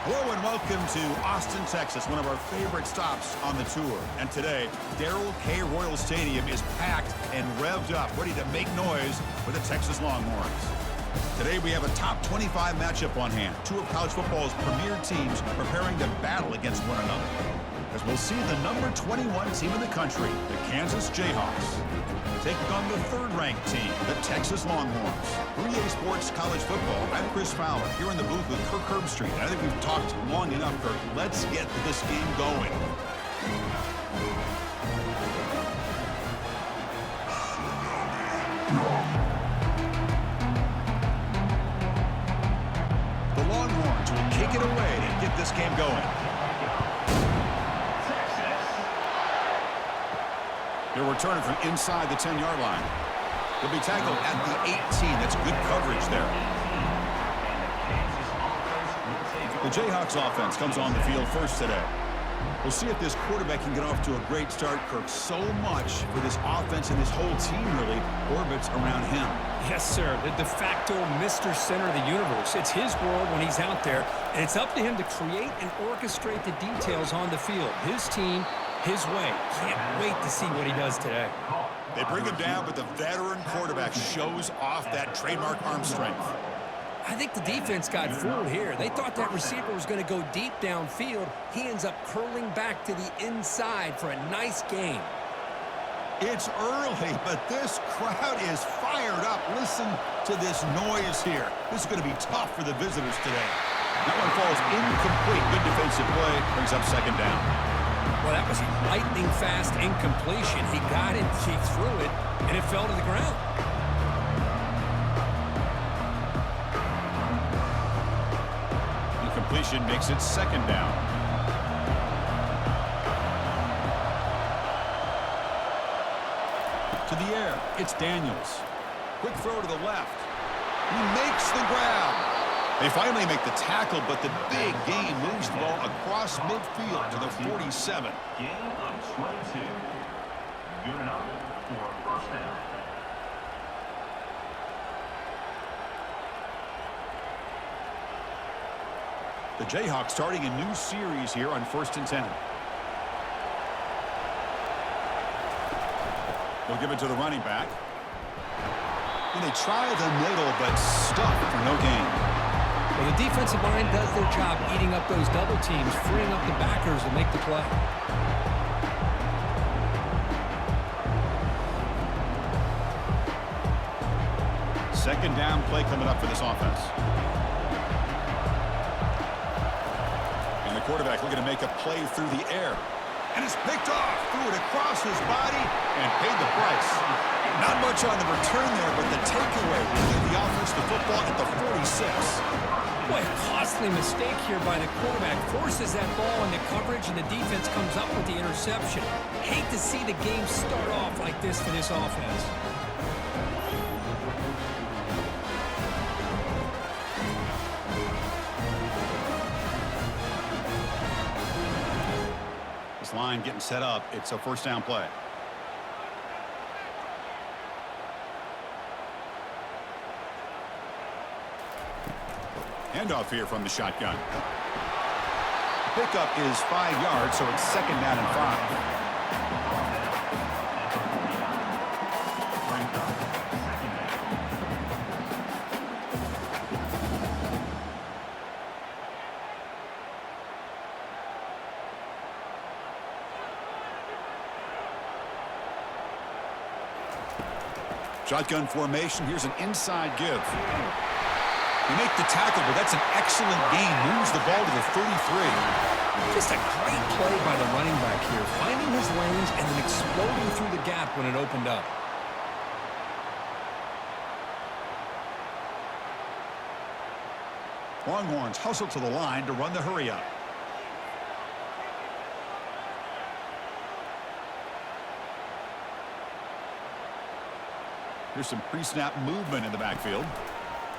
Hello and welcome to Austin, Texas, one of our favorite stops on the tour. And today, Darrell K. Royal Stadium is packed and revved up, ready to make noise with the Texas Longhorns. Today we have a top 25 matchup on hand. Two of college football's premier teams preparing to battle against one another. As we'll see the number 21 team in the country, the Kansas Jayhawks, taking on the third-ranked team, the Texas Longhorns. 3A Sports College Football, I'm Chris Fowler, here in the booth with Kirk Herbstreit. I think we've talked long enough, Kirk. Let's get this game going. The Longhorns will kick it away and get this game going. They're returning from inside the 10-yard line. They'll be tackled at the 18. That's good coverage there. The Jayhawks offense comes on the field first today. We'll see if this quarterback can get off to a great start, Kirk. So much for this offense and this whole team really orbits around him. Yes, sir. The de facto Mr. Center of the universe. It's his world when he's out there, and it's up to him to create and orchestrate the details on the field. His team, his way. Can't wait to see what he does today. They bring him down, but the veteran quarterback shows off that trademark arm strength. I think the defense got fooled here. They thought that receiver was going to go deep downfield. He ends up curling back to the inside for a nice gain. It's early, but this crowd is fired up. Listen to this noise here. This is going to be tough for the visitors today. That one falls incomplete. Good defensive play. Brings up second down. Well, that was a lightning-fast incompletion. He got it, he threw it, and it fell to the ground. Incompletion makes it second down. To the air, it's Daniels. Quick throw to the left. He makes the grab. They finally make the tackle, but the big gain moves the ball across midfield to the 47. Gain of 22. Good enough for first down. The Jayhawks starting a new series here on 1st and 10. They'll give it to the running back. And they try the middle, but stuck for no gain. Well, the defensive line does their job eating up those double teams, freeing up the backers to make the play. Second down play coming up for this offense. And the quarterback looking to make a play through the air. And it's picked off, threw it across his body, and paid the price. Not much on the return there, but the takeaway will give the offense the football at the 46. Boy, a costly mistake here by the quarterback. Forces that ball into coverage, and the defense comes up with the interception. Hate to see the game start off like this for this offense. This line getting set up. It's a first down play. Handoff here from the shotgun. Pickup is 5 yards, so it's second down and 5. Shotgun formation. Here's an inside give. They make the tackle, but that's an excellent gain. Moves the ball to the 33. Just a great play by the running back here, finding his lanes and then exploding through the gap when it opened up. Longhorns hustle to the line to run the hurry up. Here's some pre-snap movement in the backfield.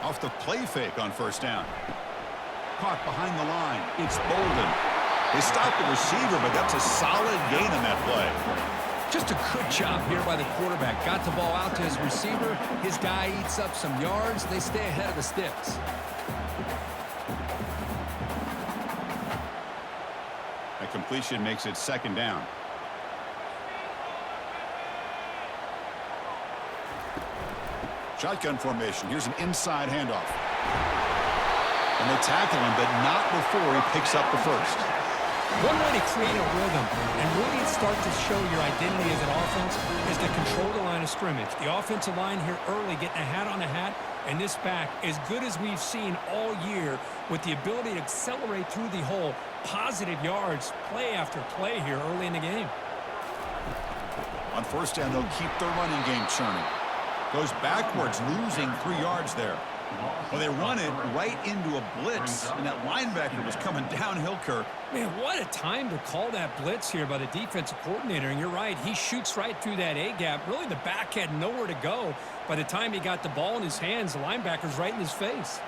Off the play fake on first down. Caught behind the line. It's Bolden. They stopped the receiver, but that's a solid gain on that play. Just a good job here by the quarterback. Got the ball out to his receiver. His guy eats up some yards. They stay ahead of the sticks. completion makes it second down. Shotgun formation. Here's an inside handoff. And they tackle him, but not before he picks up the first. One way to create a rhythm and really start to show your identity as an offense is to control the line of scrimmage. The offensive line here early getting a hat on a hat, and this back, as good as we've seen all year, with the ability to accelerate through the hole, positive yards, play after play here early in the game. On first down, they'll keep their running game churning. Goes backwards, losing 3 yards there. Well, they run it right into a blitz, and that linebacker was coming downhill, Kirk. Man, what a time to call that blitz here by the defensive coordinator. And you're right, he shoots right through that A-gap. Really, the back had nowhere to go. By the time he got the ball in his hands, the linebacker's right in his face.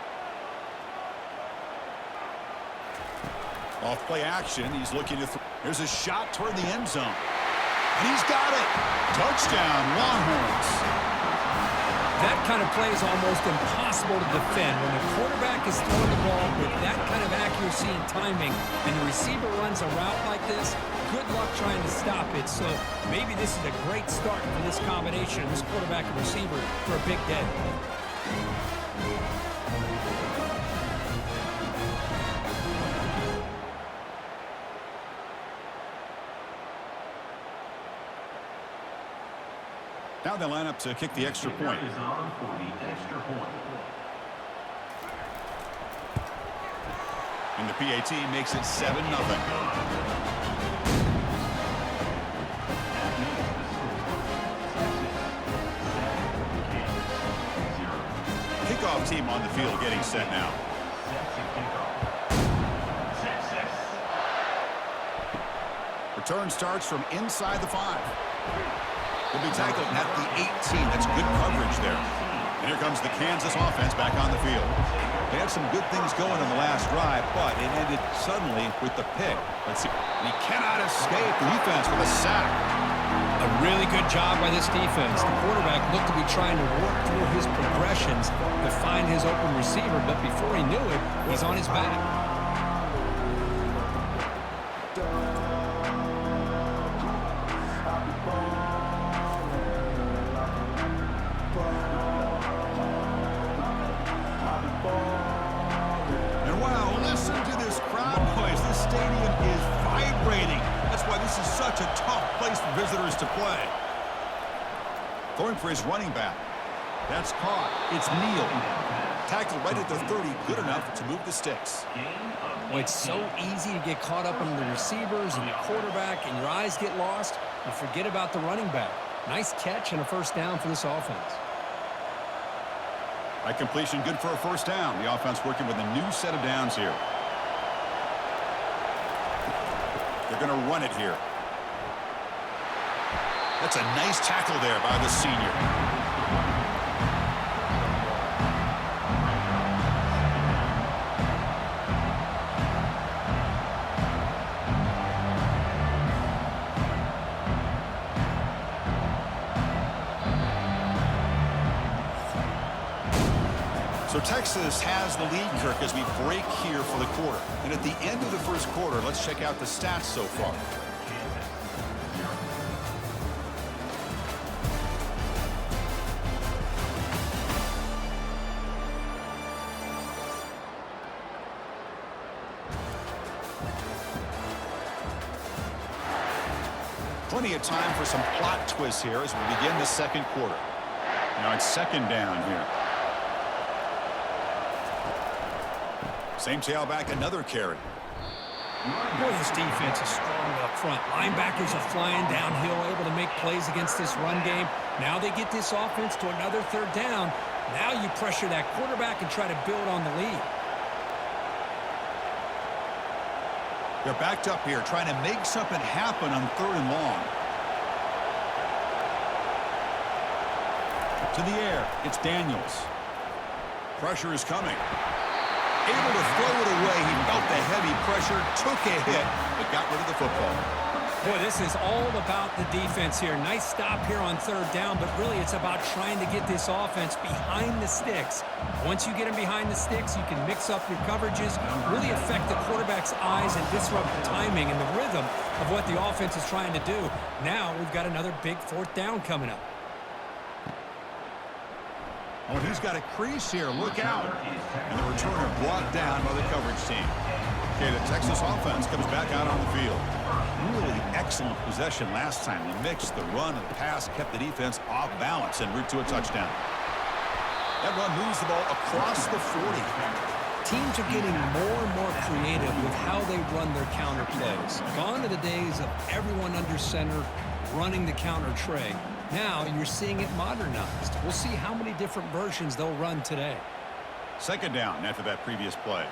Off play action, he's looking to there's a shot toward the end zone. And he's got it. Touchdown, Longhorns. That kind of play is almost impossible to defend. When the quarterback is throwing the ball with that kind of accuracy and timing, and the receiver runs a route like this, good luck trying to stop it. So maybe this is a great start for this combination of this quarterback and receiver for a big day. Now they line up to kick the extra point. Is on for the extra point. And the PAT makes it 7-0. Kickoff team on the field getting set now. Return starts from inside the 5. Will be tackled at the 18. That's good coverage there. And here comes the Kansas offense back on the field. They had some good things going in the last drive, but it ended suddenly with the pick. Let's see. He cannot escape the defense with a sack. A really good job by this defense. The quarterback looked to be trying to work through his progressions to find his open receiver, but before he knew it, he's on his back. Such a tough place for visitors to play. Going for his running back. That's caught. It's Neal. Tackled right at the 30. Good enough to move the sticks. Well, it's so easy to get caught up in the receivers and the quarterback, and your eyes get lost. You forget about the running back. Nice catch and a first down for this offense. By completion, good for a first down. The offense working with a new set of downs here. They're going to run it here. That's a nice tackle there by the senior. So Texas has the lead, Kirk, as we break here for the quarter. And at the end of the first quarter, let's check out the stats so far. Plenty of time for some plot twists here as we begin the second quarter. Now it's second down here. Same tailback, another carry. Boy, this defense is strong up front. Linebackers are flying downhill, able to make plays against this run game. Now they get this offense to another third down. Now you pressure that quarterback and try to build on the lead. They're backed up here, trying to make something happen on third and long. To the air, it's Daniels. Pressure is coming. Able to throw it away. He felt the heavy pressure, took a hit, but got rid of the football. Boy, this is all about the defense here. Nice stop here on third down, but really it's about trying to get this offense behind the sticks. Once you get them behind the sticks, you can mix up your coverages, really affect the quarterback's eyes and disrupt the timing and the rhythm of what the offense is trying to do. Now we've got another big fourth down coming up. Oh, he's got a crease here. Look out. And the returner blocked down by the coverage team. Okay, the Texas offense comes back out on the field. Really excellent possession last time. They mixed the run and the pass, kept the defense off balance en route to a touchdown. That run moves the ball across the 40. Teams are getting more and more creative with how they run their counter plays. Gone are the days of everyone under center running the counter tray. Now you're seeing it modernized. We'll see how many different versions they'll run today. Second down after that previous play.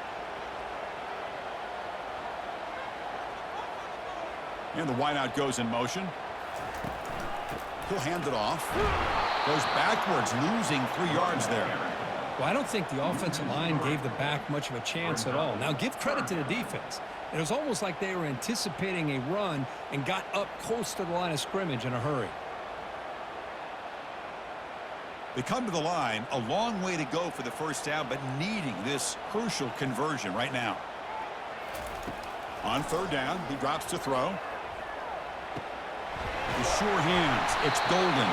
And the wideout goes in motion. He'll hand it off. Goes backwards, losing 3 yards there. Well, I don't think the offensive line gave the back much of a chance at all. Now, give credit to the defense. It was almost like they were anticipating a run and got up close to the line of scrimmage in a hurry. They come to the line, a long way to go for the first down, but needing this crucial conversion right now. On third down, he drops to throw. With sure hands, it's Golden.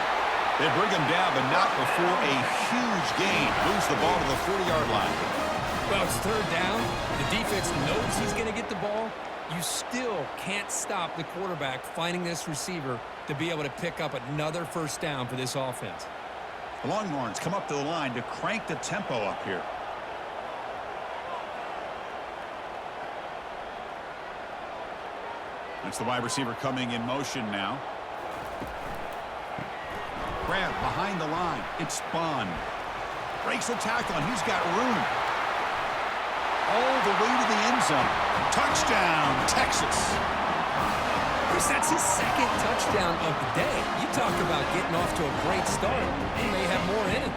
They bring him down, but not before a huge gain. Moves the ball to the 40-yard line. Well, it's third down. The defense knows he's going to get the ball. You still can't stop the quarterback finding this receiver to be able to pick up another first down for this offense. The Longhorns come up to the line to crank the tempo up here. That's the wide receiver coming in motion now. Grab behind the line. It's Bond. Breaks the tackle, and he's got room. All the way to the end zone. Touchdown, Texas. Chris, that's his second touchdown of the day. You talk about getting off to a great start. He may have more in it.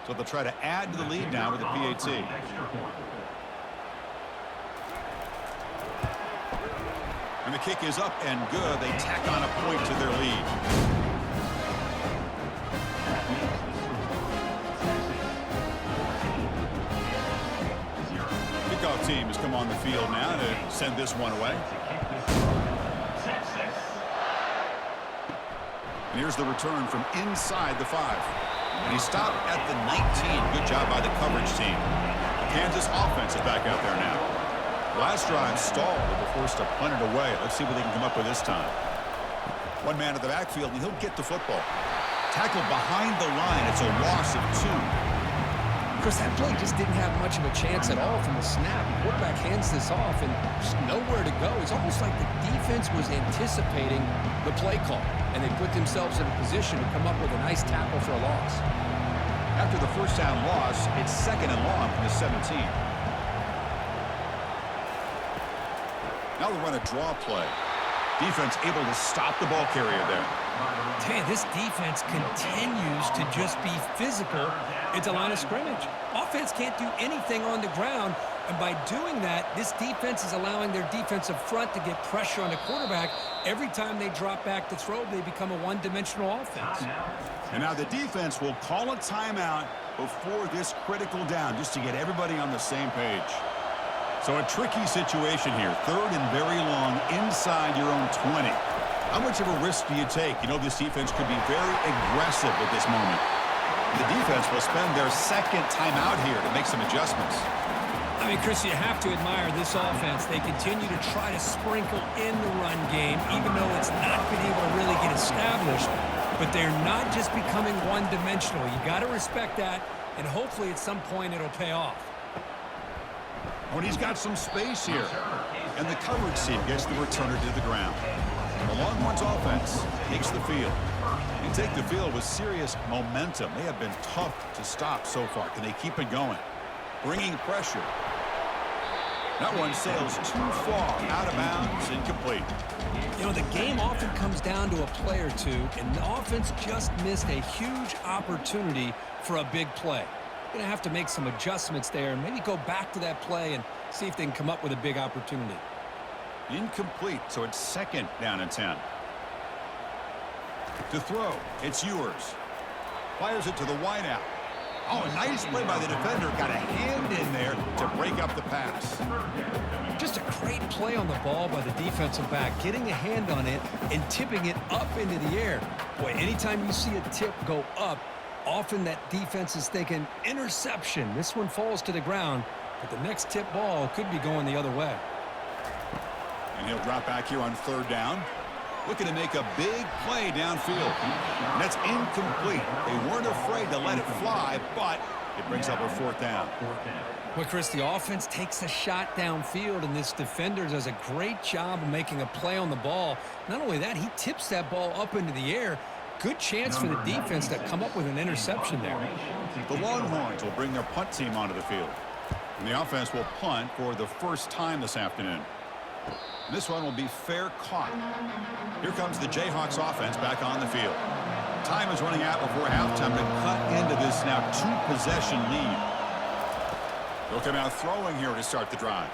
So they'll try to add to the lead now with the PAT. And the kick is up and good. They tack on a point to their lead. Kickoff team has come on the field now to send this one away. And here's the return from inside the 5. And he stopped at the 19. Good job by the coverage team. The Kansas offense is back out there now. Last drive stalled. They were forced to punt it away. Let's see what they can come up with this time. One man at the backfield, and he'll get the football. Tackled behind the line. It's a loss of 2. Chris, that play just didn't have much of a chance at all from the snap. The quarterback hands this off, and there's nowhere to go. It's almost like the defense was anticipating the play call, and they put themselves in a position to come up with a nice tackle for a loss. After the first down loss, it's second and long from the 17. Now they run a draw play. Defense able to stop the ball carrier there. Man, this defense continues to just be physical at the line of scrimmage. Offense can't do anything on the ground, and by doing that, this defense is allowing their defensive front to get pressure on the quarterback. Every time they drop back to throw, they become a one-dimensional offense. And now the defense will call a timeout before this critical down, just to get everybody on the same page. So a tricky situation here. Third and very long inside your own 20. How much of a risk do you take? You know this defense could be very aggressive at this moment. The defense will spend their second timeout here to make some adjustments. I mean, Chris, you have to admire this offense. They continue to try to sprinkle in the run game, even though it's not been able to really get established. But they're not just becoming one-dimensional. You got to respect that, and hopefully at some point it'll pay off. Oh, and he's got some space here. And the coverage team gets the returner to the ground. The Longhorns offense takes the field. And take the field with serious momentum. They have been tough to stop so far. Can they keep it going? Bringing pressure. That one sails too far, out of bounds, incomplete. You know, the game often comes down to a play or two, and the offense just missed a huge opportunity for a big play. Going to have to make some adjustments there and maybe go back to that play and see if they can come up with a big opportunity. Incomplete, so it's 2nd down and 10. To throw, it's Ewers. Fires it to the wideout. Oh, a nice play by the defender. Got a hand in there to break up the pass. Just a great play on the ball by the defensive back, getting a hand on it and tipping it up into the air. Boy, anytime you see a tip go up, often that defense is thinking interception. This one falls to the ground, but the next tip ball could be going the other way. And he'll drop back here on 3rd down. Looking to make a big play downfield. And that's incomplete. They weren't afraid to let it fly, but it brings up a 4th down. Well, Chris, the offense takes a shot downfield, and this defender does a great job of making a play on the ball. Not only that, he tips that ball up into the air. Good chance for the defense to come up with an interception there. The Longhorns will bring their punt team onto the field. And the offense will punt for the first time this afternoon. This one will be fair caught. Here comes the Jayhawks offense back on the field. Time is running out before halftime to cut into this now 2-possession lead. They'll come out throwing here to start the drive.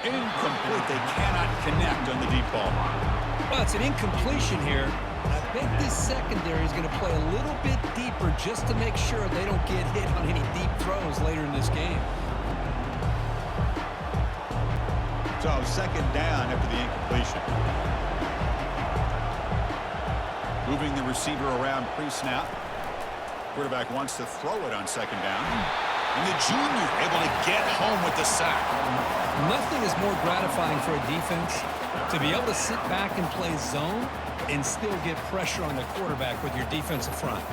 Incomplete. They cannot connect on the deep ball. Well, it's an incompletion here. I bet this secondary is going to play a little bit deeper just to make sure they don't get hit on any deep throws later in this game. So 2nd down after the incompletion. Moving the receiver around pre-snap. Quarterback wants to throw it on 2nd down. And the junior able to get home with the sack. Nothing is more gratifying for a defense to be able to sit back and play zone and still get pressure on the quarterback with your defensive front.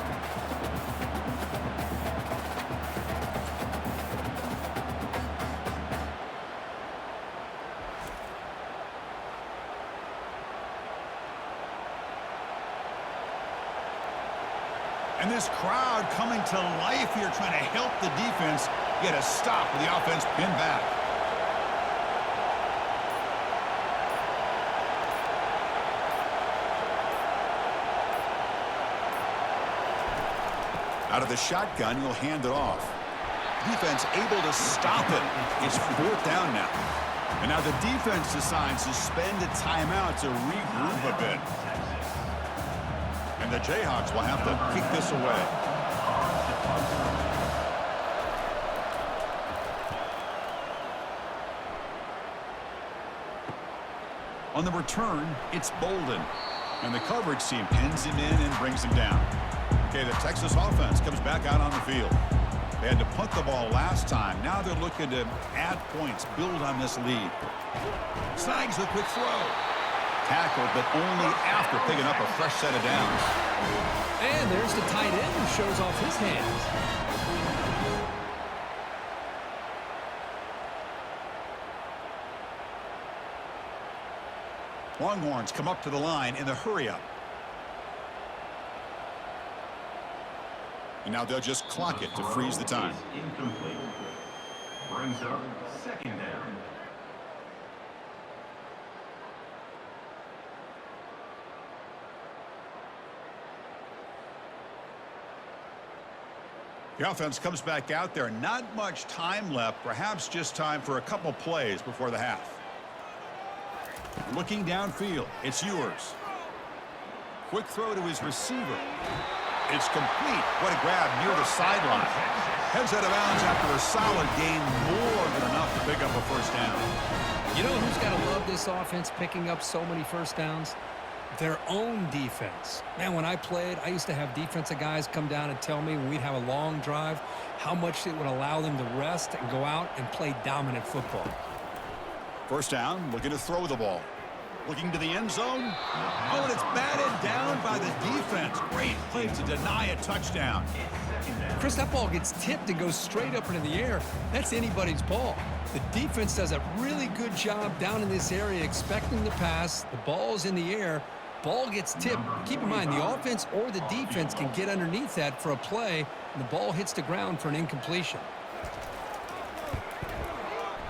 And this crowd coming to life here, trying to help the defense get a stop with the offense pinned back. Out of the shotgun, he'll hand it off. Defense able to stop it. It's 4th down now. And now the defense decides to spend a timeout to regroup a bit. And the Jayhawks will have to kick this away. On the return, it's Bolden. And the coverage team pins him in and brings him down. Okay, the Texas offense comes back out on the field. They had to punt the ball last time. Now they're looking to add points, build on this lead. Snags the quick throw. Tackled, but only after picking up a fresh set of downs. And there's the tight end who shows off his hands. Longhorns come up to the line in the hurry-up. And now they'll just clock it to freeze the time. Incomplete. Brings up 2nd down. The offense comes back out there. Not much time left. Perhaps just time for a couple plays before the half. Looking downfield, it's Ewers. Quick throw to his receiver. It's complete. What a grab near the sideline. Heads out of bounds after a solid gain, more than enough to pick up a 1st down. You know who's got to love this offense picking up so many 1st downs? Their own defense. Man, when I played, I used to have defensive guys come down and tell me when we'd have a long drive how much it would allow them to rest and go out and play dominant football. 1st down, looking to throw the ball. Looking to the end zone. Oh, and it's batted down by by the defense. Great play to deny a touchdown. Chris, that ball gets tipped and goes straight up into the air. That's anybody's ball. The defense does a really good job down in this area expecting the pass. The ball's in the air. Ball gets tipped. Keep in mind, the offense or the defense can get underneath that for a play, and the ball hits the ground for an incompletion.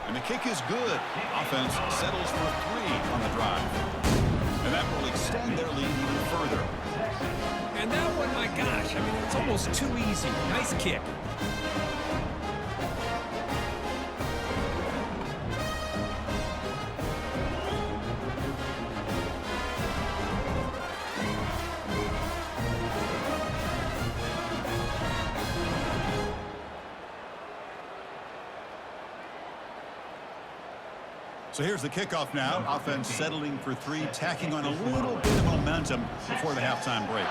And the kick is good. Offense settles for 3 on the drive. And that will extend their lead even further. And that one, my gosh, I mean, it's almost too easy. Nice kick. So here's the kickoff now. Offense settling for 3, tacking on a little bit of momentum before the halftime break.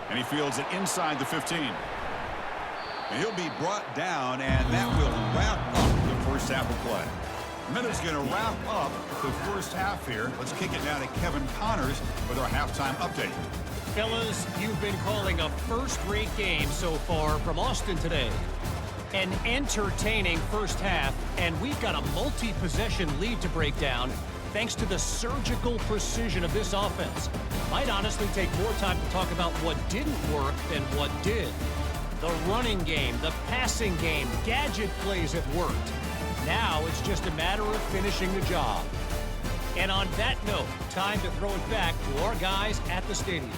And he fields it inside the 15. And he'll be brought down, and that will wrap up the first half of play. And then it's going to wrap up the first half here. Let's kick it now to Kevin Connors with our halftime update. Fellas, you've been calling a first-rate game so far from Austin today. An entertaining first half, and we've got a multi-possession lead to break down thanks to the surgical precision of this offense. Might honestly take more time to talk about what didn't work than what did. The running game, the passing game, gadget plays have worked. Now it's just a matter of finishing the job. And on that note, time to throw it back to our guys at the stadium.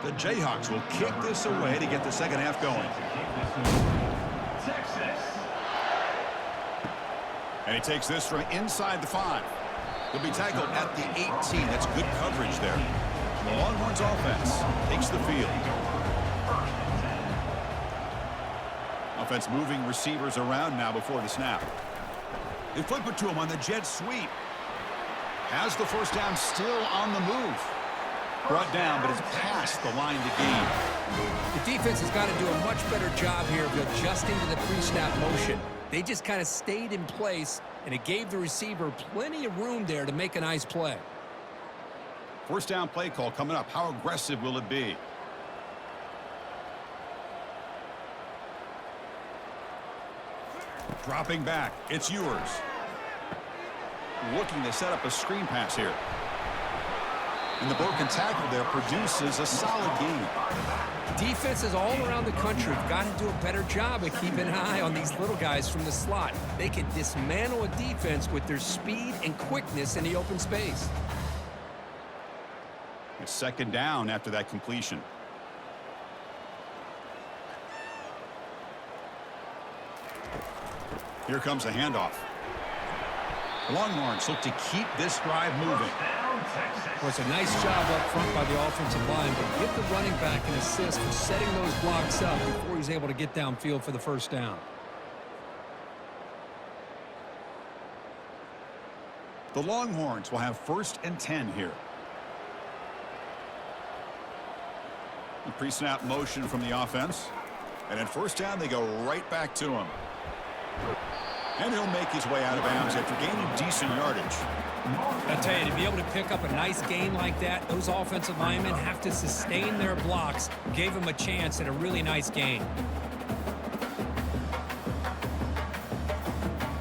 The Jayhawks will kick this away to get the second half going. And he takes this from inside the 5. He'll be tackled at the 18. That's good coverage there. The Longhorns offense takes the field. Offense moving receivers around now before the snap. They flip it to him on the jet sweep. Has the first down, still on the move. Brought down, but it's past the line to gain. The defense has got to do a much better job here of adjusting to the pre-snap motion. They just kind of stayed in place, and it gave the receiver plenty of room there to make a nice play. First down play call coming up. How aggressive will it be? Dropping back. It's yours. Looking to set up a screen pass here. And the broken tackle there produces a solid gain. Defenses all around the country have got to do a better job of keeping an eye on these little guys from the slot. They can dismantle a defense with their speed and quickness in the open space. It's second down after that completion. Here comes a handoff. Longhorns look to keep this drive moving. Well, it's a nice job up front by the offensive line, but give the running back an assist for setting those blocks up before he's able to get downfield for the first down. The Longhorns will have 1st and 10 here. The pre-snap motion from the offense. And at first down, they go right back to him. And he'll make his way out of bounds after gaining decent yardage. I tell you, to be able to pick up a nice gain like that, those offensive linemen have to sustain their blocks. Gave him a chance at a really nice gain.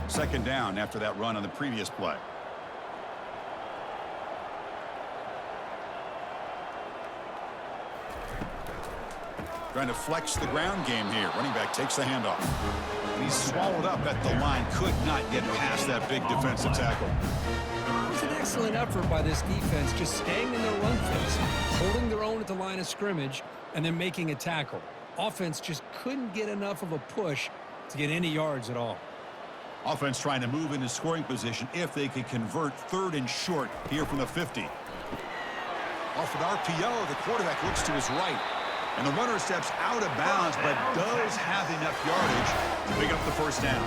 Second down after that run on the previous play. Trying to flex the ground game here. Running back takes the handoff. And he's swallowed up at the line. Could not get past that big defensive tackle. It was an excellent effort by this defense, just staying in their run phase, holding their own at the line of scrimmage, and then making a tackle. Offense just couldn't get enough of a push to get any yards at all. Offense trying to move into scoring position if they can convert 3rd and short here from the 50. Off an RPO, the quarterback looks to his right. And the runner steps out of bounds, but does have enough yardage to pick up the first down.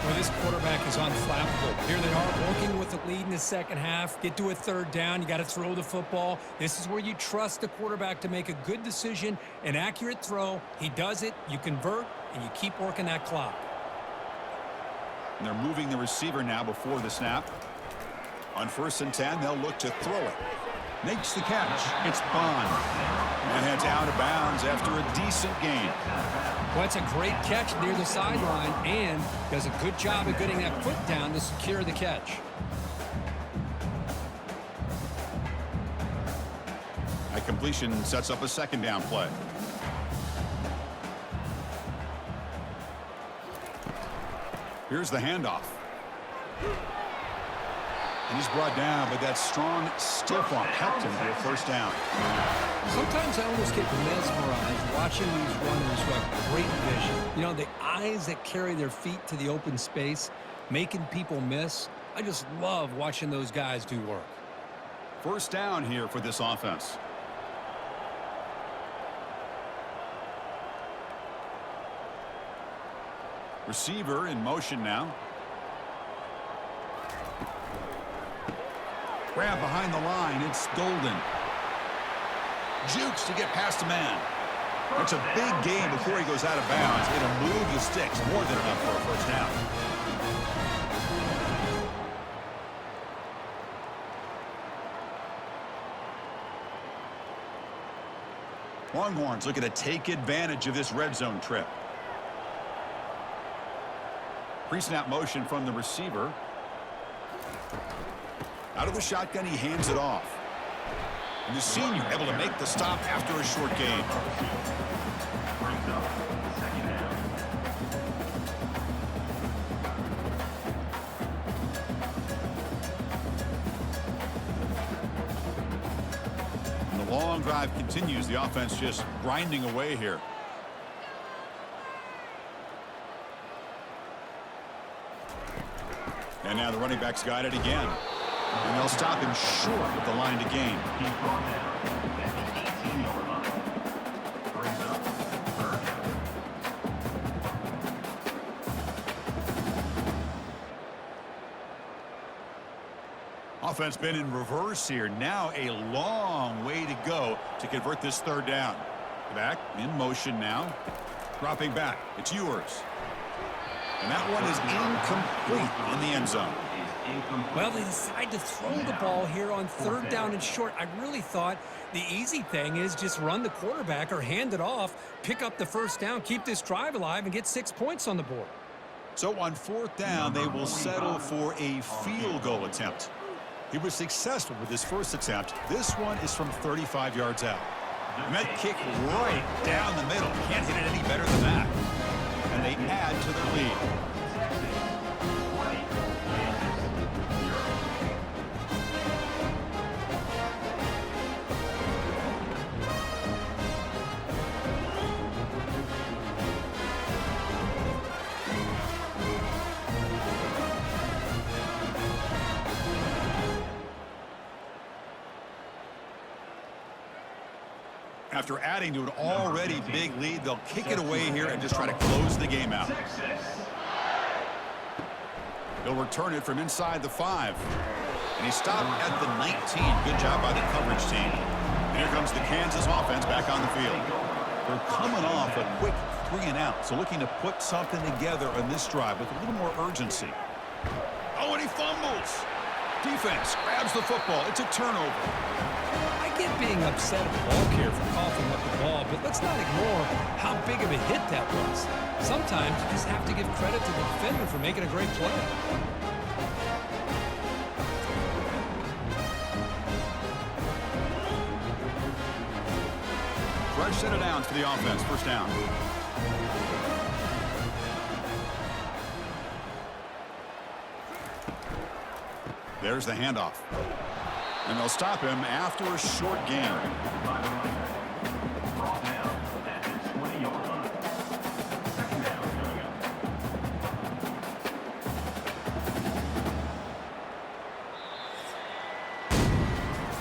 Well, this quarterback is unflappable. Here they are working with the lead in the second half. Get to a third down. You got to throw the football. This is where you trust the quarterback to make a good decision, an accurate throw. He does it. You convert, and you keep working that clock. And they're moving the receiver now before the snap. On 1st and 10, they'll look to throw it. Makes the catch. It's Bond. And heads out of bounds after a decent gain. Well, it's a great catch near the sideline and does a good job of getting that foot down to secure the catch. That completion sets up a second down play. Here's the handoff. And he's brought down, but that strong, stiff arm helped him to a first down. Sometimes I almost get mesmerized watching these runners who have great vision. You know, the eyes that carry their feet to the open space, making people miss. I just love watching those guys do work. First down here for this offense. Receiver in motion now. Grab behind the line. It's Golden. Jukes to get past a man. It's a big gain before he goes out of bounds. It'll move the sticks more than enough for a first down. Longhorns looking to take advantage of this red zone trip. Pre-snap motion from the receiver. Out of the shotgun, he hands it off. And the senior able to make the stop after a short gain. And the long drive continues. The offense just grinding away here. And now the running back's got it again. And they'll stop him short at the line to gain. He's brought down at the 18-yard line. Brings up third down. Offense been in reverse here. Now a long way to go to convert this third down. Back in motion now. Dropping back. It's yours. And that one is incomplete in the end zone. Well, they decide to throw the ball here on third down and short. I really thought the easy thing is just run the quarterback or hand it off, pick up the first down, keep this drive alive, and get 6 points on the board. So on fourth down, they will settle for a field goal attempt. He was successful with his first attempt. This one is from 35 yards out. And that kick right down the middle. Can't hit it any better than that. And they add to their lead. After adding to an already big lead, they'll kick it away here and just try to close the game out. He'll return it from inside the 5. And he stopped at the 19. Good job by the coverage team. And here comes the Kansas offense back on the field. They're coming off a quick 3-and-out, so looking to put something together on this drive with a little more urgency. Oh, and he fumbles. Defense grabs the football. It's a turnover. I get being upset at the ball carrier for coughing up the ball, but let's not ignore how big of a hit that was. Sometimes you just have to give credit to the defender for making a great play. Fresh set of downs for the offense. First down. There's the handoff. And they'll stop him after a short gain. Brought down at the 20-yard line. Second down coming up.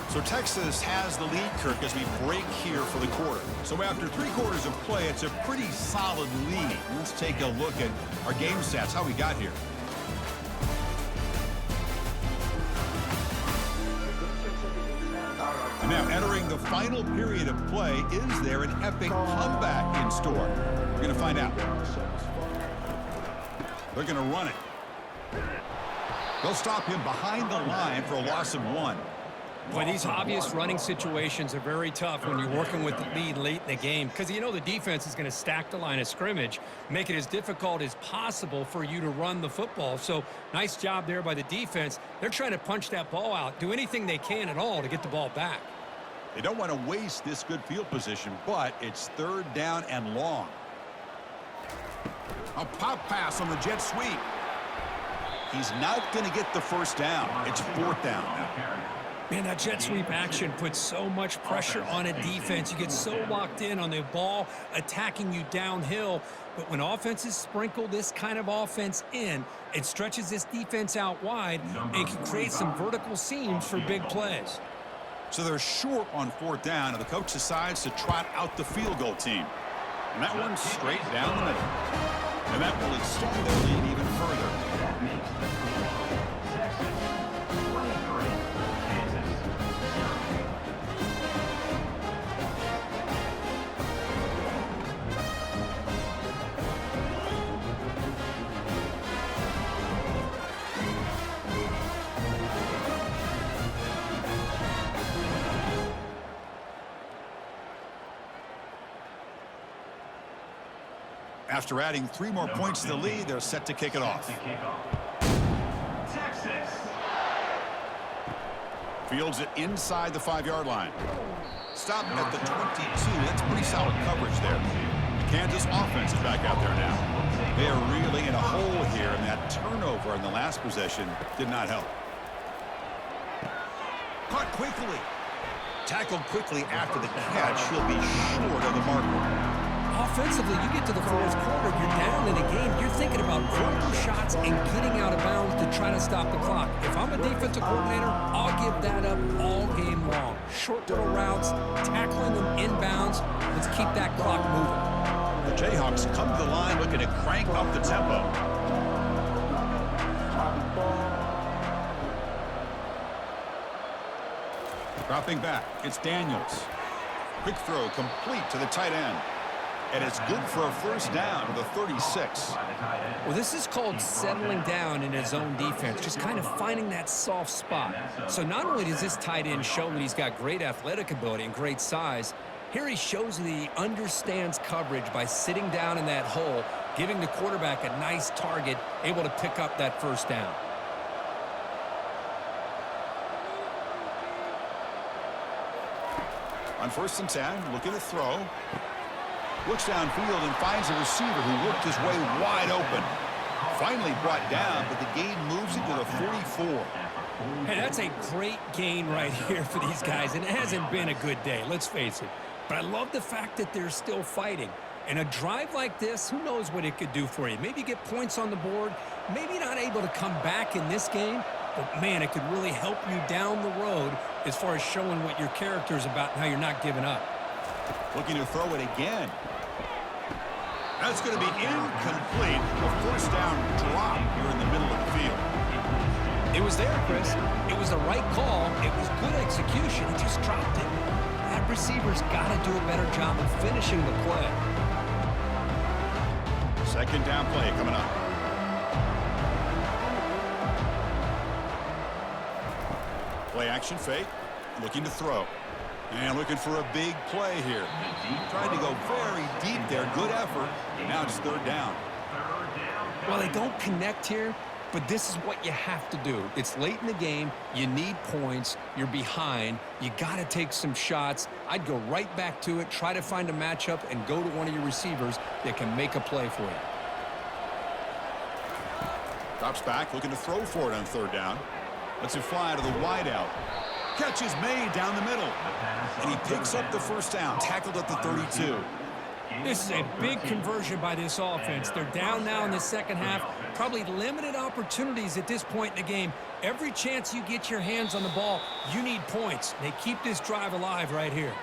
So Texas has the lead, Kirk, as we break here for the quarter. So after 3 quarters of play, it's a pretty solid lead. Let's take a look at our game stats, how we got here. And now entering the final period of play, is there an epic comeback in store? We're going to find out. They're going to run it. They'll stop him behind the line for a loss of 1. Boy, these obvious running situations are very tough when you're working with the lead late in the game because you know the defense is going to stack the line of scrimmage, make it as difficult as possible for you to run the football. So nice job there by the defense. They're trying to punch that ball out, do anything they can at all to get the ball back. They don't want to waste this good field position, but it's 3rd down and long. A pop pass on the jet sweep. He's not going to get the first down. It's 4th down. Man, that jet sweep action puts so much pressure on a defense. You get so locked in on the ball attacking you downhill. But when offenses sprinkle this kind of offense in, it stretches this defense out wide and can create some vertical seams for big plays. So they're short on 4th down, and the coach decides to trot out the field goal team. And that one's straight down the middle. And that will extend their lead even further. That makes the score Texas 23, Kansas 0. After adding 3 more points to the lead, they're set to kick it off. Texas. Fields it inside the 5-yard line. Stop at the 22. That's pretty solid coverage there. The Kansas offense is back out there now. They are really in a hole here, and that turnover in the last possession did not help. Caught quickly. Tackled quickly after the catch. He'll be short of the marker. Offensively, you get to the 4th quarter, you're down in a game, you're thinking about vertical shots and getting out of bounds to try to stop the clock. If I'm a defensive coordinator, I'll give that up all game long. Short little routes, tackling them inbounds. Let's keep that clock moving. The Jayhawks come to the line looking to crank up the tempo. Dropping back, it's Daniels. Quick throw complete to the tight end. And it's good for a first down to the 36. Well, this is called settling down in his own defense, just kind of finding that soft spot. So not only does this tight end show that he's got great athletic ability and great size, here he shows that he understands coverage by sitting down in that hole, giving the quarterback a nice target, able to pick up that first down. On 1st and 10, looking to throw. Looks downfield and finds a receiver who worked his way wide open. Finally brought down, but the gain moves into the 44. Hey, that's a great gain right here for these guys, and it hasn't been a good day, let's face it. But I love the fact that they're still fighting. And a drive like this, who knows what it could do for you. Maybe get points on the board, maybe not able to come back in this game, but man, it could really help you down the road as far as showing what your character is about and how you're not giving up. Looking to throw it again. That's going to be incomplete. A first down drop here in the middle of the field. It was there, Chris. It was the right call. It was good execution. He just dropped it. That receiver's got to do a better job of finishing the play. 2nd down play coming up. Play action fake. Looking to throw. And looking for a big play here. Trying to go very deep there. Good effort. Now it's 3rd down. Well, they don't connect here, but this is what you have to do. It's late in the game. You need points. You're behind. You got to take some shots. I'd go right back to it, try to find a matchup, and go to one of your receivers that can make a play for you. Drops back, looking to throw for it on 3rd down. Lets it fly to the wideout. Catch is made down the middle. And he picks up the first down, tackled at the 32. This is a big conversion by this offense. They're down now in the second half. Probably limited opportunities at this point in the game. Every chance you get your hands on the ball, you need points. They keep this drive alive right here.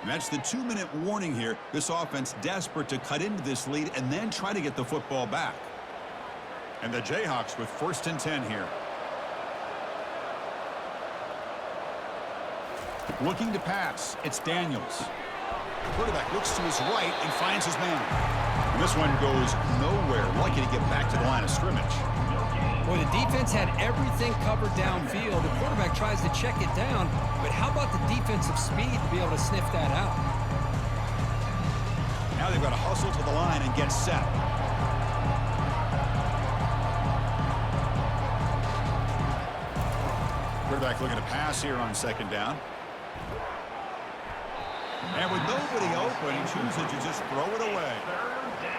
And that's the 2-minute warning here. This offense desperate to cut into this lead and then try to get the football back. And the Jayhawks with 1st and 10 here. Looking to pass. It's Daniels. Quarterback looks to his right and finds his man. And this one goes nowhere. Lucky to get back to the line of scrimmage. Boy, the defense had everything covered downfield. The quarterback tries to check it down, but how about the defensive speed to be able to sniff that out? Now they've got to hustle to the line and get set. Quarterback looking to pass here on 2nd down. And with nobody open, he chooses to just throw it away.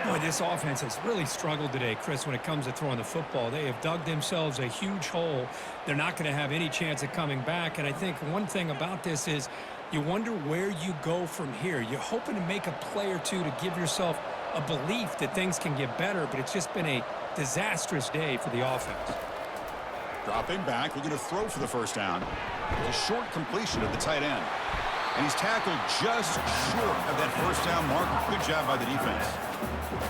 Boy, this offense has really struggled today, Chris, when it comes to throwing the football. They have dug themselves a huge hole. They're not going to have any chance of coming back. And I think one thing about this is you wonder where you go from here. You're hoping to make a play or two to give yourself a belief that things can get better, but it's just been a disastrous day for the offense. Dropping back, looking to throw for the 1st down. A short completion of the tight end. And he's tackled just short of that 1st down marker. Good job by the defense.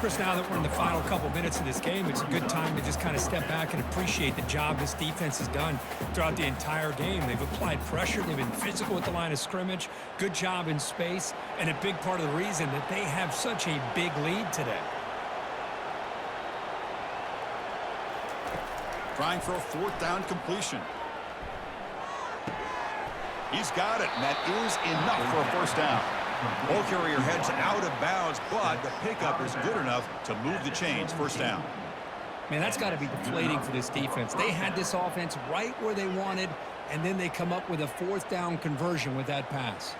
Chris, now that we're in the final couple minutes of this game, it's a good time to just kind of step back and appreciate the job this defense has done throughout the entire game. They've applied pressure. They've been physical at the line of scrimmage. Good job in space. And a big part of the reason that they have such a big lead today. Trying for a 4th down completion. He's got it, and that is enough for a 1st down. Ball carrier heads out of bounds, but the pickup is good enough to move the chains. 1st down. Man, that's got to be deflating for this defense. They had this offense right where they wanted, and then they come up with a 4th down conversion with that pass.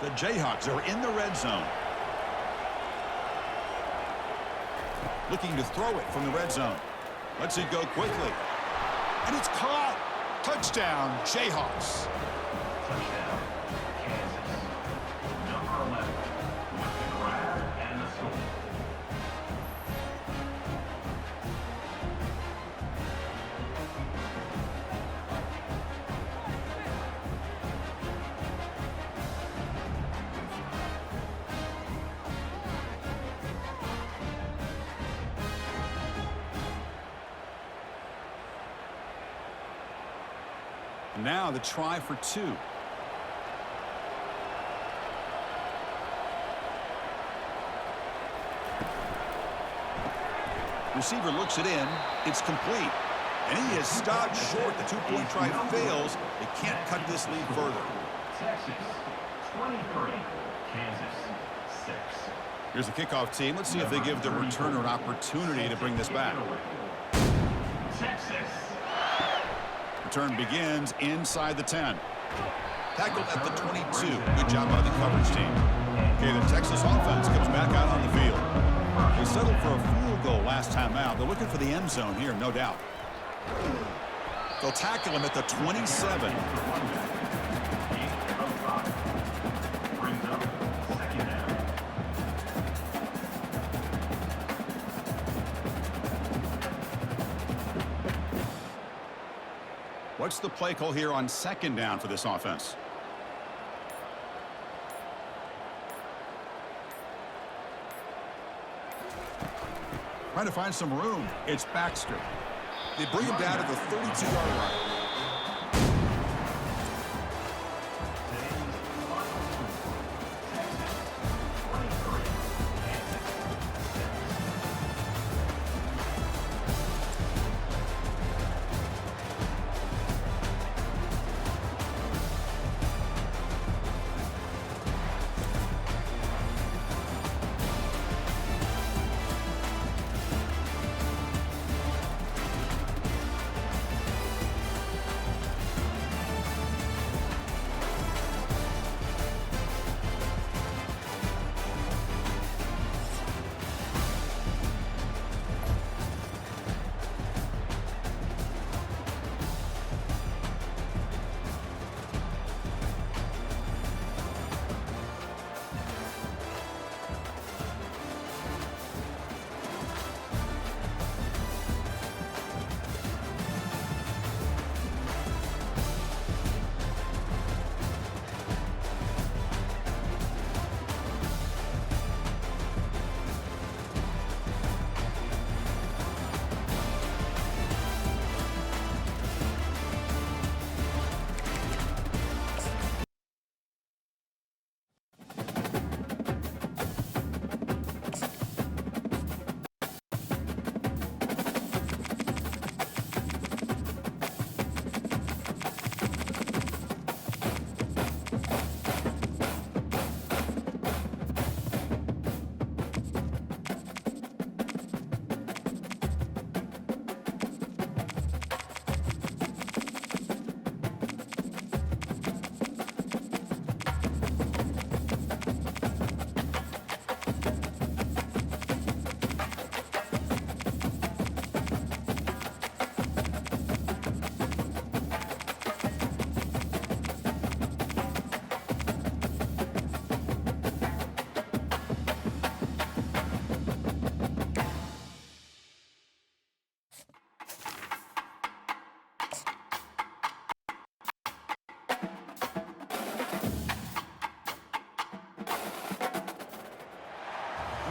The Jayhawks are in the red zone. Looking to throw it from the red zone. Lets it go quickly. And it's caught. Touchdown, Jayhawks. Touchdown, Kansas. Number 11 with the grab and the score. Now the try for 2. Receiver looks it in. It's complete. And he is stopped short. The 2-point try fails. They can't cut this lead further. Texas 23, Kansas 6. Here's the kickoff team. Let's see if they give the returner an opportunity to bring this back. Texas. Return begins inside the 10. Tackled at the 22. Good job by the coverage team. Okay, the Texas offense comes back out on the field. They settled for a field goal last time out. They're looking for the end zone here, no doubt. They'll tackle him at the 27. Brings up 2nd down. What's the play call here on 2nd down for this offense? Trying to find some room. It's Baxter. They bring him down to the 32-yard line.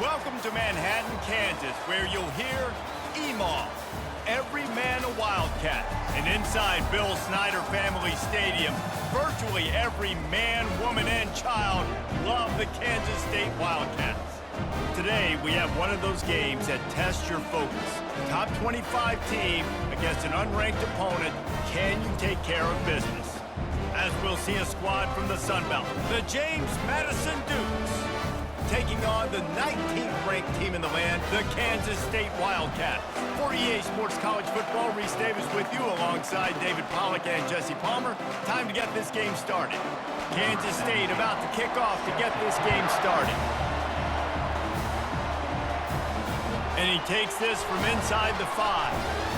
Welcome to Manhattan, Kansas, where you'll hear EMAW, every man a Wildcat. And inside Bill Snyder Family Stadium, virtually every man, woman, and child love the Kansas State Wildcats. Today, we have one of those games that tests your focus. Top 25 team against an unranked opponent. Can you take care of business? As we'll see a squad from the Sun Belt, the James Madison Dukes, taking on the 19th ranked team in the land, the Kansas State Wildcats. For EA Sports College Football, Reese Davis with you alongside David Pollack and Jesse Palmer. Time to get this game started. Kansas State about to kick off to get this game started. And he takes this from inside the 5.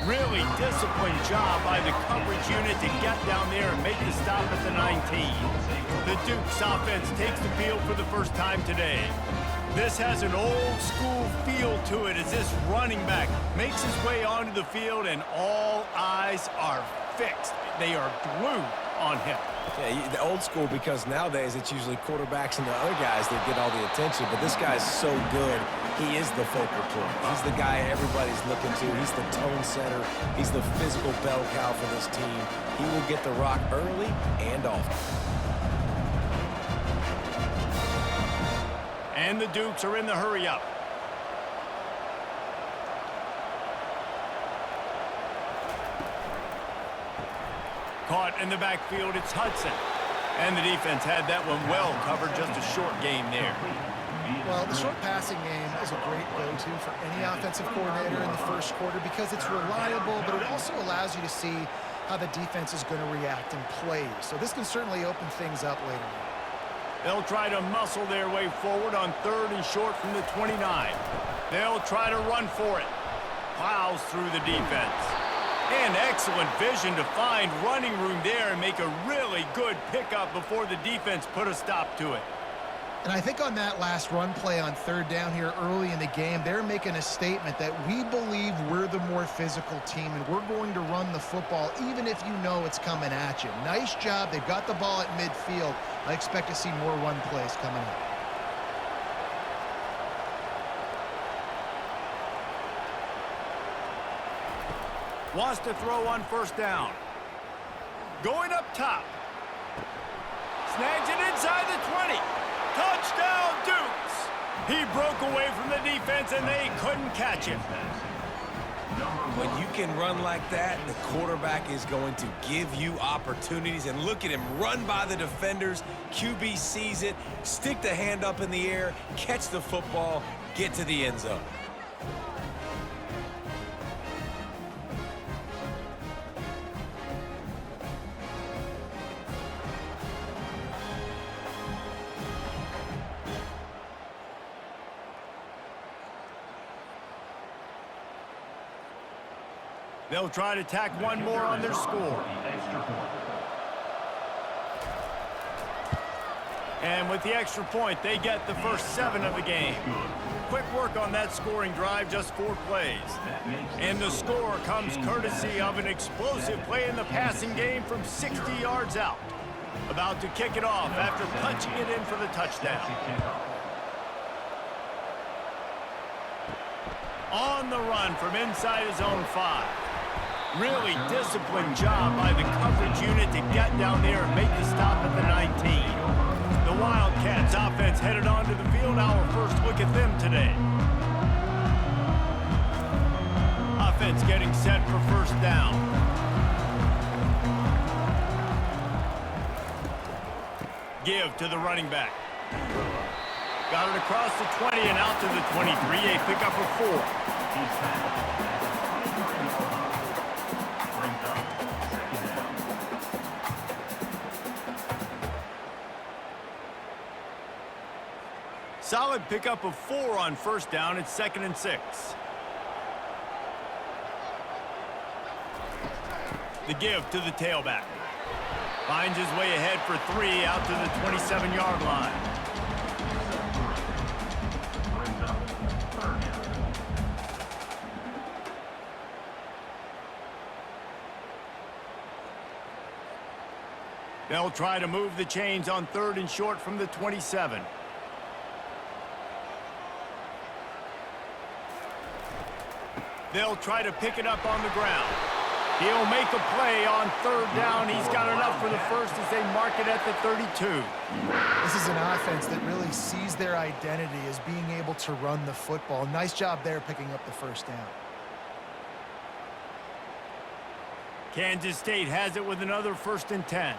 Really disciplined job by the coverage unit to get down there and make the stop at the 19. The Dukes offense takes the field for the first time today. This has an old school feel to it as this running back makes his way onto the field and all eyes are fixed. They are glued on him. Yeah, the old school, because nowadays it's usually quarterbacks and the other guys that get all the attention, but this guy's so good, he is the focal point. He's the guy everybody's looking to. He's the tone setter. He's the physical bell cow for this team. He will get the rock early and often. And the Dukes are in the hurry-up. Caught in the backfield, it's Hudson. And the defense had that one well covered, just a short game there. Well, the short passing game is a great go-to for any offensive coordinator in the first quarter because it's reliable, but it also allows you to see how the defense is going to react and play. So this can certainly open things up later on. They'll try to muscle their way forward on 3rd and short from the 29. They'll try to run for it. Plows through the defense. And excellent vision to find running room there and make a really good pickup before the defense put a stop to it. And I think on that last run play on 3rd down here early in the game, they're making a statement that we believe we're the more physical team and we're going to run the football even if you know it's coming at you. Nice job. They've got the ball at midfield. I expect to see more run plays coming up. Wants to throw on 1st down. Going up top. Snags it inside the 20. Touchdown, Dukes! He broke away from the defense, and they couldn't catch him. When you can run like that, the quarterback is going to give you opportunities. And look at him run by the defenders. QB sees it, stick the hand up in the air, catch the football, get to the end zone. They'll try to tack one more on their score. And with the extra point, they get the first 7 of the game. Quick work on that scoring drive, just 4 plays. And the score comes courtesy of an explosive play in the passing game from 60 yards out. About to kick it off after punching it in for the touchdown. On the run from inside his own 5. Really disciplined job by the coverage unit to get down there and make the stop at the 19. The Wildcats offense headed onto the field. Our first look at them today. Offense getting set for 1st down. Give to the running back. Got it across the 20 and out to the 23. A pickup of 4. Solid pickup of 4 on 1st down. It's 2nd and 6. The give to the tailback. Finds his way ahead for 3 out to the 27-yard line. They'll try to move the chains on 3rd and short from the 27. They'll try to pick it up on the ground. He'll make a play on third down. He's got enough for the first as they mark it at the 32. This is an offense that really sees their identity as being able to run the football. Nice job there picking up the first down. Kansas State has it with another 1st and 10.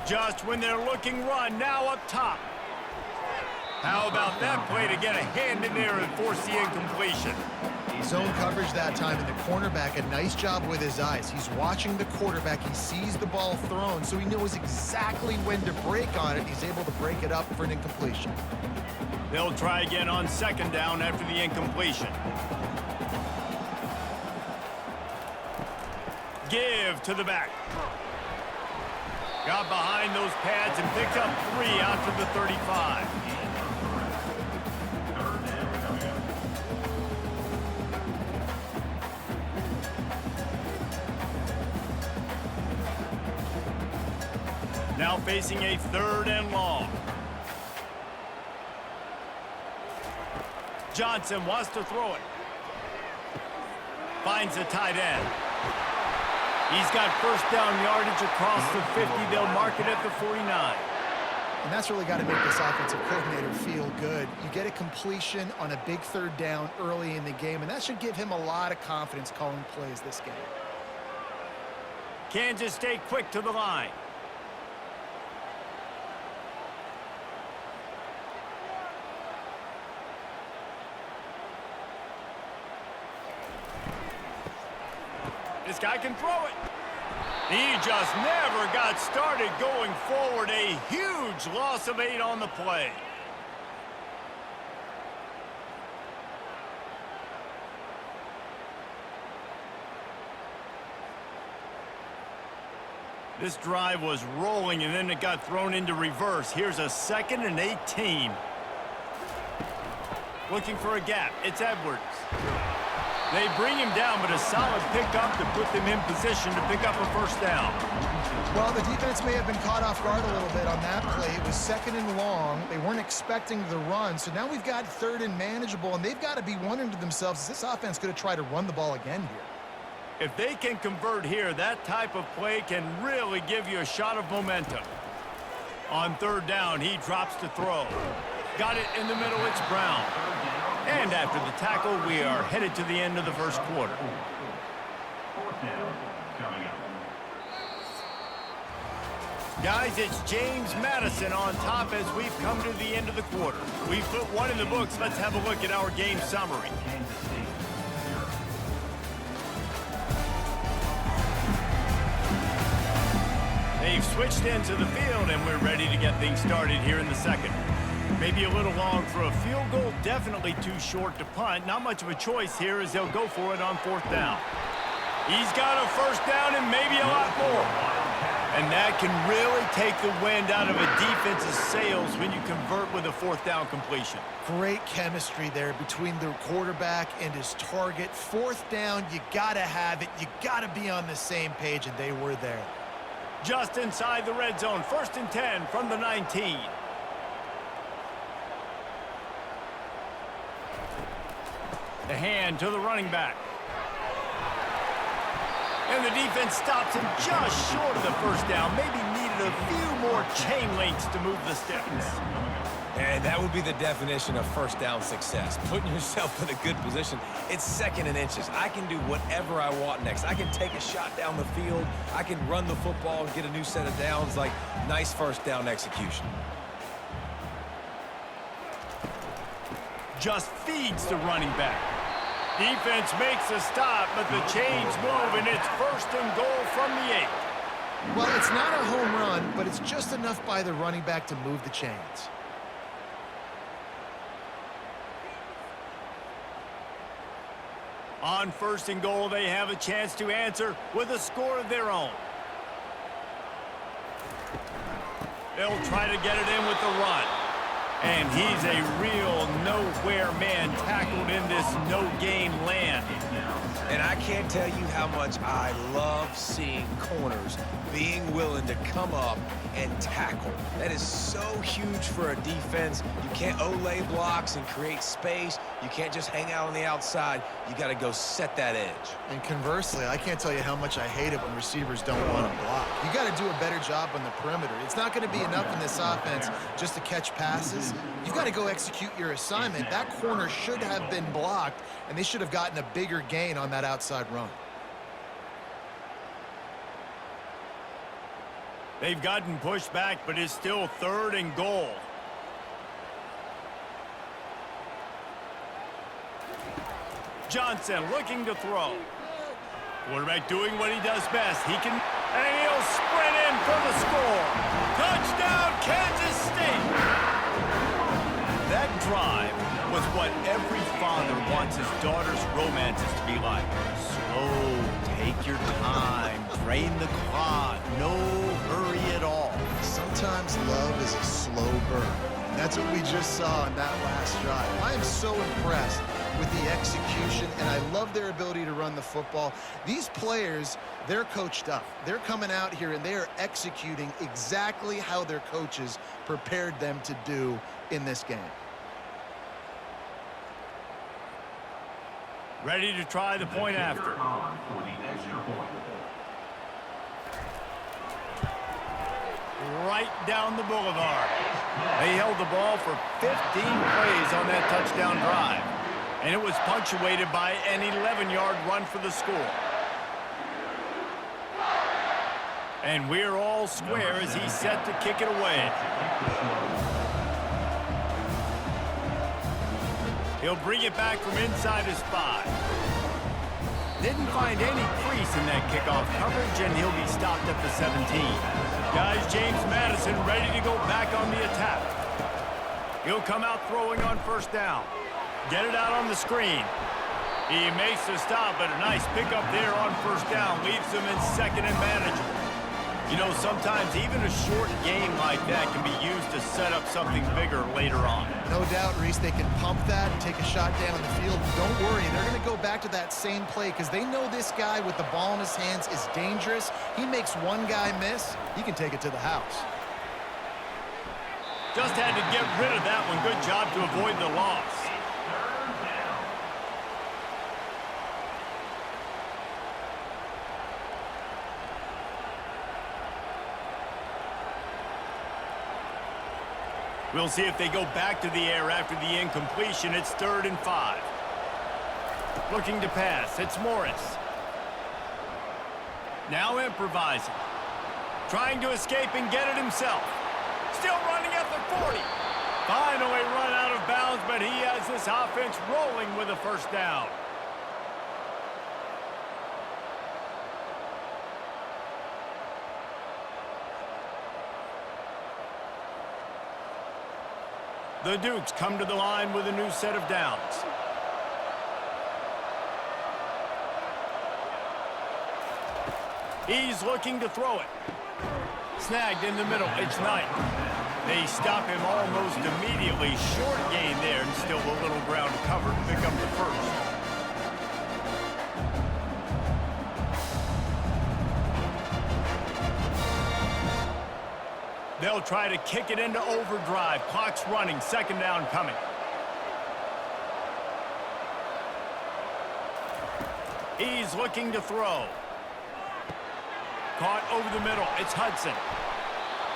Just when they're looking run, now up top. How about that play to get a hand in there and force the incompletion? Zone coverage that time, and the cornerback, a nice job with his eyes. He's watching the quarterback. He sees the ball thrown, so he knows exactly when to break on it. He's able to break it up for an incompletion. They'll try again on 2nd down after the incompletion. Give to the back. Got behind those pads and picked up 3 out to the 35. Now facing a 3rd and long. Johnson wants to throw it. Finds the tight end. He's got 1st down yardage across the 50. They'll mark it at the 49. And that's really got to make this offensive coordinator feel good. You get a completion on a big 3rd down early in the game, and that should give him a lot of confidence calling plays this game. Kansas State quick to the line. This guy can throw it. He just never got started going forward. A huge loss of 8 on the play. This drive was rolling, and then it got thrown into reverse. Here's a 2nd and 18. Looking for a gap. It's Edwards. They bring him down, but a solid pickup to put them in position to pick up a 1st down. Well, the defense may have been caught off guard a little bit on that play. It was 2nd and long. They weren't expecting the run, so now we've got 3rd and manageable, and they've got to be wondering to themselves, is this offense going to try to run the ball again here? If they can convert here, that type of play can really give you a shot of momentum. On 3rd down, he drops to throw. Got it in the middle, it's Brown. And after the tackle, we are headed to the end of the 1st quarter. 4th down coming up. Guys, it's James Madison on top as we've come to the end of the quarter. We've put 1 in the books. Let's have a look at our game summary. Kansas State 0. They've switched into the field, and we're ready to get things started here in the 2nd. Maybe a little long for a field goal, definitely too short to punt. Not much of a choice here as they'll go for it on 4th down. He's got a 1st down and maybe a lot more. And that can really take the wind out of a defense's sails when you convert with a 4th down completion. Great chemistry there between the quarterback and his target. 4th down, you got to have it. You got to be on the same page, and they were there. Just inside the red zone, 1st and 10 from the 19. The hand to the running back. And the defense stops him just short of the 1st down. Maybe needed a few more chain links to move the sticks. And that would be the definition of 1st down success. Putting yourself in a good position. It's 2nd and inches. I can do whatever I want next. I can take a shot down the field. I can run the football and get a new set of downs. Like, nice 1st down execution. Just feeds the running back. Defense makes a stop, but the chains move, and it's 1st and goal from the 8. Well, it's not a home run, but it's just enough by the running back to move the chains. On 1st and goal, they have a chance to answer with a score of their own. They'll try to get it in with the run. And he's a real nowhere man tackled in this no-game land. And I can't tell you how much I love seeing corners being willing to come up and tackle. That is so huge for a defense. You can't olay blocks and create space. You can't just hang out on the outside. You got to go set that edge. And conversely, I can't tell you how much I hate it when receivers don't want to block. You got to do a better job on the perimeter. It's not going to be enough in this offense just to catch passes. You've got to go execute your assignment. That corner should have been blocked, and they should have gotten a bigger gain on that outside run. They've gotten pushed back, but it's still 3rd and goal. Johnson looking to throw. Quarterback doing what he does best. He can, and he'll sprint in for the score. Touchdown, Kansas State. That drive was what every father wants his daughter's romances to be like. Slow, take your time, drain the clock, no hurry at all. Sometimes love is a slow burn. That's what we just saw in that last drive. I am so impressed with the execution, and I love their ability to run the football. These players, they're coached up. They're coming out here, and they are executing exactly how their coaches prepared them to do in this game. Ready to try the point after. For the extra point. Right down the boulevard. They held the ball for 15 plays on that touchdown drive. And it was punctuated by an 11-yard run for the score. And we're all square as he's set to kick it away. He'll bring it back from inside his 5. Didn't find any crease in that kickoff coverage, and he'll be stopped at the 17. Guys, James Madison ready to go back on the attack. He'll come out throwing on 1st down. Get it out on the screen. He makes the stop, but a nice pickup there on 1st down. Leaves him in 2nd and manageable. You know, sometimes even a short game like that can be used to set up something bigger later on. No doubt, Reese, they can pump that and take a shot down the field. Don't worry, they're going to go back to that same play because they know this guy with the ball in his hands is dangerous. He makes one guy miss, he can take it to the house. Just had to get rid of that one. Good job to avoid the loss. We'll see if they go back to the air after the incompletion. It's 3rd and 5. Looking to pass. It's Morris. Now improvising. Trying to escape and get it himself. Still running at the 40. Finally run out of bounds, but he has this offense rolling with a 1st down. The Dukes come to the line with a new set of downs. He's looking to throw it. Snagged in the middle. It's Knight. They stop him almost immediately. Short gain there, and still a little ground covered. Pick up the 1st. They'll try to kick it into overdrive. Clock's running. 2nd down coming. He's looking to throw. Caught over the middle. It's Hudson.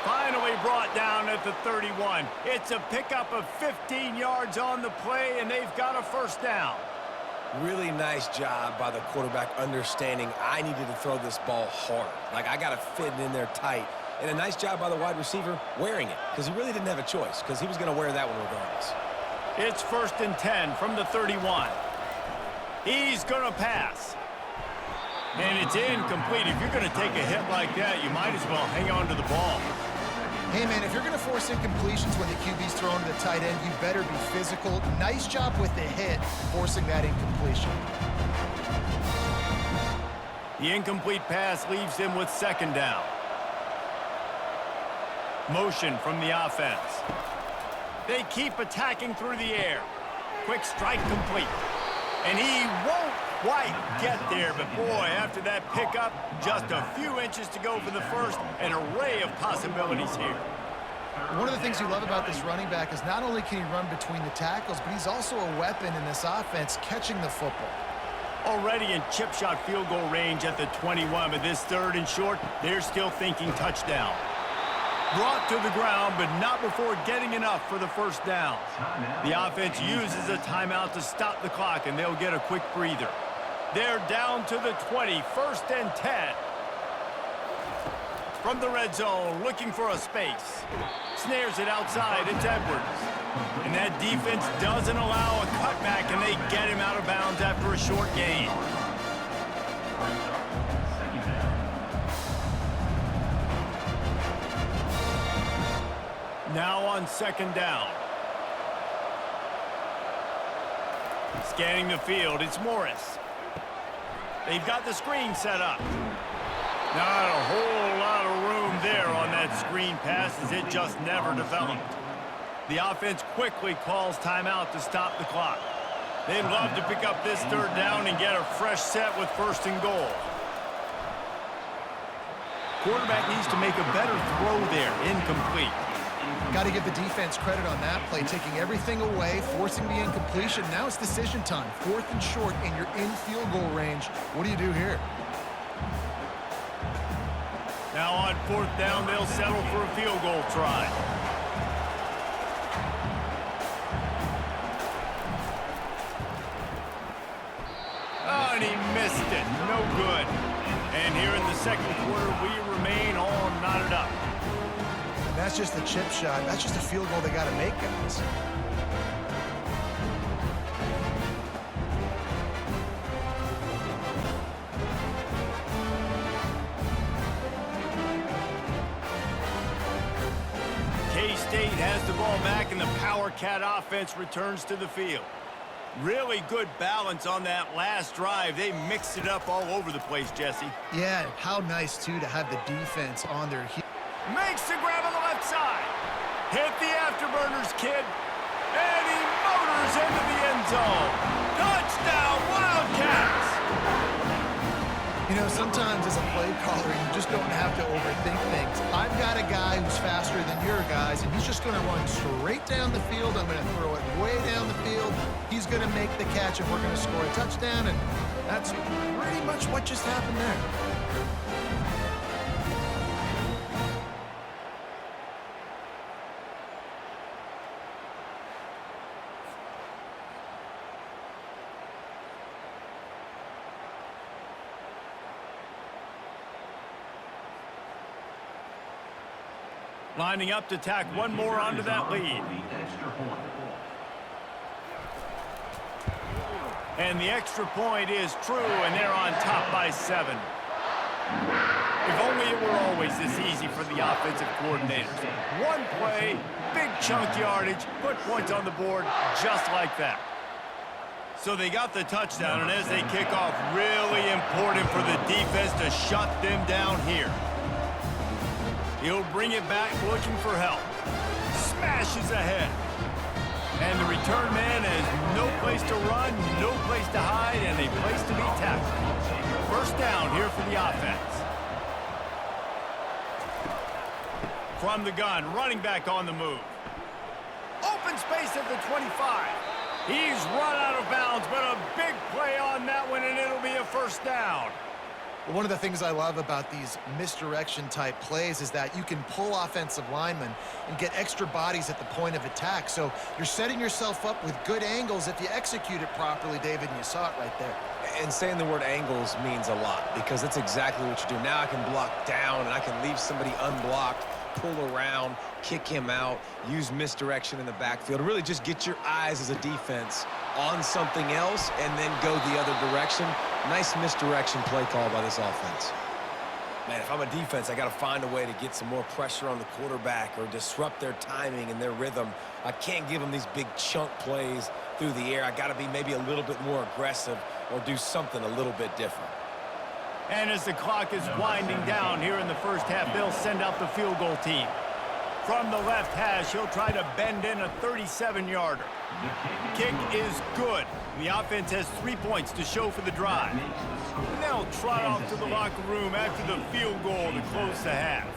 Finally brought down at the 31. It's a pickup of 15 yards on the play, and they've got a 1st down. Really nice job by the quarterback understanding I needed to throw this ball hard. Like, I got to fit it in there tight. And a nice job by the wide receiver wearing it, because he really didn't have a choice, because he was going to wear that one regardless. It's 1st and 10 from the 31. He's going to pass. And it's incomplete. If you're going to take a hit like that, you might as well hang on to the ball. Hey, man, if you're going to force incompletions when the QB's throwing to the tight end, you better be physical. Nice job with the hit, forcing that incompletion. The incomplete pass leaves him with 2nd down. Motion from the offense. They keep attacking through the air. Quick strike complete. And he won't quite get there, but boy, after that pickup, just a few inches to go for the first, an array of possibilities here. One of the things you love about this running back is not only can he run between the tackles, but he's also a weapon in this offense catching the football. Already in chip shot field goal range at the 21, but this 3rd and short, they're still thinking touchdown. Brought to the ground, but not before getting enough for the first down. The offense uses a timeout to stop the clock, and they'll get a quick breather. They're down to the 20, 1st and 10. From the red zone, looking for a space. Snares it outside, it's Edwards. And that defense doesn't allow a cutback, and they get him out of bounds after a short gain. Now on 2nd down. Scanning the field, it's Morris. They've got the screen set up. Not a whole lot of room there on that screen pass as it just never developed. The offense quickly calls timeout to stop the clock. They'd love to pick up this 3rd down and get a fresh set with 1st and goal. Quarterback needs to make a better throw there, incomplete. Got to give the defense credit on that play, taking everything away, forcing the incompletion. Now it's decision time. 4th and short, and you're in field goal range. What do you do here? Now on 4th down, they'll settle for a field goal try. Oh, and he missed it. No good. And here in the 2nd quarter, we remain all knotted up. And that's just a chip shot. That's just a field goal they got to make, guys. K-State has the ball back, and the Power Cat offense returns to the field. Really good balance on that last drive. They mixed it up all over the place, Jesse. Yeah, how nice, too, to have the defense on their heels. Makes the grab on the left side. Hit the afterburners, kid. And he motors into the end zone. Touchdown, Wildcats! You know, sometimes as a play caller, you just don't have to overthink things. I've got a guy who's faster than your guys, and he's just going to run straight down the field. I'm going to throw it way down the field. He's going to make the catch, and we're going to score a touchdown, and that's pretty much what just happened there. Lining up to tack one more onto that lead. And the extra point is true, and they're on top by 7. If only it were always this easy for the offensive coordinators. One play, big chunk yardage, put points on the board just like that. So they got the touchdown, and as they kick off, really important for the defense to shut them down here. He'll bring it back looking for help. Smashes ahead. And the return man has no place to run, no place to hide, and a place to be tackled. 1st down here for the offense. From the gun, running back on the move. Open space at the 25. He's run out of bounds, but a big play on that one, and it'll be a 1st down. One of the things I love about these misdirection-type plays is that you can pull offensive linemen and get extra bodies at the point of attack. So you're setting yourself up with good angles if you execute it properly, David, and you saw it right there. And saying the word angles means a lot because that's exactly what you do. Now I can block down, and I can leave somebody unblocked, pull around, kick him out, use misdirection in the backfield. Really just get your eyes as a defense on something else and then go the other direction. Nice misdirection play call by this offense. Man, if I'm a defense, I got to find a way to get some more pressure on the quarterback or disrupt their timing and their rhythm. I can't give them these big chunk plays through the air. I got to be maybe a little bit more aggressive or do something a little bit different. And as the clock is winding down here in the 1st half, they'll send out the field goal team. From the left hash, he'll try to bend in a 37-yarder. Kick is good. The offense has 3 points to show for the drive. And they'll trot off to the locker room after the field goal to close the half.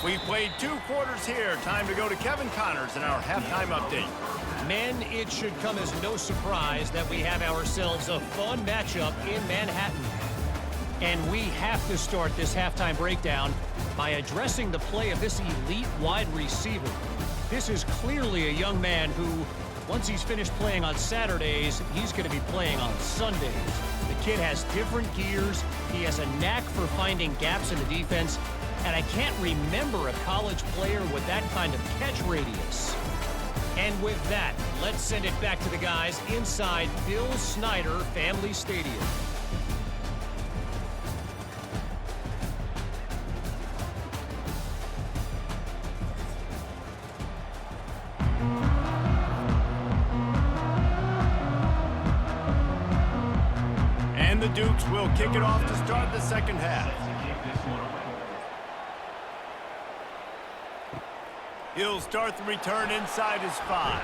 We've played 2 quarters here. Time to go to Kevin Connors in our halftime update. Men, it should come as no surprise that we have ourselves a fun matchup in Manhattan. And we have to start this halftime breakdown by addressing the play of this elite wide receiver. This is clearly a young man who, once he's finished playing on Saturdays, he's going to be playing on Sundays. The kid has different gears. He has a knack for finding gaps in the defense. And I can't remember a college player with that kind of catch radius. And with that, let's send it back to the guys inside Bill Snyder Family Stadium. And the Dukes will kick it off to start the second half. He'll start the return inside his 5.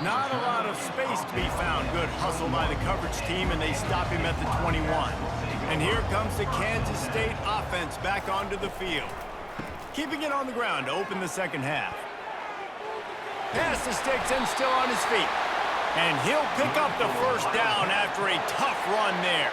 Not a lot of space to be found. Good hustle by the coverage team, and they stop him at the 21. And here comes the Kansas State offense back onto the field. Keeping it on the ground to open the second half. Pass the sticks and still on his feet. And he'll pick up the first down after a tough run there.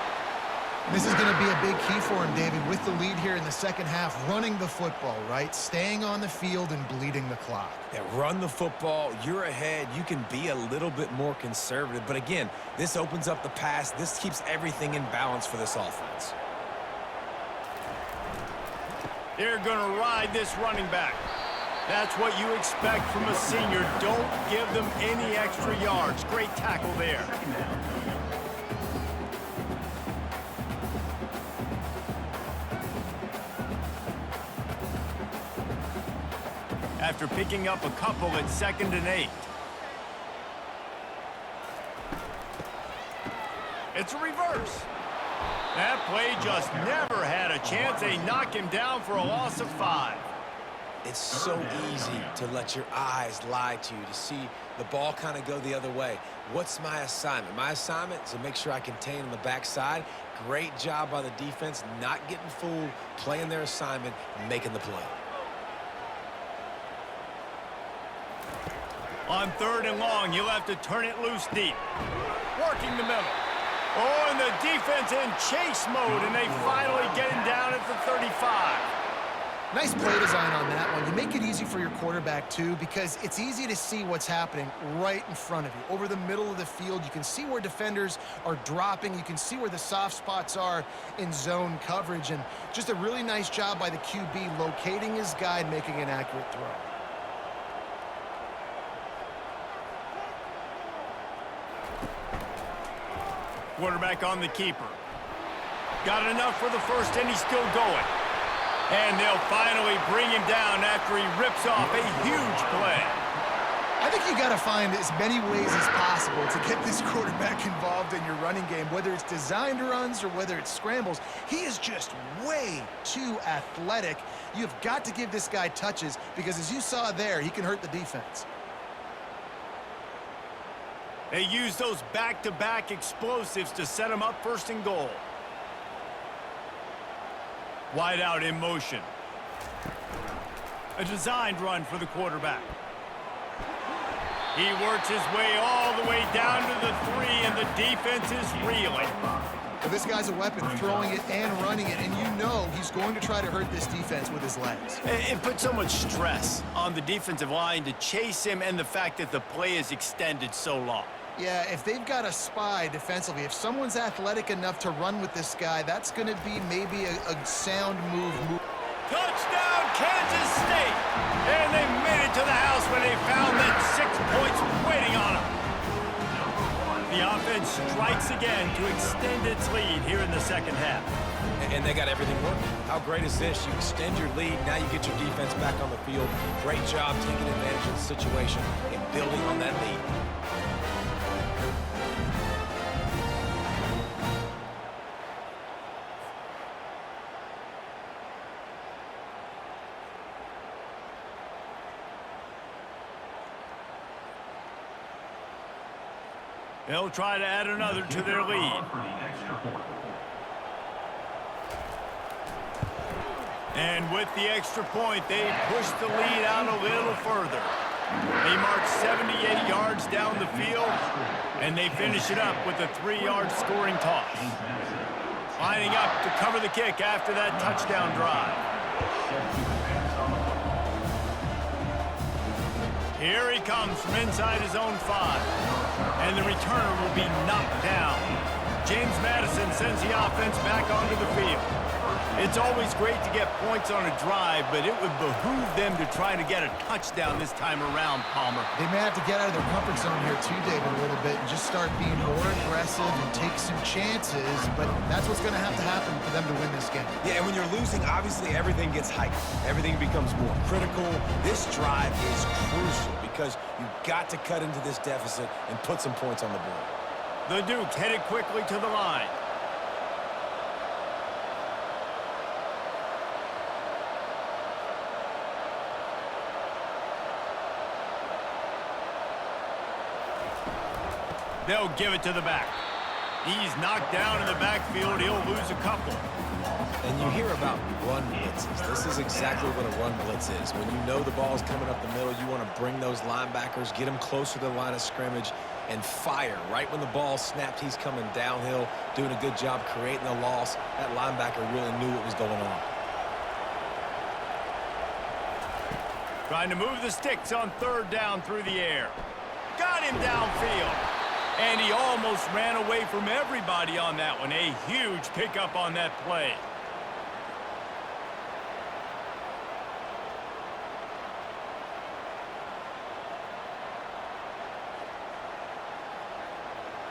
This is going to be a big key for him, David, with the lead here in the second half, running the football, right? Staying on the field and bleeding the clock. Yeah, run the football. You're ahead. You can be a little bit more conservative. But again, this opens up the pass. This keeps everything in balance for this offense. They're going to ride this running back. That's what you expect from a senior. Don't give them any extra yards. Great tackle there. After picking up a couple at 2nd and 8. It's a reverse. That play just never had a chance. They knock him down for a loss of 5. It's so easy to let your eyes lie to you, to see the ball kind of go the other way. What's my assignment? My assignment is to make sure I contain on the backside. Great job by the defense, not getting fooled, playing their assignment, and making the play. On 3rd and long, you'll have to turn it loose deep. Working the middle. Oh, and the defense in chase mode, and they finally get him down at the 35. Nice play design on that one. You make it easy for your quarterback, too, because it's easy to see what's happening right in front of you. Over the middle of the field, you can see where defenders are dropping. You can see where the soft spots are in zone coverage. And just a really nice job by the QB locating his guy and making an accurate throw. Quarterback on the keeper. Got enough for the first, and he's still going. And they'll finally bring him down after he rips off a huge play. I think you got to find as many ways as possible to get this quarterback involved in your running game, whether it's designed runs or whether it's scrambles. He is just way too athletic. You've got to give this guy touches because, as you saw there, he can hurt the defense. They use those back-to-back explosives to set him up 1st and goal. Wide out in motion. A designed run for the quarterback. He works his way all the way down to the 3, and the defense is reeling. Well, this guy's a weapon, throwing it and running it, and you know he's going to try to hurt this defense with his legs. It puts so much stress on the defensive line to chase him, and the fact that the play is extended so long. Yeah, if they've got a spy defensively, if someone's athletic enough to run with this guy, that's going to be maybe a sound move. Touchdown, Kansas State! And they made it to the house when they found that 6 points waiting on them. The offense strikes again to extend its lead here in the second half. And they got everything working. How great is this? You extend your lead. Now you get your defense back on the field. Great job taking advantage of the situation and building on that lead. They'll try to add another to their lead. And with the extra point, they push the lead out a little further. They march 78 yards down the field, and they finish it up with a 3-yard scoring toss. Lining up to cover the kick after that touchdown drive. Here he comes from inside his own 5. And the returner will be knocked down. James Madison sends the offense back onto the field. It's always great to get points on a drive, but it would behoove them to try to get a touchdown this time around, Palmer. They may have to get out of their comfort zone here too, David, a little bit and just start being more aggressive and take some chances, but that's what's going to happen for them to win this game. Yeah, and when you're losing, obviously everything gets heightened. Everything becomes more critical. This drive is crucial because you've got to cut into this deficit and put some points on the board. The Dukes headed quickly to the line. They'll give it to the back. He's knocked down in the backfield. He'll lose a couple. And you hear about run blitzes. This is exactly what a run blitz is. When you know the ball's coming up the middle, you want to bring those linebackers, get them closer to the line of scrimmage, and fire. Right when the ball snapped, he's coming downhill, doing a good job creating a loss. That linebacker really knew what was going on. Trying to move the sticks on 3rd down through the air. Got him downfield. And he almost ran away from everybody on that one. A huge pickup on that play.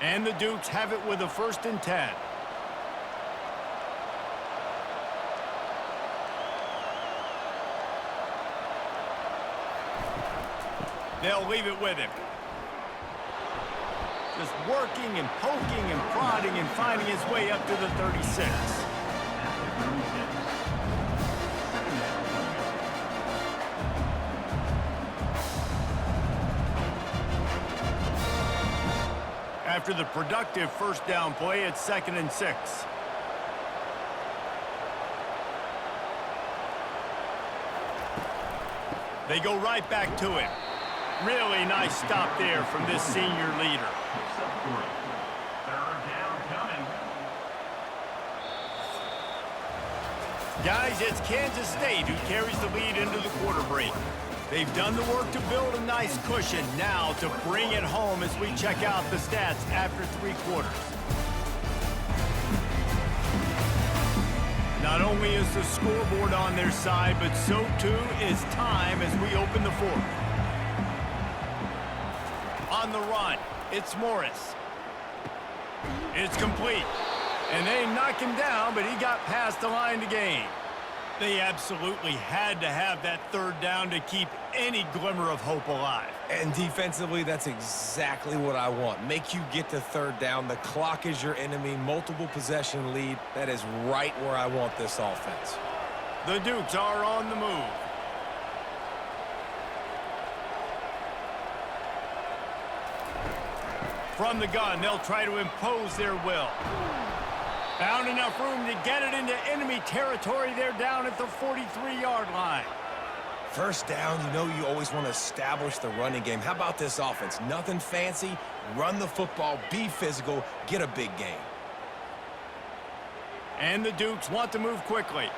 And the Dukes have it with a 1st and 10. They'll leave it with him. Just working and poking and prodding and finding his way up to the 36. After the productive 1st down play, it's 2nd and 6. They go right back to him. Really nice stop there from this senior leader. Guys, it's Kansas State who carries the lead into the quarter break. They've done the work to build a nice cushion. Now to bring it home as we check out the stats after 3 quarters. Not only is the scoreboard on their side, but so too is time as we open the 4th. On the run, it's Morris. It's complete. And they knock him down, but he got past the line to gain. They absolutely had to have that 3rd down to keep any glimmer of hope alive. And defensively, that's exactly what I want. Make you get to 3rd down. The clock is your enemy. Multiple possession lead. That is right where I want this offense. The Dukes are on the move. From the gun, they'll try to impose their will. Found enough room to get it into enemy territory. They're down at the 43-yard line. 1st down, you know you always want to establish the running game. How about this offense? Nothing fancy. Run the football, be physical, get a big gain. And the Dukes want to move quickly.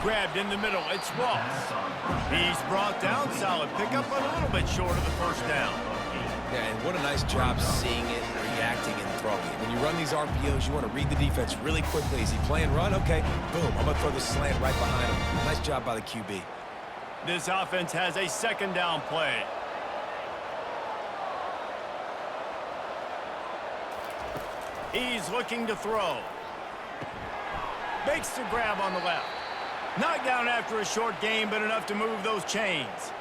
Grabbed in the middle, it's Ross. He's brought down, solid pickup, but a little bit short of the 1st down. Yeah, and what a nice job seeing it, reacting, and throwing it. When you run these RPOs, you want to read the defense really quickly. Is he playing run? Okay, boom, I'm going to throw the slant right behind him. Nice job by the QB. This offense has a second down play. He's looking to throw. Makes the grab on the left. Knocked down after a short gain, but enough to move those chains.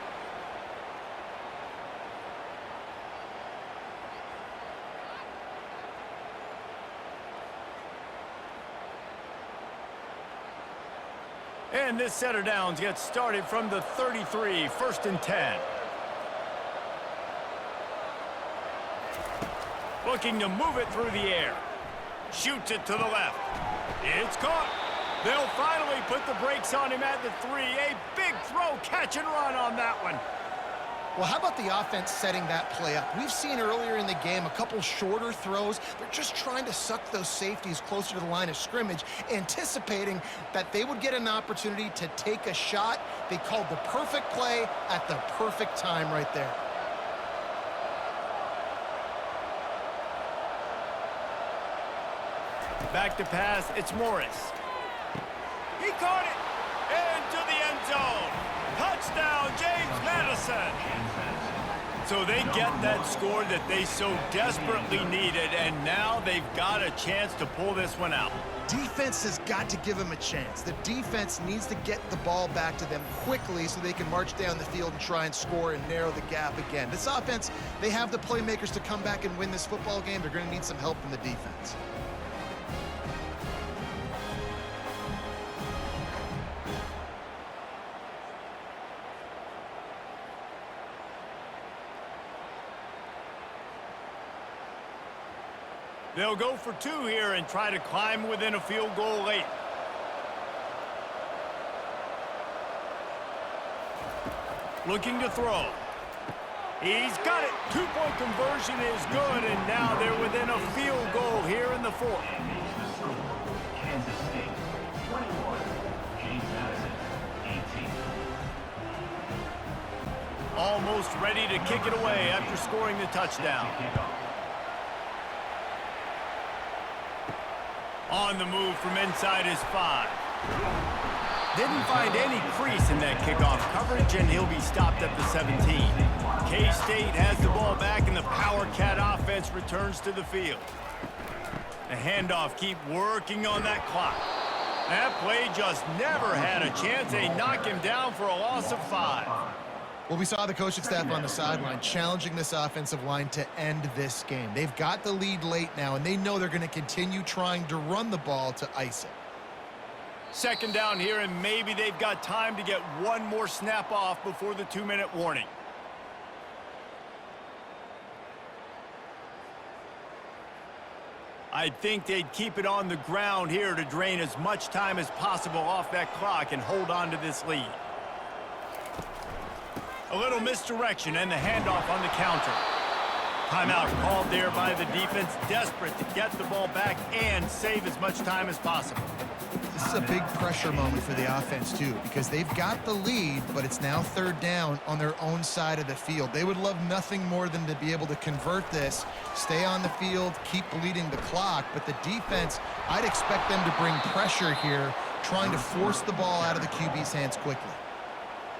And this set of downs gets started from the 33, 1st and 10. Looking to move it through the air. Shoots it to the left. It's caught. They'll finally put the brakes on him at the 3. A big throw, catch and run on that one. Well, how about the offense setting that play up? We've seen earlier in the game a couple shorter throws. They're just trying to suck those safeties closer to the line of scrimmage, anticipating that they would get an opportunity to take a shot. They called the perfect play at the perfect time right there. Back to pass, it's Morris. He caught it into the end zone. Touchdown, James Madison. So they get that score that they so desperately needed, and now they've got a chance to pull this one out. Defense has got to give them a chance. The defense needs to get the ball back to them quickly so they can march down the field and try and score and narrow the gap again. This offense, they have the playmakers to come back and win this football game. They're going to need some help from the defense. They'll go for 2 here and try to climb within a field goal late. Looking to throw. He's got it. 2-point conversion is good, and now they're within a field goal here in the 4th. Kansas State, 21. James Madison, 18. Almost ready to kick it away after scoring the touchdown. On the move from inside his 5. Didn't find any crease in that kickoff coverage, and he'll be stopped at the 17. K-State has the ball back, and the Power Cat offense returns to the field. The handoff, keep working on that clock. That play just never had a chance. They knock him down for a loss of 5. Well, we saw the coaching staff on the sideline challenging this offensive line to end this game. They've got the lead late now, and they know they're going to continue trying to run the ball to ice it. Second down here, and maybe they've got time to get one more snap off before the 2-minute warning. I think they'd keep it on the ground here to drain as much time as possible off that clock and hold on to this lead. A little misdirection and the handoff on the counter. Timeout called there by the defense, desperate to get the ball back and save as much time as possible. This is a big pressure moment for the offense, too, because they've got the lead, but it's now 3rd down on their own side of the field. They would love nothing more than to be able to convert this, stay on the field, keep bleeding the clock, but the defense, I'd expect them to bring pressure here, trying to force the ball out of the QB's hands quickly.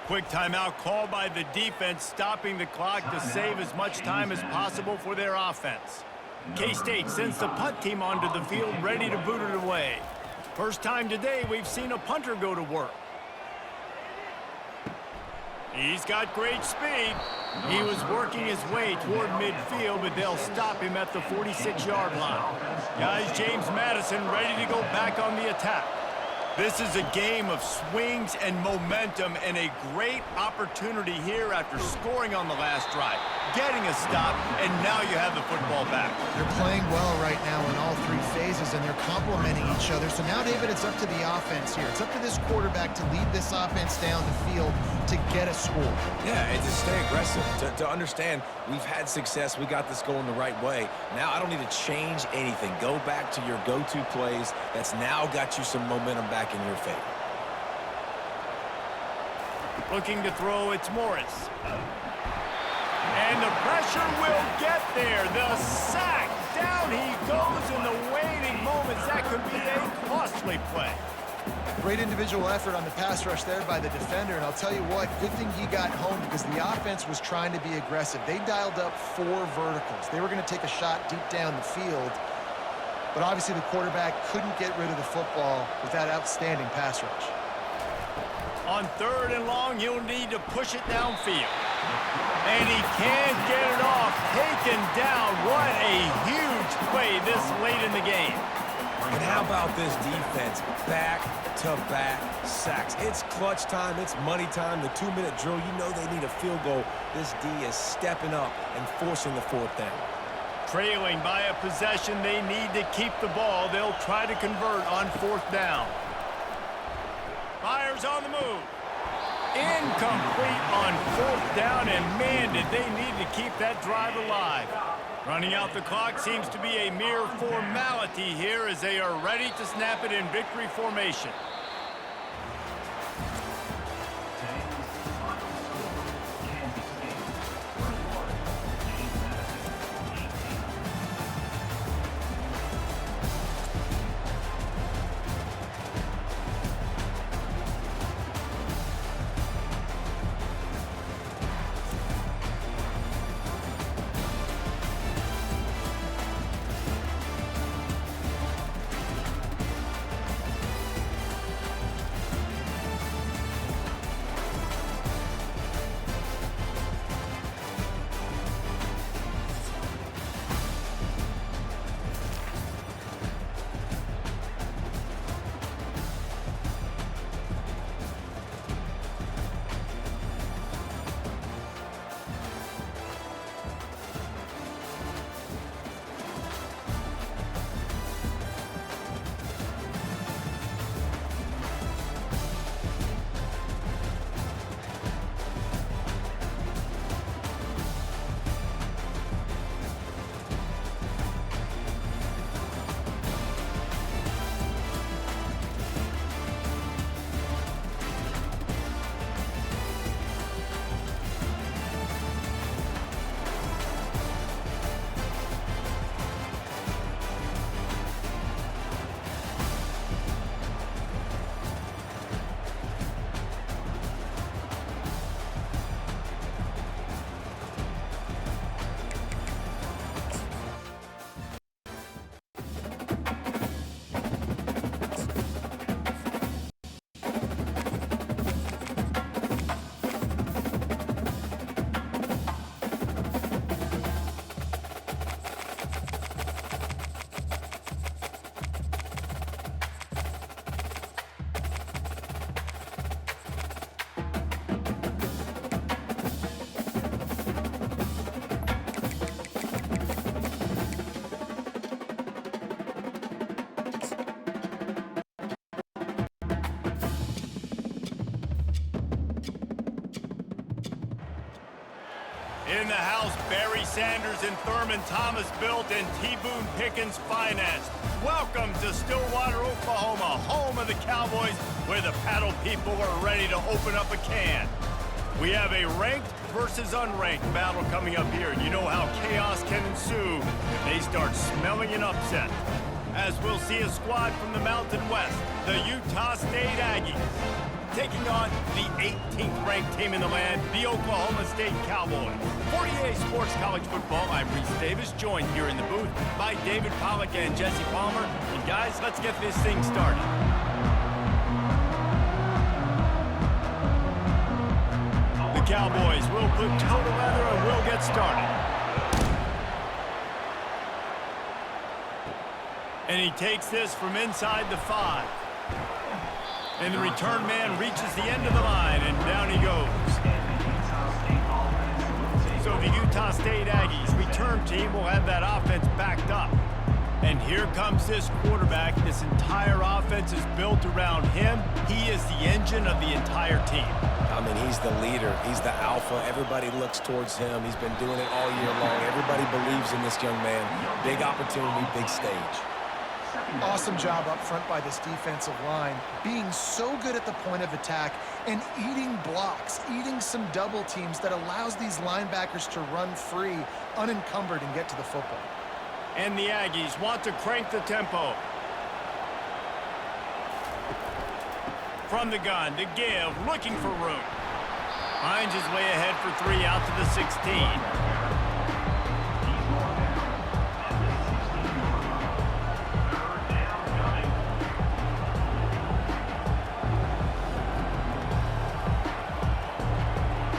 Quick timeout called by the defense, stopping the clock to save as much time as possible for their offense. K-State sends the punt team onto the field, ready to boot it away. First time today we've seen a punter go to work. He's got great speed. He was working his way toward midfield, but they'll stop him at the 46-yard line. Guys, James Madison ready to go back on the attack. This is a game of swings and momentum, and a great opportunity here after scoring on the last drive, getting a stop, and now you have the football back. They're playing well right now in all 3 phases, and they're complementing each other. So now, David, it's up to the offense here. It's up to this quarterback to lead this offense down the field to get a score. Yeah, and to stay aggressive, to understand we've had success, we got this going the right way. Now I don't need to change anything. Go back to your go-to plays. That's now got you some momentum back in your favor. Looking to throw, it's Morris. And the pressure will get there. The sack. Down he goes in the waiting moments. That could be a costly play. Great individual effort on the pass rush there by the defender, and I'll tell you what, good thing he got home because the offense was trying to be aggressive. They dialed up 4 verticals. They were going to take a shot deep down the field, but obviously the quarterback couldn't get rid of the football with that outstanding pass rush. On 3rd and long, he'll need to push it downfield. And he can't get it off. Taken down. What a huge play this late in the game. And how about this defense? Back-to-back sacks. It's clutch time. It's money time. The 2-minute drill, you know they need a field goal. This D is stepping up and forcing the 4th down. Trailing by a possession, they need to keep the ball. They'll try to convert on 4th down. Fires on the move. Incomplete on 4th down, and man, did they need to keep that drive alive. Running out the clock seems to be a mere formality here as they are ready to snap it in victory formation. In the house, Barry Sanders and Thurman Thomas built and T. Boone Pickens financed. Welcome to Stillwater, Oklahoma, home of the Cowboys, where the paddle people are ready to open up a can. We have a ranked versus unranked battle coming up here. You know how chaos can ensue if they start smelling an upset. As we'll see a squad from the Mountain West, the Utah State Aggies, taking on the 18th ranked team in the land, the Oklahoma State Cowboys. 48 Sports College Football, I'm Reese Davis, joined here in the booth by David Pollack and Jesse Palmer. And guys, let's get this thing started. The Cowboys will put toe together and we'll get started. And he takes this from inside the 5. And the return man reaches the end of the line, and down he goes. So the Utah State Aggies return team will have that offense backed up. And here comes this quarterback. This entire offense is built around him. He is the engine of the entire team. I mean, he's the leader. He's the alpha. Everybody looks towards him. He's been doing it all year long. Everybody believes in this young man. Big opportunity, big stage. Awesome job up front by this defensive line, being so good at the point of attack and eating blocks, eating some double teams that allows these linebackers to run free, unencumbered, and get to the football. And the Aggies want to crank the tempo. From the gun, to give, looking for room. Finds his way ahead for 3 out to the 16.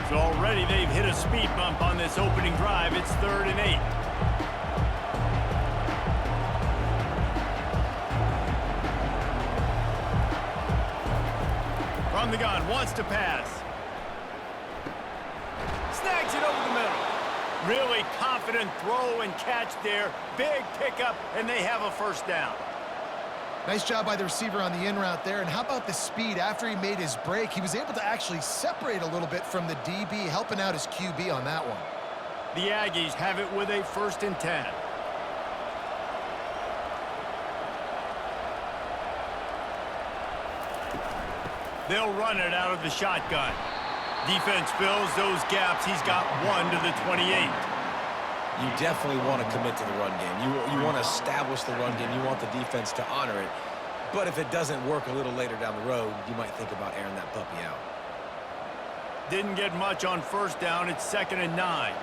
So already they've hit a speed bump on this opening drive. It's 3rd and 8. From the gun, wants to pass. Snags it over the middle. Really confident throw and catch there. Big pickup, and they have a first down. Nice job by the receiver on the in route there. And how about the speed? After he made his break, he was able to actually separate a little bit from the DB, helping out his QB on that one. The Aggies have it with a 1st and 10. They'll run it out of the shotgun. Defense fills those gaps. He's got 1 to the 28. You definitely want to commit to the run game. You want to establish the run game. You want the defense to honor it. But if it doesn't work a little later down the road, you might think about airing that puppy out. Didn't get much on 1st down. It's 2nd and 9.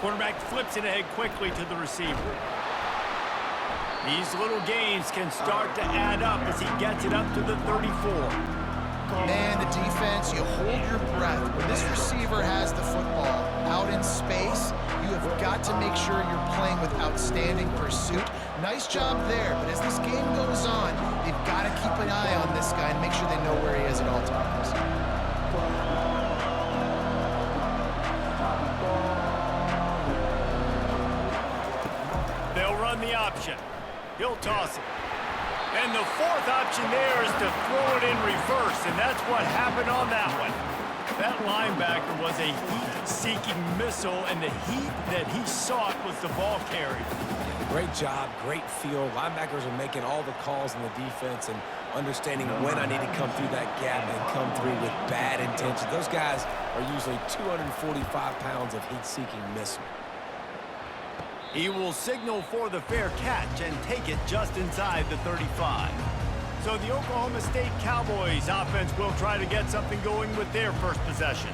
Quarterback flips it ahead quickly to the receiver. These little gains can start to add up as he gets it up to the 34. Man, the defense, you hold your breath. When this receiver has the football out in space, you have got to make sure you're playing with outstanding pursuit. Nice job there, but as this game goes on, they've got to keep an eye on this guy and make sure they know where he is at all times. They'll run the option. He'll toss it. And the 4th option there is to throw it in reverse, and that's what happened on that one. That linebacker was a heat-seeking missile, and the heat that he sought was the ball carrier. Great job, great feel. Linebackers are making all the calls in the defense and understanding when I need to come through that gap and come through with bad intention. Those guys are usually 245 pounds of heat-seeking missile. He will signal for the fair catch and take it just inside the 35. So the Oklahoma State Cowboys offense will try to get something going with their first possession.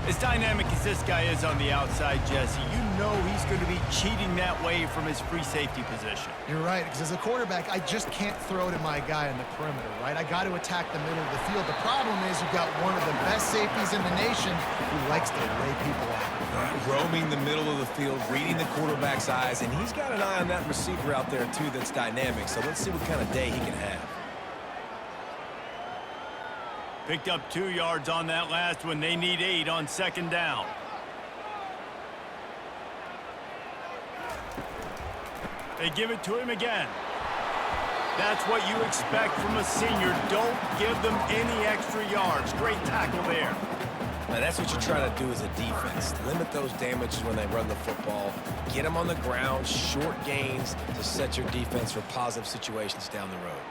As dynamic as this guy is on the outside, Jesse, you know he's going to be cheating that way from his free safety position. You're right, because as a quarterback, I just can't throw to my guy in the perimeter, right? I got to attack the middle of the field. The problem is you've got one of the best safeties in the nation who likes to lay people out. Roaming the middle of the field, reading the quarterback's eyes, and he's got an eye on that receiver out there, too, that's dynamic. So let's see what kind of day he can have. Picked up 2 yards on that last one. They need 8 on 2nd down. They give it to him again. That's what you expect from a senior. Don't give them any extra yards. Great tackle there. Now, that's what you're trying to do as a defense. Limit those damages when they run the football. Get them on the ground, short gains to set your defense for positive situations down the road.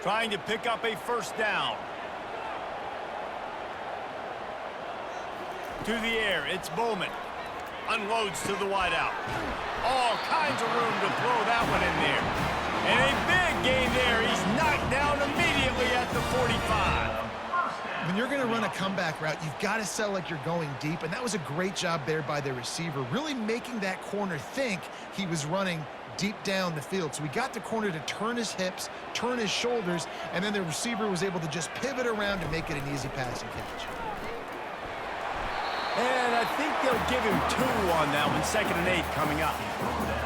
Trying to pick up a 1st down. To the air, it's Bowman. Unloads to the wideout. All kinds of room to throw that one in there. And a big gain there. He's knocked down immediately at the 45. When you're going to run a comeback route, you've got to sell like you're going deep, and that was a great job there by the receiver, really making that corner think he was running deep down the field. So he got the corner to turn his hips, turn his shoulders, and then the receiver was able to just pivot around and make it an easy passing catch. And I think they'll give him 2 on that one. 2nd and 8 coming up.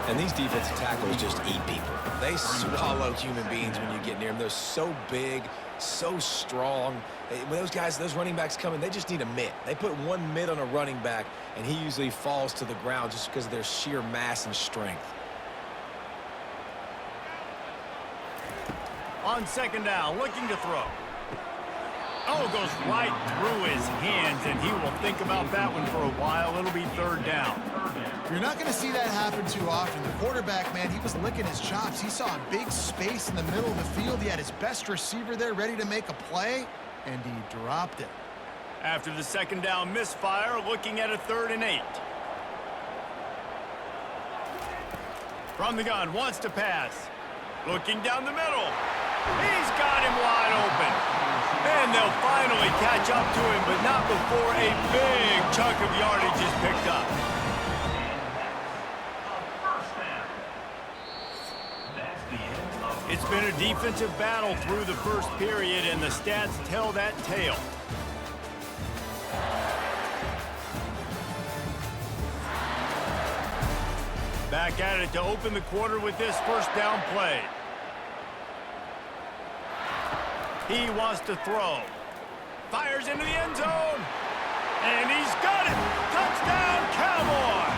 And these defensive tackles just eat people. They swallow human beings when you get near them. They're so big, so strong. When those guys, those running backs come in, they just need a mitt. They put one mitt on a running back, and he usually falls to the ground just because of their sheer mass and strength. On 2nd down, looking to throw. Oh, goes right through his hands, and he will think about that one for a while. It'll be 3rd down. You're not going to see that happen too often. The quarterback, man, he was licking his chops. He saw a big space in the middle of the field. He had his best receiver there ready to make a play, and he dropped it. After the 2nd down misfire, looking at a 3rd and 8. From the gun, wants to pass. Looking down the middle. He's got him wide open. And they'll finally catch up to him, but not before a big chunk of yardage is picked up. It's been a defensive battle through the first period, and the stats tell that tale. Back at it to open the quarter with this first down play. He wants to throw. Fires into the end zone. And he's got it. Touchdown, Cowboys!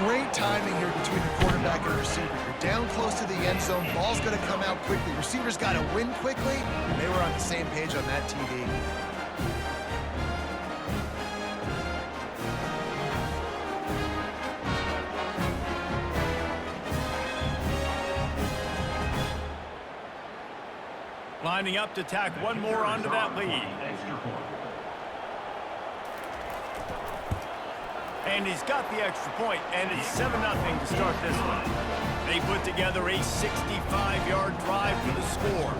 Great timing here between the quarterback and receiver. You're down close to the end zone. Ball's going to come out quickly. Receivers got to win quickly. They were on the same page on that TV. Lining up to tack one more onto that lead. And he's got the extra point, and it's 7-0 to start this one. They put together a 65-yard drive for the score.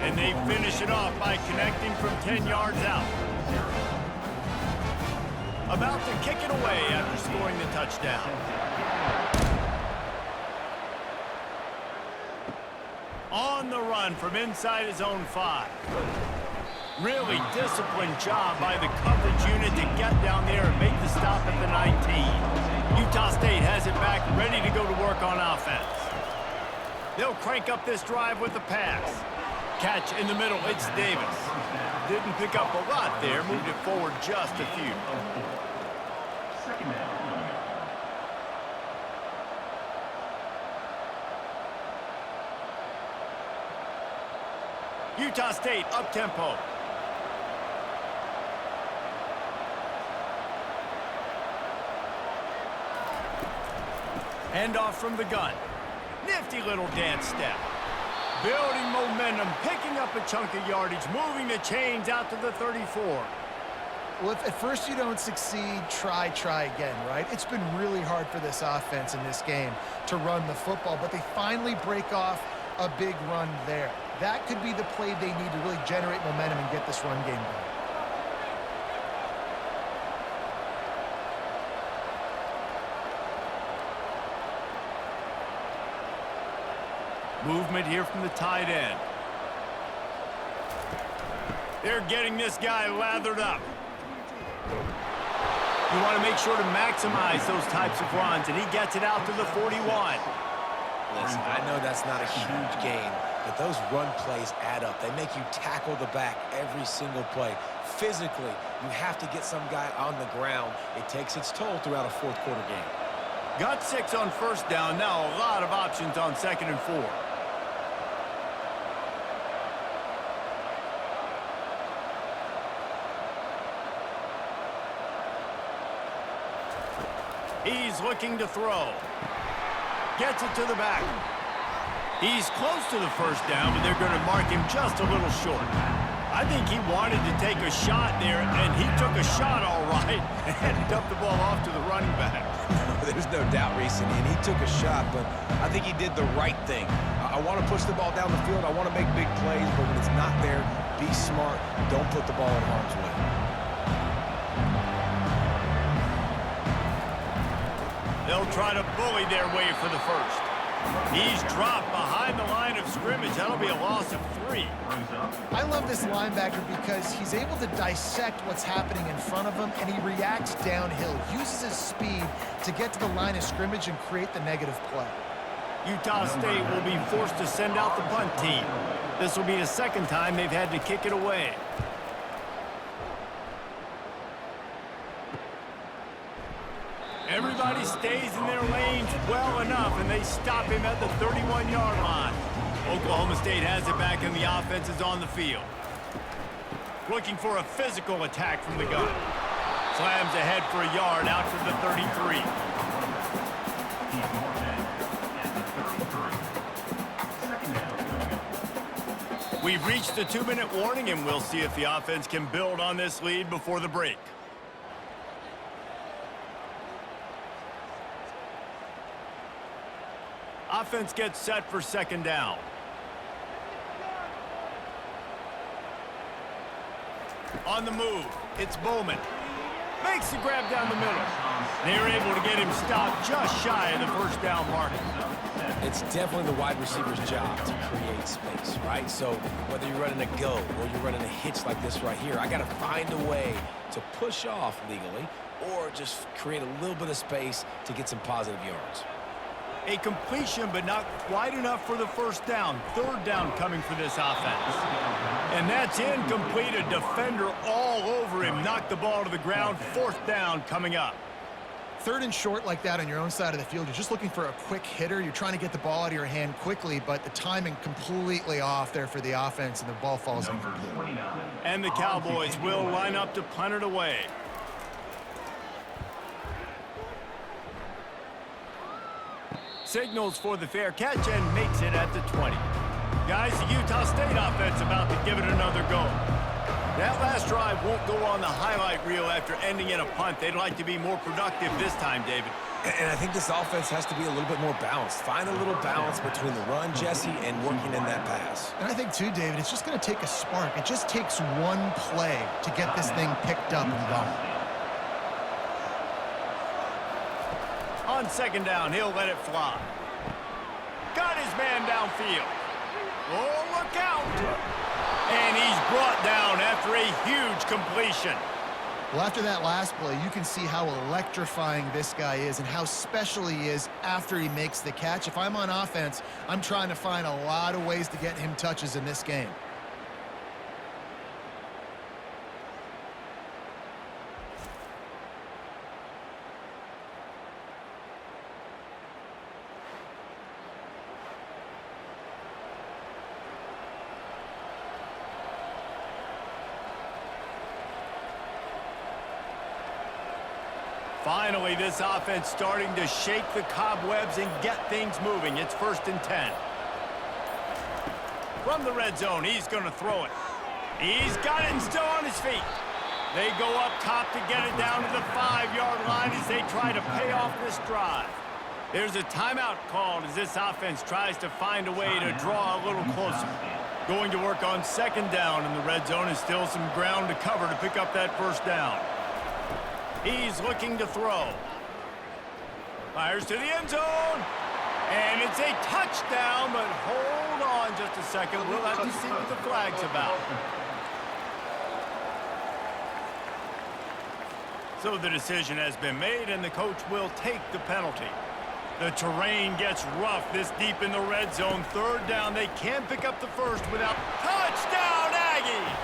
And they finish it off by connecting from 10 yards out. About to kick it away after scoring the touchdown. On the run from inside his own 5. Really disciplined job by the coverage unit to get down there and make the stop at the 19. Utah State has it back, ready to go to work on offense. They'll crank up this drive with the pass. Catch in the middle, it's Davis. Didn't pick up a lot there, moved it forward just a few. Second down. Utah State up-tempo. Handoff from the gun. Nifty little dance step. Building momentum, picking up a chunk of yardage, moving the chains out to the 34. Well, if at first you don't succeed, try again, right? It's been really hard for this offense in this game to run the football, but they finally break off a big run there. That could be the play they need to really generate momentum and get this run game going. Movement here from the tight end. They're getting this guy lathered up. You want to make sure to maximize those types of runs, and he gets it out to the 41. Listen, I know that's not a huge gain, but those run plays add up. They make you tackle the back every single play. Physically, you have to get some guy on the ground. It takes its toll throughout a fourth quarter game. Got 6 on first down. Now a lot of options on 2nd and 4. He's looking to throw. Gets it to the back. He's close to the first down, but they're going to mark him just a little short. I think he wanted to take a shot there, and he took a shot all right and dumped the ball off to the running back. There's no doubt, Reese, and he took a shot, but I think he did the right thing. I want to push the ball down the field. I want to make big plays, but when it's not there, be smart. Don't put the ball in harm's way. They'll try to bully their way for the first. He's dropped behind the line of scrimmage. That'll be a loss of 3. I love this linebacker because he's able to dissect what's happening in front of him, and he reacts downhill, uses his speed to get to the line of scrimmage and create the negative play. Utah State will be forced to send out the punt team. This will be the second time they've had to kick it away. Everybody stays in their lanes well enough, and they stop him at the 31-yard line. Oklahoma State has it back, and the offense is on the field. Looking for a physical attack from the gun. Slams ahead for a yard out to the 33. We've reached the 2-minute warning, and we'll see if the offense can build on this lead before the break. Offense gets set for second down. On the move, it's Bowman. Makes the grab down the middle. They're able to get him stopped just shy of the first down mark. It's definitely the wide receiver's job to create space, right? So whether you're running a go or you're running a hitch like this right here, I got to find a way to push off legally or just create a little bit of space to get some positive yards. A completion, but not quite enough for the first down. Third down coming for this offense. And that's incomplete. A defender all over him. Knocked the ball to the ground. Fourth down coming up. Third and short like that on your own side of the field, you're just looking for a quick hitter. You're trying to get the ball out of your hand quickly, but the timing completely off there for the offense, and the ball falls incomplete. And the Cowboys will line up to punt it away. Signals for the fair catch and makes it at the 20. Guys, the Utah State offense about to give it another go. That last drive won't go on the highlight reel after ending in a punt. They'd like to be more productive this time, David. And I think this offense has to be a little bit more balanced. Find a little balance between the run, Jesse, and working in that pass. And I think, too, David, it's just going to take a spark. It just takes one play to get this thing picked up and going. On second down, he'll let it fly. Got his man downfield. Oh, look out! And he's brought down after a huge completion. Well, after that last play, you can see how electrifying this guy is and how special he is after he makes the catch. If I'm on offense, I'm trying to find a lot of ways to get him touches in this game. Finally, this offense starting to shake the cobwebs and get things moving. It's 1st and 10. From the red zone, he's going to throw it. He's got it and still on his feet. They go up top to get it down to the 5-yard line as they try to pay off this drive. There's a timeout called as this offense tries to find a way to draw a little closer. Going to work on second down, and the red zone is still some ground to cover to pick up that first down. He's looking to throw. Fires to the end zone. And it's a touchdown, but hold on just a second. We'll have to see what the flag's about. So the decision has been made, and the coach will take the penalty. The terrain gets rough this deep in the red zone. Third down, they can't pick up the first without touchdown, Aggies!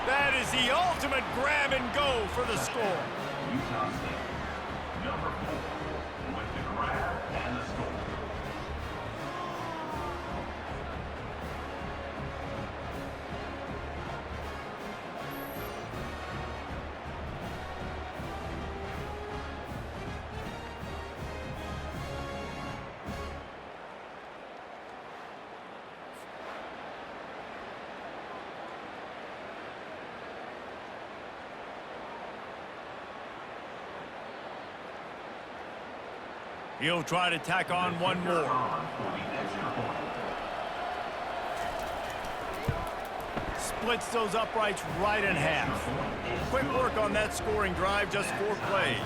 That is the ultimate grab and go for the score. Utah State, number 4, with the grab and the score. He'll try to tack on one more. Splits those uprights right in half. Quick work on that scoring drive, just 4 plays.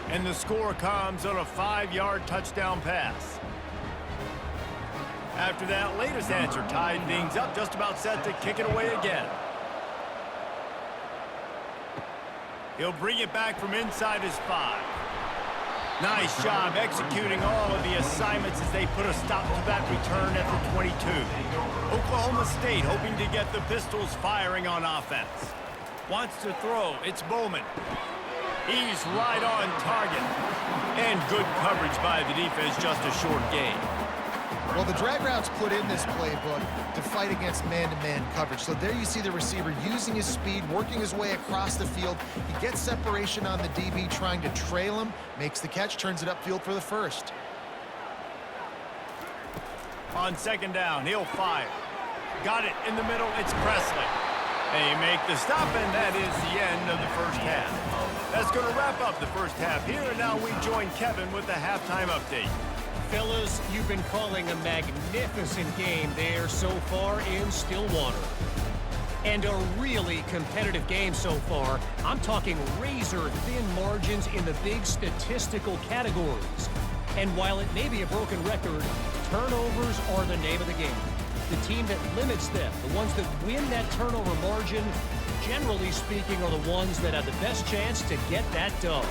And the score comes on a 5-yard touchdown pass. After that latest answer tied things up, just about set to kick it away again. He'll bring it back from inside his 5. Nice job executing all of the assignments as they put a stop to that return at the 22. Oklahoma State hoping to get the Pistols firing on offense. Wants to throw. It's Bowman. He's right on target. And good coverage by the defense, just a short gain. Well, the drag routes put in this playbook to fight against man-to-man coverage. So there you see the receiver using his speed, working his way across the field. He gets separation on the DB, trying to trail him, makes the catch, turns it upfield for the first. On second down, he'll fire. Got it in the middle, it's Presley. They make the stop, and that is the end of the first half. That's going to wrap up the first half here, and now we join Kevin with the halftime update. Fellas, you've been calling a magnificent game there so far in Stillwater. And a really competitive game so far. I'm talking razor-thin margins in the big statistical categories. And while it may be a broken record, turnovers are the name of the game. The team that limits them, the ones that win that turnover margin, generally speaking, are the ones that have the best chance to get that done.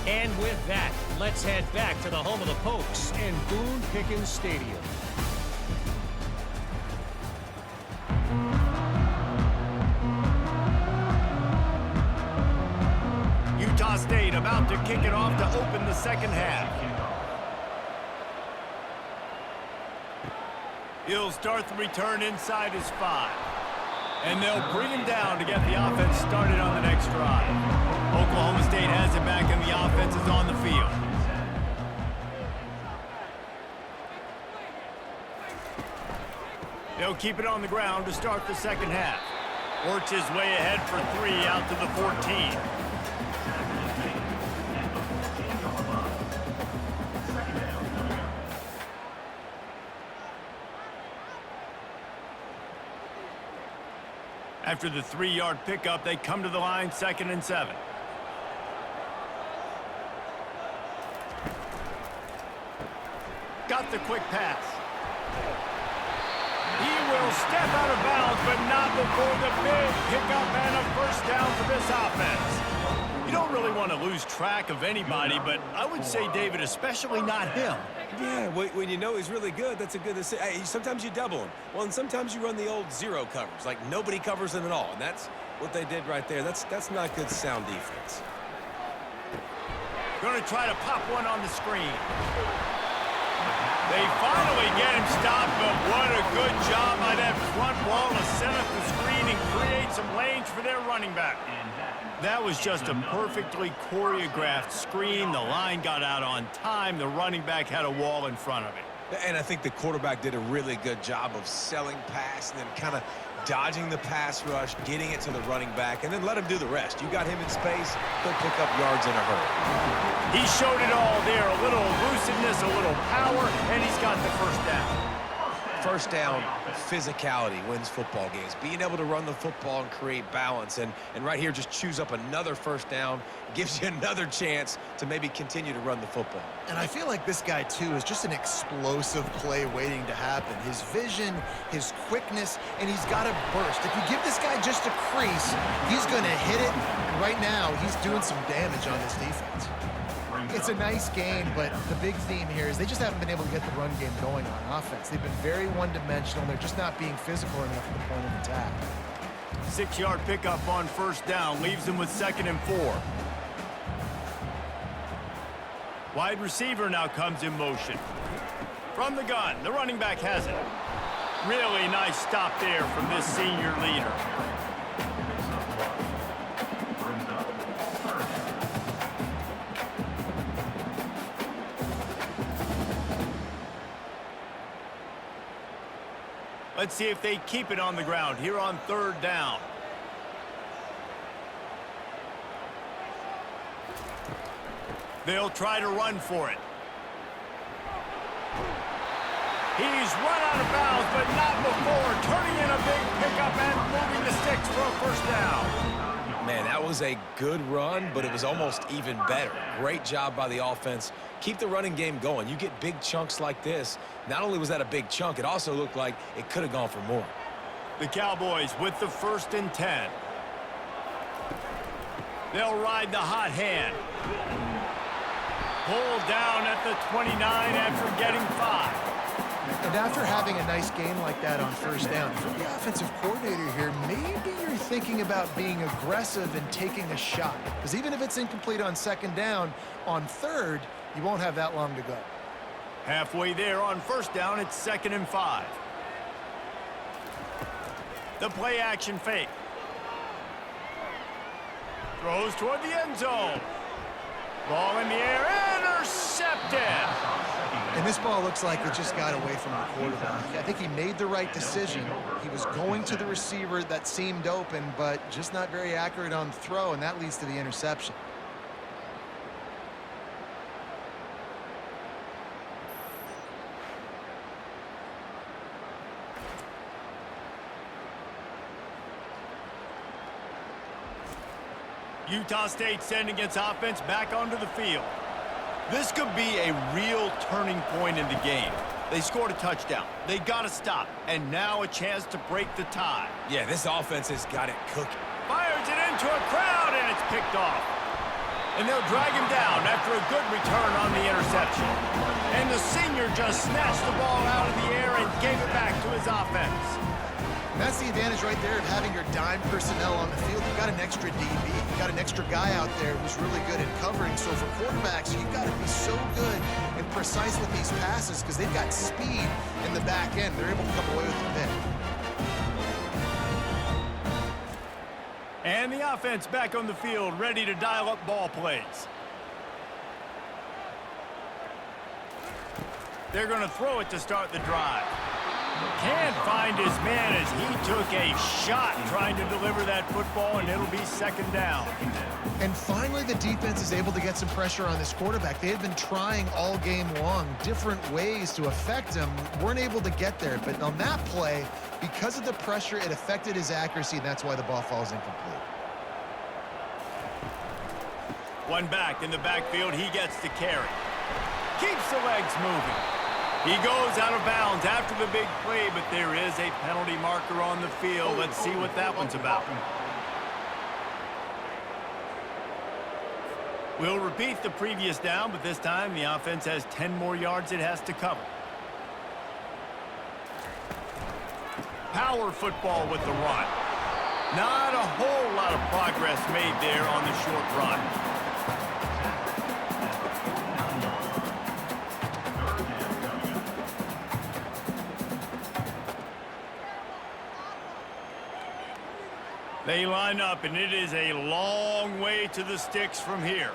And with that, let's head back to the home of the Pokes in Boone Pickens Stadium. Utah State about to kick it off to open the second half. He'll start the return inside his 5. And they'll bring him down to get the offense started on the next drive. Oklahoma State has it back and the offense is on the field. They'll keep it on the ground to start the second half. Works his way ahead for 3 out to the 14. After the 3-yard pickup, they come to the line, 2nd and 7. Got the quick pass. He will step out of bounds, but not before the big pickup and a first down for this offense. You don't really want to lose track of anybody, but I would say, David, especially not him. Yeah, when you know he's really good, that's a good decision. Hey, sometimes you double him. Well, and sometimes you run the old zero covers, like nobody covers him at all. And that's what they did right there. That's not good sound defense. Going to try to pop one on the screen. They finally get him stopped, but what a good job by that front wall to set up the screen and create some lanes for their running back. That was just a perfectly choreographed screen. The line got out on time. The running back had a wall in front of it. And I think the quarterback did a really good job of selling pass and then kind of dodging the pass rush, getting it to the running back, and then let him do the rest. You got him in space, he'll pick up yards in a hurry. He showed it all there. A little elusiveness, a little power, and he's got the first down. First down, physicality wins football games. Being able to run the football and create balance. And right here, just choose up another first down. Gives you another chance to maybe continue to run the football. And I feel like this guy, too, is just an explosive play waiting to happen. His vision, his quickness, and he's got a burst. If you give this guy just a crease, he's going to hit it. And right now, he's doing some damage on this defense. It's a nice game, but the big theme here is they just haven't been able to get the run game going on offense. They've been very one-dimensional. They're just not being physical enough at the point of attack. 6-yard pickup on first down leaves them with 2nd and 4. Wide receiver now comes in motion. From the gun, the running back has it. Really nice stop there from this senior leader. Let's see if they keep it on the ground here on 3rd down. They'll try to run for it. He's run out of bounds, but not before turning in a big pickup and moving the sticks for a first down. Man, that was a good run, but it was almost even better. Great job by the offense. Keep the running game going. You get big chunks like this. Not only was that a big chunk, it also looked like it could have gone for more. The Cowboys with the 1st and 10. They'll ride the hot hand. Pulled down at the 29 after getting 5. And after having a nice game like that on first down, for the offensive coordinator here, maybe you're thinking about being aggressive and taking a shot. Because even if it's incomplete on 2nd down, on 3rd, you won't have that long to go. Halfway there on first down, it's 2nd and 5. The play action fake. Throws toward the end zone. Ball in the air, intercepted. And this ball looks like it just got away from the quarterback. I think he made the right decision. He was going to the receiver that seemed open, but just not very accurate on the throw, and that leads to the interception. Utah State sending its offense back onto the field. This could be a real turning point in the game. They scored a touchdown. They got to stop. And now a chance to break the tie. Yeah, this offense has got it cooking. Fires it into a crowd, and it's picked off. And they'll drag him down after a good return on the interception. And the senior just snatched the ball out of the air and gave it back to his offense. And that's the advantage right there of having your dime personnel on the field. You've got an extra DB. You've got an extra guy out there who's really good at covering. So for quarterbacks, you've got to be so good and precise with these passes because they've got speed in the back end. They're able to come away with the pick. And the offense back on the field, ready to dial up ball plays. They're going to throw it to start the drive. Can't find his man as he took a shot trying to deliver that football, and it'll be second down. And finally, the defense is able to get some pressure on this quarterback. They had been trying all game long different ways to affect him. Weren't able to get there. But on that play, because of the pressure, it affected his accuracy, and that's why the ball falls incomplete. One back in the backfield. He gets the carry. Keeps the legs moving. He goes out of bounds after the big play, but there is a penalty marker on the field. Let's see what that one's about. We'll repeat the previous down, but this time the offense has 10 more yards it has to cover. Power football with the run. Not a whole lot of progress made there on the short run. They line up, and it is a long way to the sticks from here.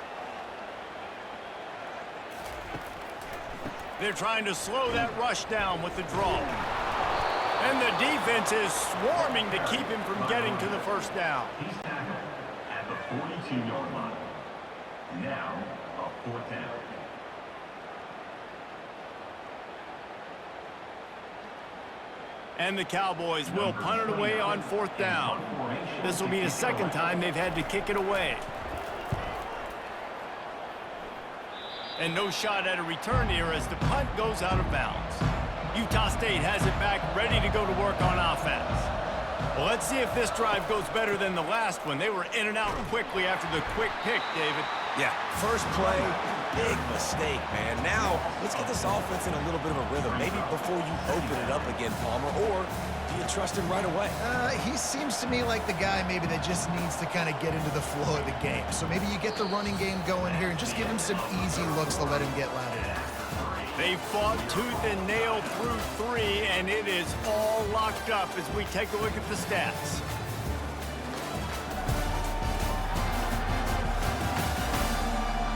They're trying to slow that rush down with the draw. And the defense is swarming to keep him from getting to the first down. He's tackled at the 42-yard line. Now, a fourth down. And the Cowboys will punt it away on fourth down. This will be the second time they've had to kick it away. And no shot at a return here as the punt goes out of bounds. Utah State has it back, ready to go to work on offense. Well, let's see if this drive goes better than the last one. They were in and out quickly after the quick pick, David. Yeah, first play, big mistake, man. Now, let's get this offense in a little bit of a rhythm. Maybe before you open it up again, Palmer, or do you trust him right away? He seems to me like the guy maybe that just needs to kind of get into the flow of the game. So maybe you get the running game going here and just give him some easy looks to let him get lathered out. They fought tooth and nail through three, and it is all locked up as we take a look at the stats.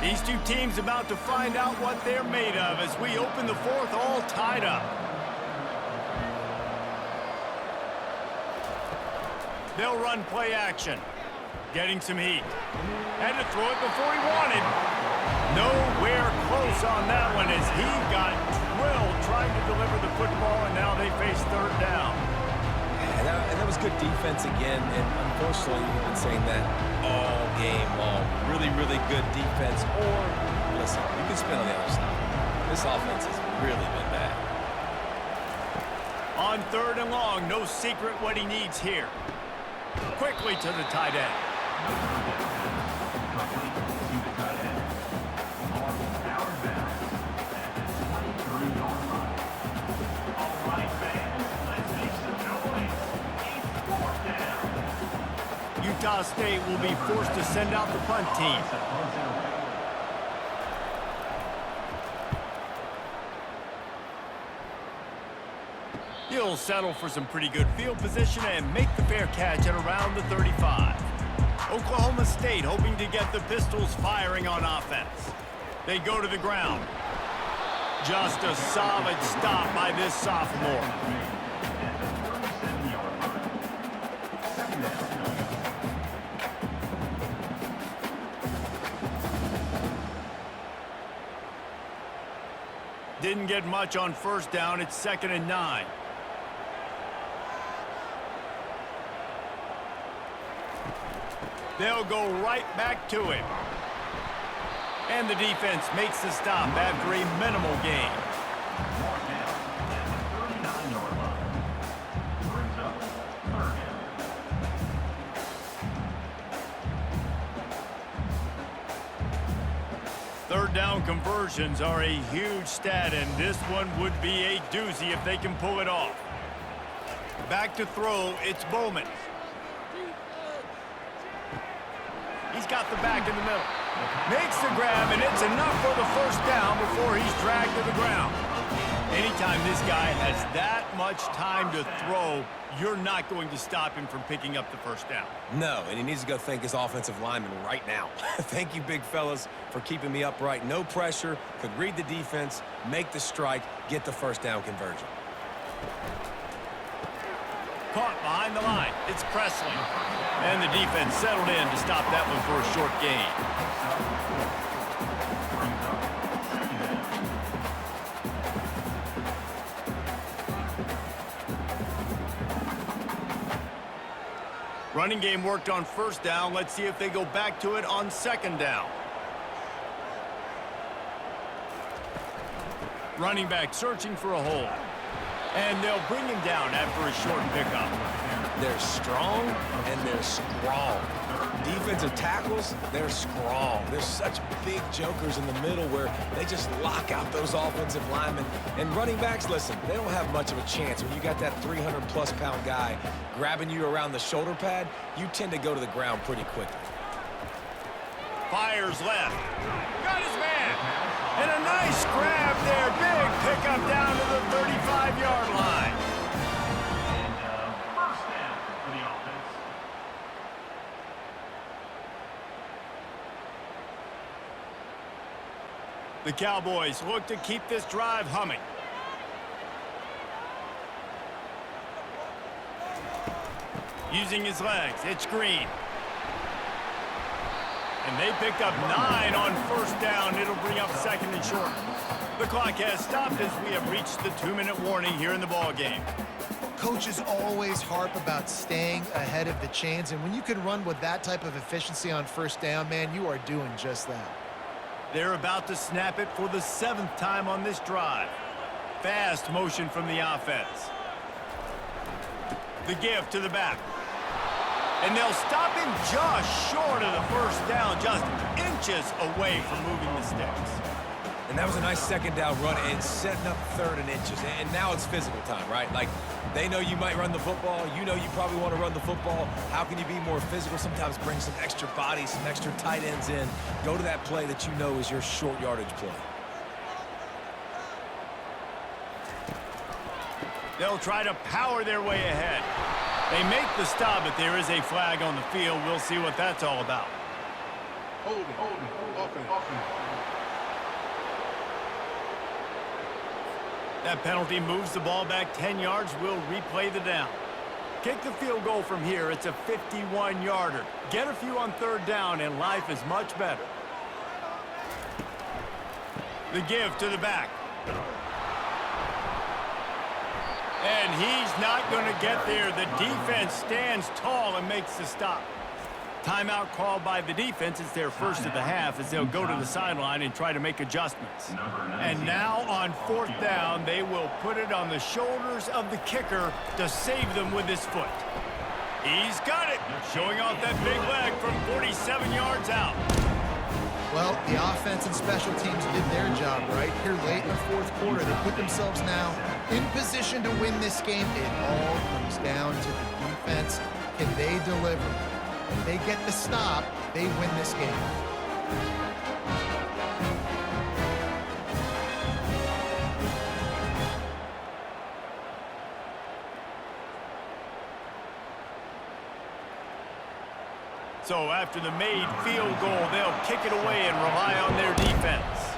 These two teams about to find out what they're made of as we open the fourth all tied up. They'll run play action. Getting some heat. Had to throw it before he wanted. Nowhere close on that one as he got drilled trying to deliver the football, and now they face third down. And that was good defense again, and unfortunately, we've been saying that all game long. Really, really good defense. Or, listen, you can spin on the other side. This offense has really been bad. On third and long, no secret what he needs here. Quickly to the tight end. Utah State will be forced to send out the punt team. He'll settle for some pretty good field position and make the fair catch at around the 35. Oklahoma State hoping to get the Pistols firing on offense. They go to the ground. Just a solid stop by this sophomore. Didn't get much on first down. It's 2nd and 9. They'll go right back to him. And the defense makes the stop after a minimal gain. Fourth down at the 39-yard line. Brings up third down. Third down conversions are a huge stat, and this one would be a doozy if they can pull it off. Back to throw, it's Bowman. He's got the back in the middle. Makes the grab, and it's enough for the first down before he's dragged to the ground. Anytime this guy has that much time to throw, you're not going to stop him from picking up the first down. No, and he needs to go thank his offensive lineman right now. Thank you, big fellas, for keeping me upright. No pressure, could read the defense, make the strike, get the first down conversion. Caught behind the line. It's Presley. And the defense settled in to stop that one for a short gain. Running game worked on first down. Let's see if they go back to it on second down. Running back searching for a hole. And they'll bring him down after a short pickup. They're strong and they're strong. Defensive tackles, they're strong. There's such big jokers in the middle where they just lock out those offensive linemen. And running backs, listen, they don't have much of a chance. When you got that 300-plus pound guy grabbing you around the shoulder pad, you tend to go to the ground pretty quickly. Fires left. Got his man. And a nice grab there. Big pickup down to the 35-yard line. And first down for the offense. The Cowboys look to keep this drive humming. Using his legs, it's Green. And they picked up 9 on first down. It'll bring up second and short. The clock has stopped as we have reached the 2-minute warning here in the ballgame. Coaches always harp about staying ahead of the chains, and when you can run with that type of efficiency on first down, man, you are doing just that. They're about to snap it for the 7th time on this drive. Fast motion from the offense. The give to the back. And they'll stop him just short of the first down, just inches away from moving the sticks. And that was a nice second down run and setting up third and inches. And now it's physical time, right? Like, they know you might run the football. You know you probably want to run the football. How can you be more physical? Sometimes bring some extra bodies, some extra tight ends in. Go to that play that you know is your short yardage play. They'll try to power their way ahead. They make the stop, but there is a flag on the field. We'll see what that's all about. Hold it. That penalty moves the ball back 10 yards. We'll replay the down. Kick the field goal from here. It's a 51-yarder. Get a few on third down, and life is much better. The give to the back. And he's not going to get there. The defense stands tall and makes the stop. Timeout called by the defense. It's their first of the half as they'll go to the sideline and try to make adjustments. And now on fourth down, they will put it on the shoulders of the kicker to save them with his foot. He's got it, showing off that big leg from 47 yards out. Well, the offense and special teams did their job right here late in the fourth quarter. They put themselves now in position to win this game. It all comes down to the defense. Can they deliver? If they get the stop, they win this game. So after the made field goal, they'll kick it away and rely on their defense.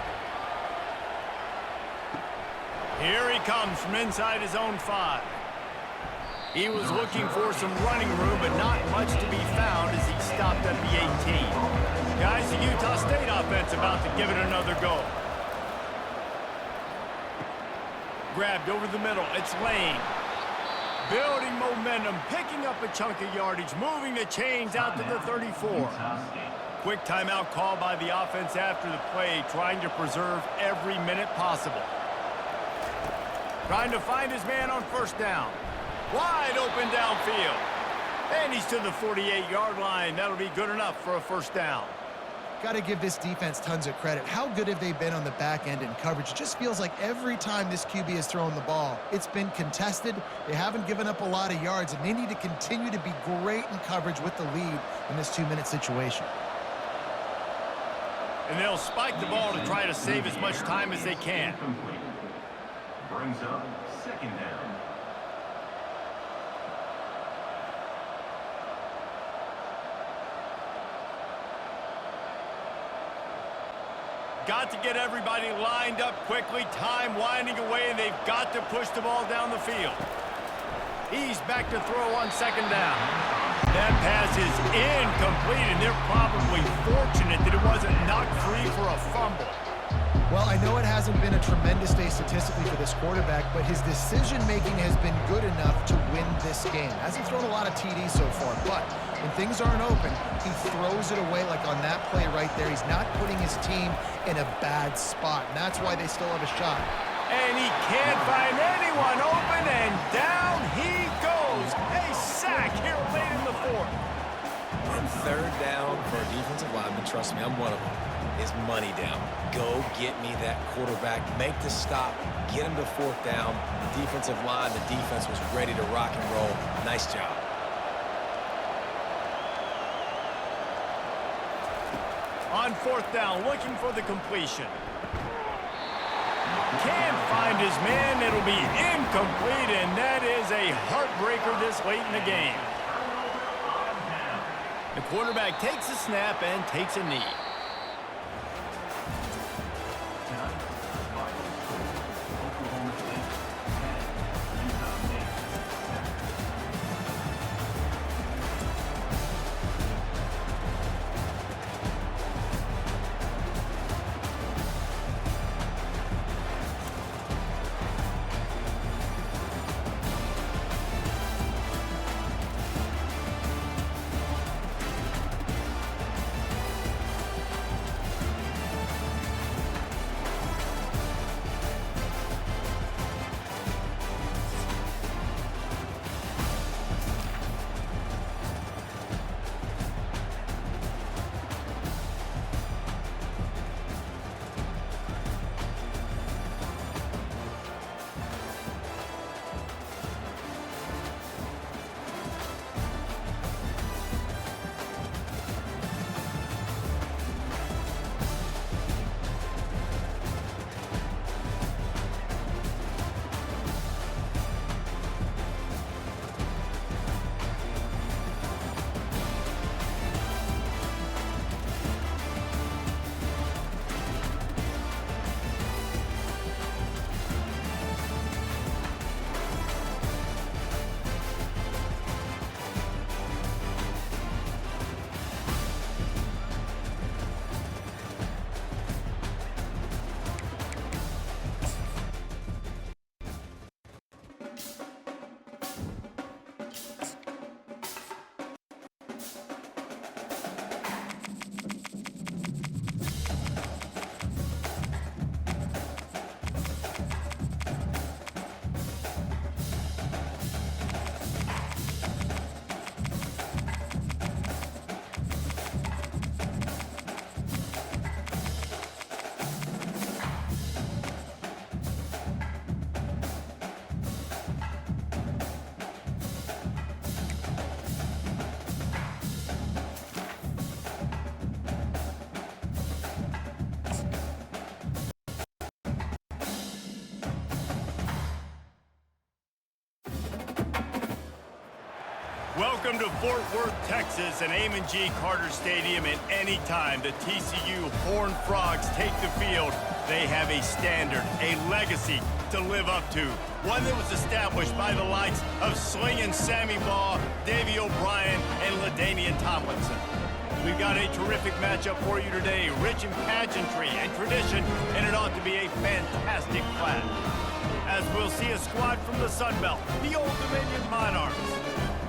Here he comes from inside his own 5. He was looking for some running room, but not much to be found as he stopped at the 18. Guys, the Utah State offense about to give it another go. Grabbed over the middle. It's Lane. Building momentum, picking up a chunk of yardage, moving the chains out to the 34. Quick timeout call by the offense after the play, trying to preserve every minute possible. Trying to find his man on first down. Wide open downfield. And he's to the 48-yard line. That'll be good enough for a first down. Got to give this defense tons of credit. How good have they been on the back end in coverage? It just feels like every time this QB has thrown the ball, it's been contested. They haven't given up a lot of yards, and they need to continue to be great in coverage with the lead in this 2-minute situation. And they'll spike the ball to try to save as much time as they can. Brings up second down. Got to get everybody lined up quickly, time winding away, and they've got to push the ball down the field. He's back to throw on second down. That pass is incomplete, and they're probably fortunate that it wasn't knocked free for a fumble. Well, I know it hasn't been a tremendous day statistically for this quarterback, but his decision-making has been good enough to win this game. Hasn't thrown a lot of TDs so far, but when things aren't open, he throws it away like on that play right there. He's not putting his team in a bad spot, and that's why they still have a shot. And he can't find anyone open, and down he goes. A sack here late in the fourth. And third down for a defensive lineman, trust me, I'm one of them, is money down. Go get me that quarterback, make the stop, get him to fourth down. The defensive line, the defense was ready to rock and roll. Nice job. On fourth down, looking for the completion. Can't find his man. It'll be incomplete, and that is a heartbreaker this late in the game. The quarterback takes a snap and takes a knee. Welcome to Fort Worth, Texas, and Amon G. Carter Stadium. And anytime the TCU Horned Frogs take the field, they have a standard, a legacy to live up to. One that was established by the likes of Slingin' Sammy Baugh, Davey O'Brien, and LaDainian Tomlinson. We've got a terrific matchup for you today, rich in pageantry and tradition, and it ought to be a fantastic clash. as we'll see a squad from the Sun Belt, the Old Dominion Monarchs,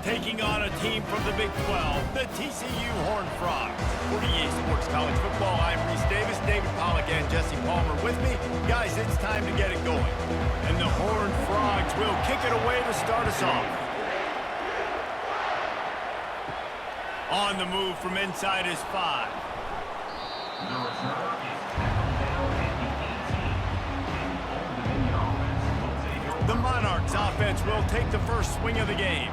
taking on a team from the Big 12, the TCU Horned Frogs. For EA Sports College Football, I'm Reese Davis, David Pollack, and Jesse Palmer with me. Guys, it's time to get it going. And the Horned Frogs will kick it away to start us off. On the move from inside is 5. The return is tackled down at the 18. And the Old Dominion offense will take over. The Monarchs offense will take the first swing of the game.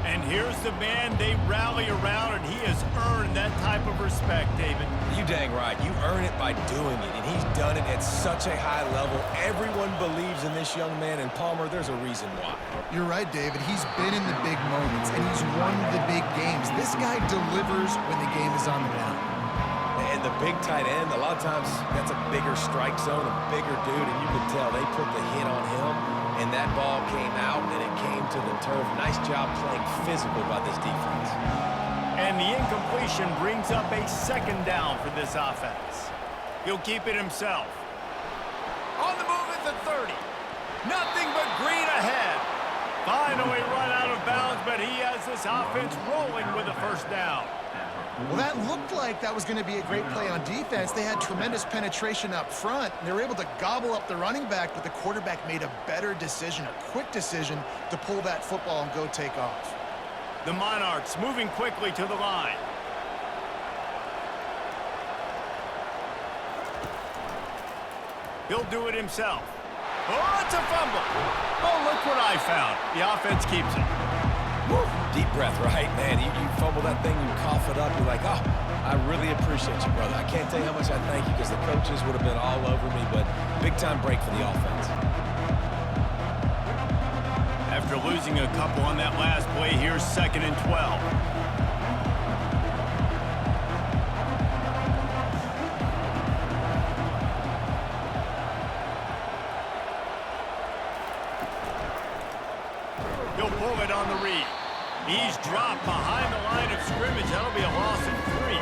And here's the man they rally around, and he has earned that type of respect, David. You dang right. You earn it by doing it, and he's done it at such a high level. Everyone believes in this young man, and Palmer, there's a reason why. You're right, David. He's been in the big moments, and he's won the big games. This guy delivers when the game is on the line. And the big tight end, a lot of times that's a bigger strike zone, a bigger dude, and you can tell they put the hit on him, and that ball came out, and it came to the turf. Nice job playing physical by this defense. And the incompletion brings up a second down for this offense. He'll keep it himself. On the move at the 30. Nothing but green ahead. Finally run out of bounds, but he has this offense rolling with a first down. Well, that looked like that was going to be a great play on defense. They had tremendous penetration up front. They were able to gobble up the running back, but the quarterback made a better decision, a quick decision to pull that football and go take off. The Monarchs moving quickly to the line. He'll do it himself. Oh, it's a fumble. Oh, look what I found. The offense keeps it. Woo. Deep breath, right? Man, you fumble that thing, you cough it up, you're like, oh, I really appreciate you, brother. I can't tell you how much I thank you because the coaches would have been all over me, but big-time break for the offense. After losing a couple on that last play, here's 2nd and 12. He'll pull it on the read. He's dropped behind the line of scrimmage. That'll be a loss of 3.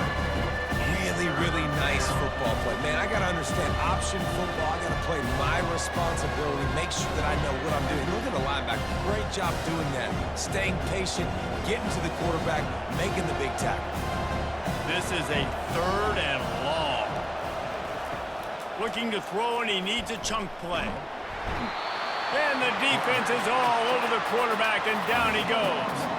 Really, really nice football play. Man, I got to understand option football. I got to play my responsibility, make sure that I know what I'm doing. Look at the linebacker. Great job doing that. Staying patient, getting to the quarterback, making the big tackle. This is a 3rd and long. Looking to throw, and he needs a chunk play. And the defense is all over the quarterback, and down he goes.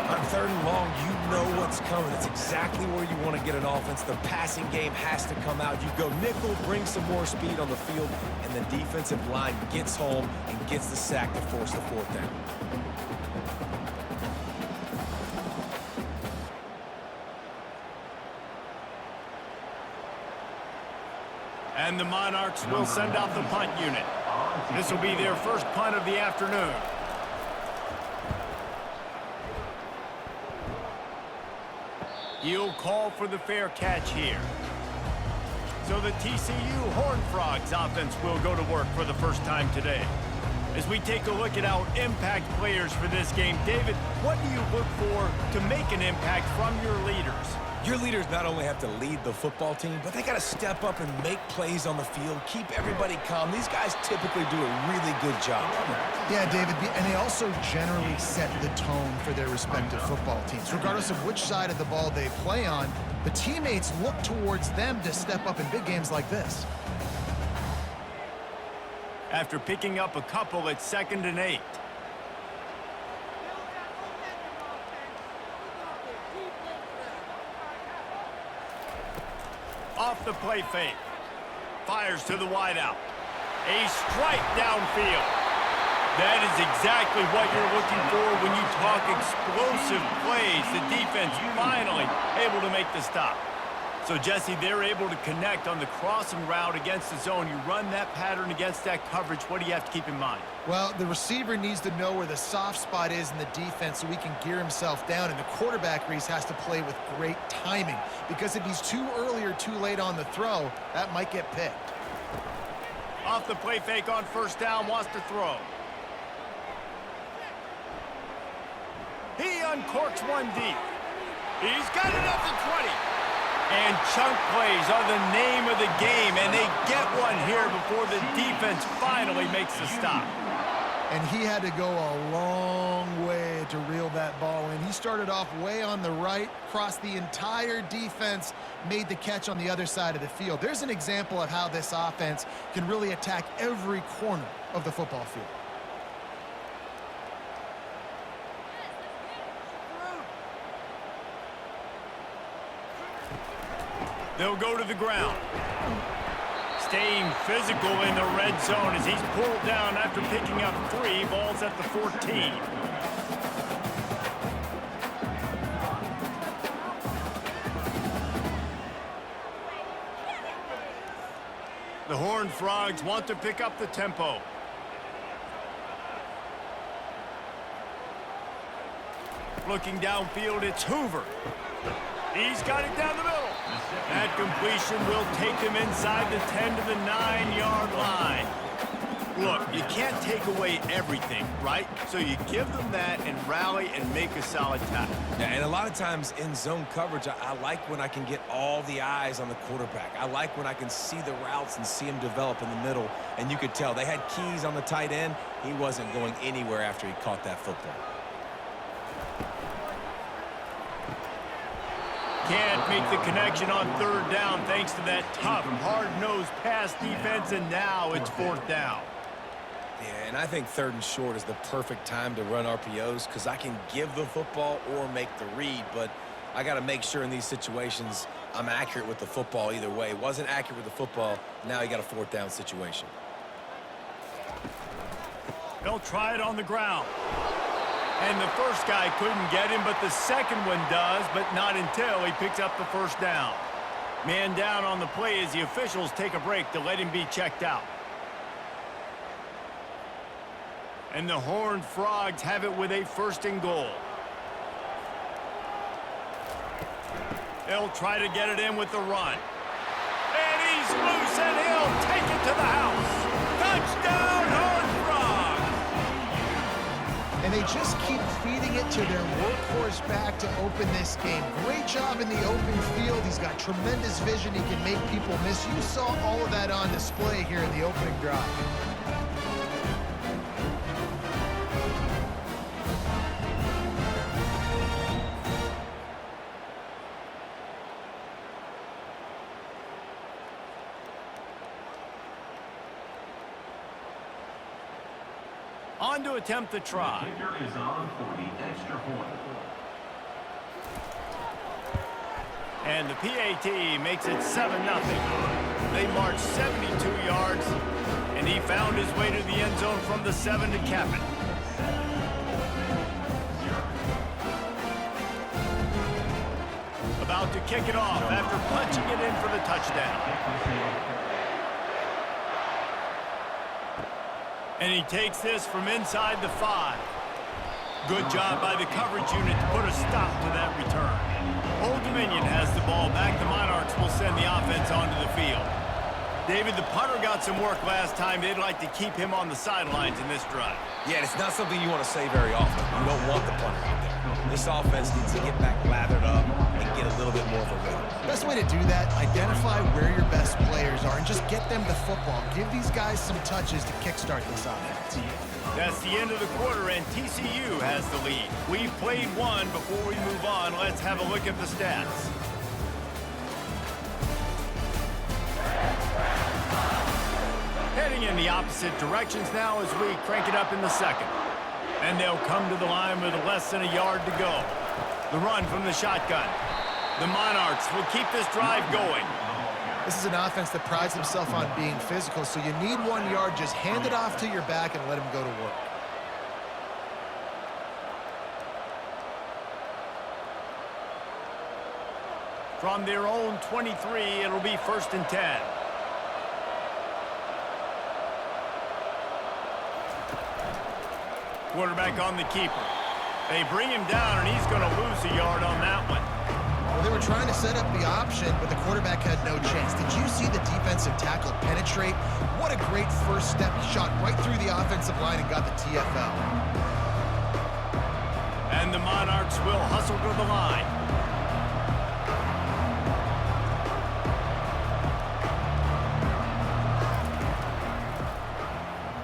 On 3rd and long, you know what's coming. It's exactly where you want to get an offense. The passing game has to come out. You go nickel, bring some more speed on the field, and the defensive line gets home and gets the sack to force the 4th down. And the Monarchs will send out the punt unit. This will be their first punt of the afternoon. He'll call for the fair catch here. So the TCU Horned Frogs offense will go to work for the first time today. As we take a look at our impact players for this game, David, what do you look for to make an impact from your leaders? Your leaders not only have to lead the football team, but they got to step up and make plays on the field, keep everybody calm. These guys typically do a really good job. Yeah, David, and they also generally set the tone for their respective football teams. Regardless of which side of the ball they play on, the teammates look towards them to step up in big games like this. After picking up a couple, it's 2nd and 8. Off the play fake. Fires to the wideout. A strike downfield. That is exactly what you're looking for when you talk explosive plays. The defense finally able to make the stop. So, Jesse, they're able to connect on the crossing route against the zone. You run that pattern against that coverage. What do you have to keep in mind? Well, the receiver needs to know where the soft spot is in the defense so he can gear himself down, and the quarterback, Reese, has to play with great timing, because if he's too early or too late on the throw, that might get picked. Off the play fake on 1st down, wants to throw. He uncorks one deep. He's got it up to 20. And chunk plays are the name of the game, and they get one here before the defense finally makes the stop. And he had to go a long way to reel that ball in. He started off way on the right, crossed the entire defense, made the catch on the other side of the field. There's an example of how this offense can really attack every corner of the football field. They'll go to the ground. Staying physical in the red zone as he's pulled down after picking up 3 balls at the 14. The Horned Frogs want to pick up the tempo. Looking downfield, it's Hoover. He's got it down the middle. That completion will take him inside the 10 to the 9-yard line. Look, you can't take away everything, right? So you give them that and rally and make a solid tackle. Yeah, and a lot of times in zone coverage, I like when I can get all the eyes on the quarterback. I like when I can see the routes and see him develop in the middle. And you could tell they had keys on the tight end. He wasn't going anywhere after he caught that football. Can't make the connection on 3rd down thanks to that tough, hard-nosed pass defense, and now it's 4th down. Yeah, and I think 3rd and short is the perfect time to run RPOs because I can give the football or make the read, but I got to make sure in these situations I'm accurate with the football either way. Wasn't accurate with the football, now you got a 4th down situation. They'll try it on the ground. And the first guy couldn't get him, but the second one does, but not until he picks up the 1st down. Man down on the play as the officials take a break to let him be checked out. And the Horned Frogs have it with a 1st and goal. They'll try to get it in with the run. And he's loose, and he'll take it to the house. Touchdown, Horned Frogs! And they just keep feeding it to their workhorse back to open this game. Great job in the open field. He's got tremendous vision. He can make people miss. You saw all of that on display here in the opening drive. On to attempt the try. Kicker is on for the extra point. And the PAT makes it 7-0. They march 72 yards, and he found his way to the end zone from the 7 to cap it. About to kick it off after punching it in for the touchdown. And he takes this from inside the 5. Good job by the coverage unit to put a stop to that return. Old Dominion has the ball back. The Monarchs will send the offense onto the field. David, the punter got some work last time. They'd like to keep him on the sidelines in this drive. Yeah, it's not something you want to say very often. You don't want the punter out there. This offense needs to get back lathered up and get a little bit more of a rhythm. Best way to do that, identify where your best players are and just get them the football. Give these guys some touches to kickstart this offense. That's the end of the quarter, and TCU has the lead. We've played one. Before we move on, let's have a look at the stats. Heading in the opposite directions now as we crank it up in the second. And they'll come to the line with less than a yard to go. The run from the shotgun. The Monarchs will keep this drive going. This is an offense that prides himself on being physical, so you need 1 yard. Just hand it off to your back and let him go to work. From their own 23, it'll be 1st and 10. Quarterback on the keeper. They bring him down, and he's going to lose a yard on that one. Well, they were trying to set up the option, but the quarterback had no chance. Did you see the defensive tackle penetrate? What a great first step. He shot right through the offensive line and got the TFL. And the Monarchs will hustle to the line.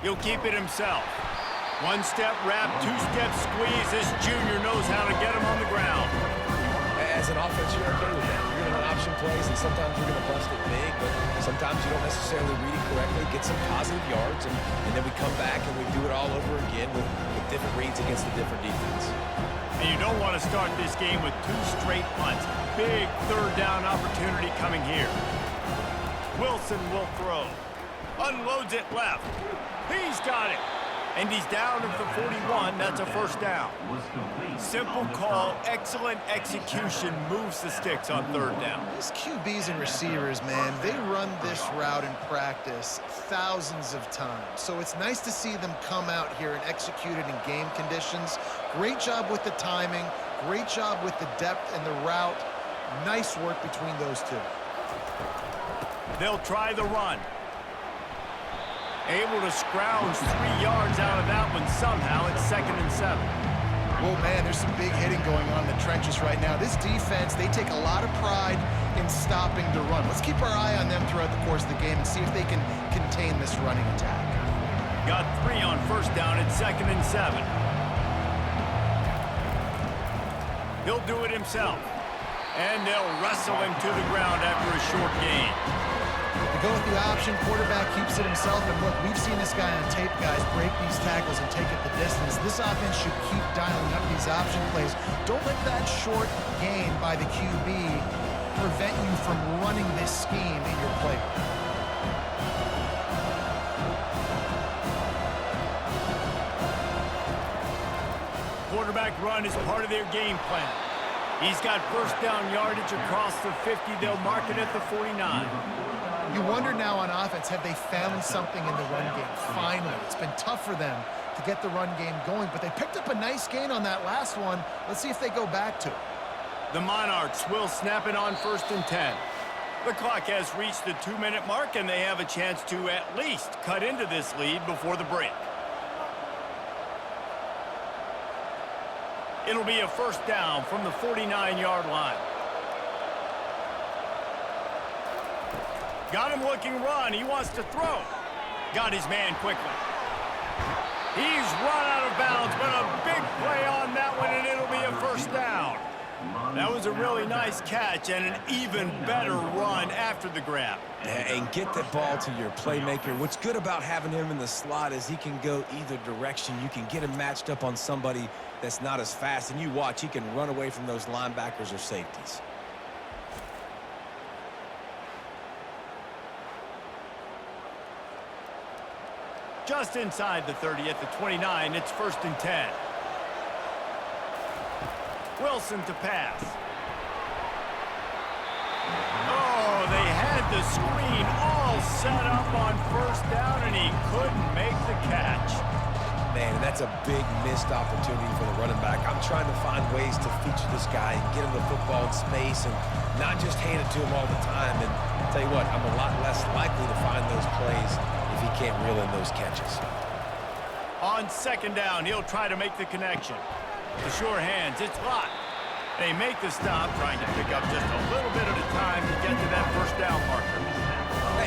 He'll keep it himself. One-step wrap, two-step squeeze. This junior knows how to get him on the ground. As an offense, you're okay with that. You're going to run option plays, and sometimes you're going to bust it big, but sometimes you don't necessarily read it correctly, get some positive yards, and then we come back and we do it all over again with different reads against a different defense. And you don't want to start this game with 2 straight punts. Big third down opportunity coming here. Wilson will throw. Unloads it left. He's got it. And he's down at the 41. That's a first down. Simple call, excellent execution, moves the sticks on third down. These QBs and receivers, man, they run this route in practice thousands of times. So it's nice to see them come out here and execute it in game conditions. Great job with the timing. Great job with the depth and the route. Nice work between those two. They'll try the run. Able to scrounge 3 yards out of that one somehow. It's 2nd and 7. Well, man, there's some big hitting going on in the trenches right now. This defense, they take a lot of pride in stopping the run. Let's keep our eye on them throughout the course of the game and see if they can contain this running attack. Got 3 on first down at 2nd and 7. He'll do it himself. And they'll wrestle him to the ground after a short gain. They go with the option, quarterback keeps it himself, and look, we've seen this guy on tape, guys, break these tackles and take it the distance. This offense should keep dialing up these option plays. Don't let that short gain by the QB prevent you from running this scheme in your playbook. Quarterback run is part of their game plan. He's got first down yardage across the 50. They'll mark it at the 49. You wonder now on offense, have they found something in the run game? Finally, it's been tough for them to get the run game going, but they picked up a nice gain on that last one. Let's see if they go back to it. The Monarchs will snap it on 1st and 10. The clock has reached the 2-minute mark, and they have a chance to at least cut into this lead before the break. It'll be a first down from the 49-yard line. Got him looking run. He wants to throw. Got his man quickly. He's run out of bounds, but a big play on that one, and it'll be a first down. That was a really nice catch and an even better run after the grab. And get the ball to your playmaker. What's good about having him in the slot is he can go either direction. You can get him matched up on somebody that's not as fast, and you watch, he can run away from those linebackers or safeties. Just inside the 30 at the 29, it's 1st and 10. Wilson to pass. Oh, they had the screen all set up on first down, and he couldn't make the catch. Man, that's a big missed opportunity for the running back. I'm trying to find ways to feature this guy and get him the football in space and not just hand it to him all the time. And I'll tell you what, I'm a lot less likely to find those plays if he can't reel in those catches. On 2nd down, he'll try to make the connection. The sure hands, it's locked. They make the stop, trying to pick up just a little bit at a time to get to that first down marker.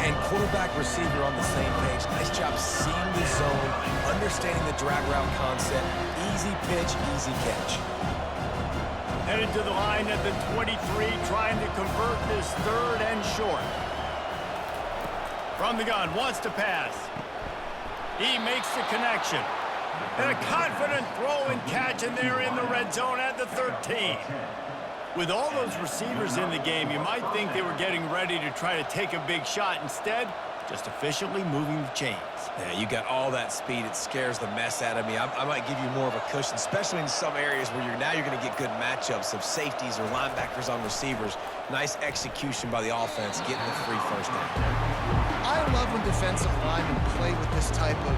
And quarterback receiver on the same page. Nice job seeing the zone, understanding the drag route concept. Easy pitch, easy catch. Headed to the line at the 23, trying to convert this 3rd and short. From the gun, wants to pass. He makes the connection. And a confident throw and catch, and they're in the red zone at the 13. With all those receivers in the game, you might think they were getting ready to try to take a big shot. Instead, just efficiently moving the chains. Yeah, you got all that speed. It scares the mess out of me. I might give you more of a cushion, especially in some areas where you're going to get good matchups of safeties or linebackers on receivers. Nice execution by the offense, getting the free first down. I love when defensive linemen play with this type of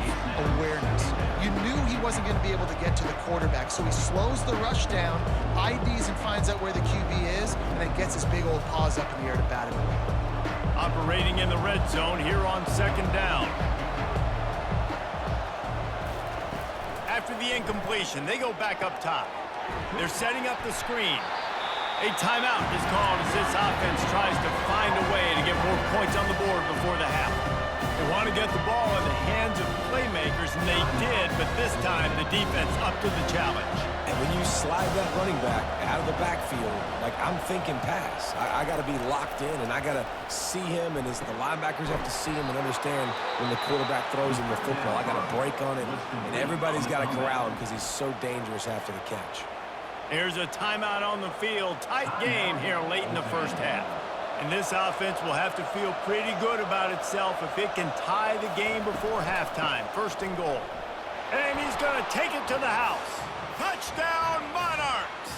awareness. You knew he wasn't going to be able to get to the quarterback, so he slows the rush down, IDs and finds out where the QB is, and then gets his big old paws up in the air to bat it away. Operating in the red zone here on 2nd down. After the incompletion, they go back up top. They're setting up the screen. A timeout is called as this offense tries to find a way to get more points on the board before the half. They want to get the ball in the hands of playmakers, and they did, but this time the defense up to the challenge. And when you slide that running back out of the backfield, like I'm thinking pass. I got to be locked in, and I got to see him, and the linebackers have to see him and understand when the quarterback throws him the football. I got to break on it, and everybody's got to corral him because he's so dangerous after the catch. Here's a timeout on the field. Tight game here late in the first half. And this offense will have to feel pretty good about itself if it can tie the game before halftime. First and goal. And he's going to take it to the house. Touchdown, Monarchs!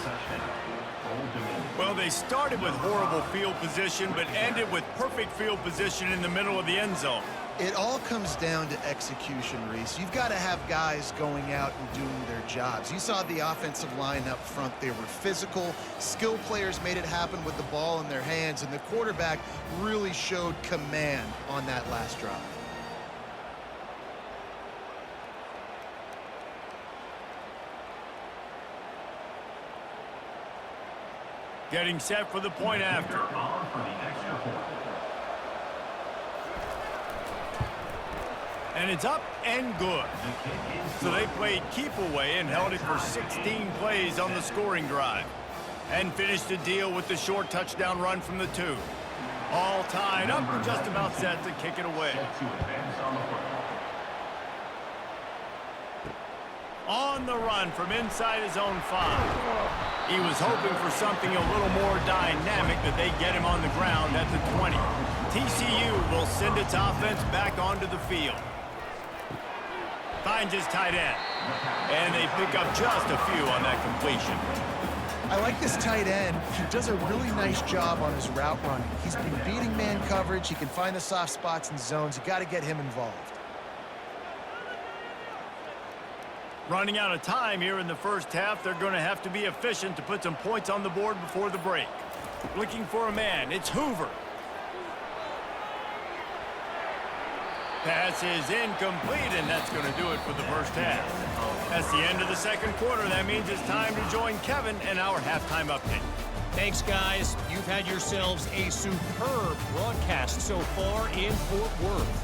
Well, they started with horrible field position, but ended with perfect field position in the middle of the end zone. It all comes down to execution, Reese. You've got to have guys going out and doing their jobs. You saw the offensive line up front. They were physical. Skill players made it happen with the ball in their hands, and the quarterback really showed command on that last drive. Getting set for the point after. On for the extra point. And it's up and good. So they played keep away and held it for 16 plays on the scoring drive. And finished the deal with the short touchdown run from the 2. All tied up and just about set to kick it away. To advance on the football. On the run from inside his own 5. He was hoping for something a little more dynamic, but they get him on the ground at the 20. TCU will send its offense back onto the field. Finds his tight end. And they pick up just a few on that completion. I like this tight end. He does a really nice job on his route running. He's been beating man coverage. He can find the soft spots and zones. You got to get him involved. Running out of time here in the first half, they're going to have to be efficient to put some points on the board before the break. Looking for a man. It's Hoover. Pass is incomplete, and that's going to do it for the first half. That's the end of the second quarter. That means it's time to join Kevin in our halftime update. Thanks, guys. You've had yourselves a superb broadcast so far in Fort Worth.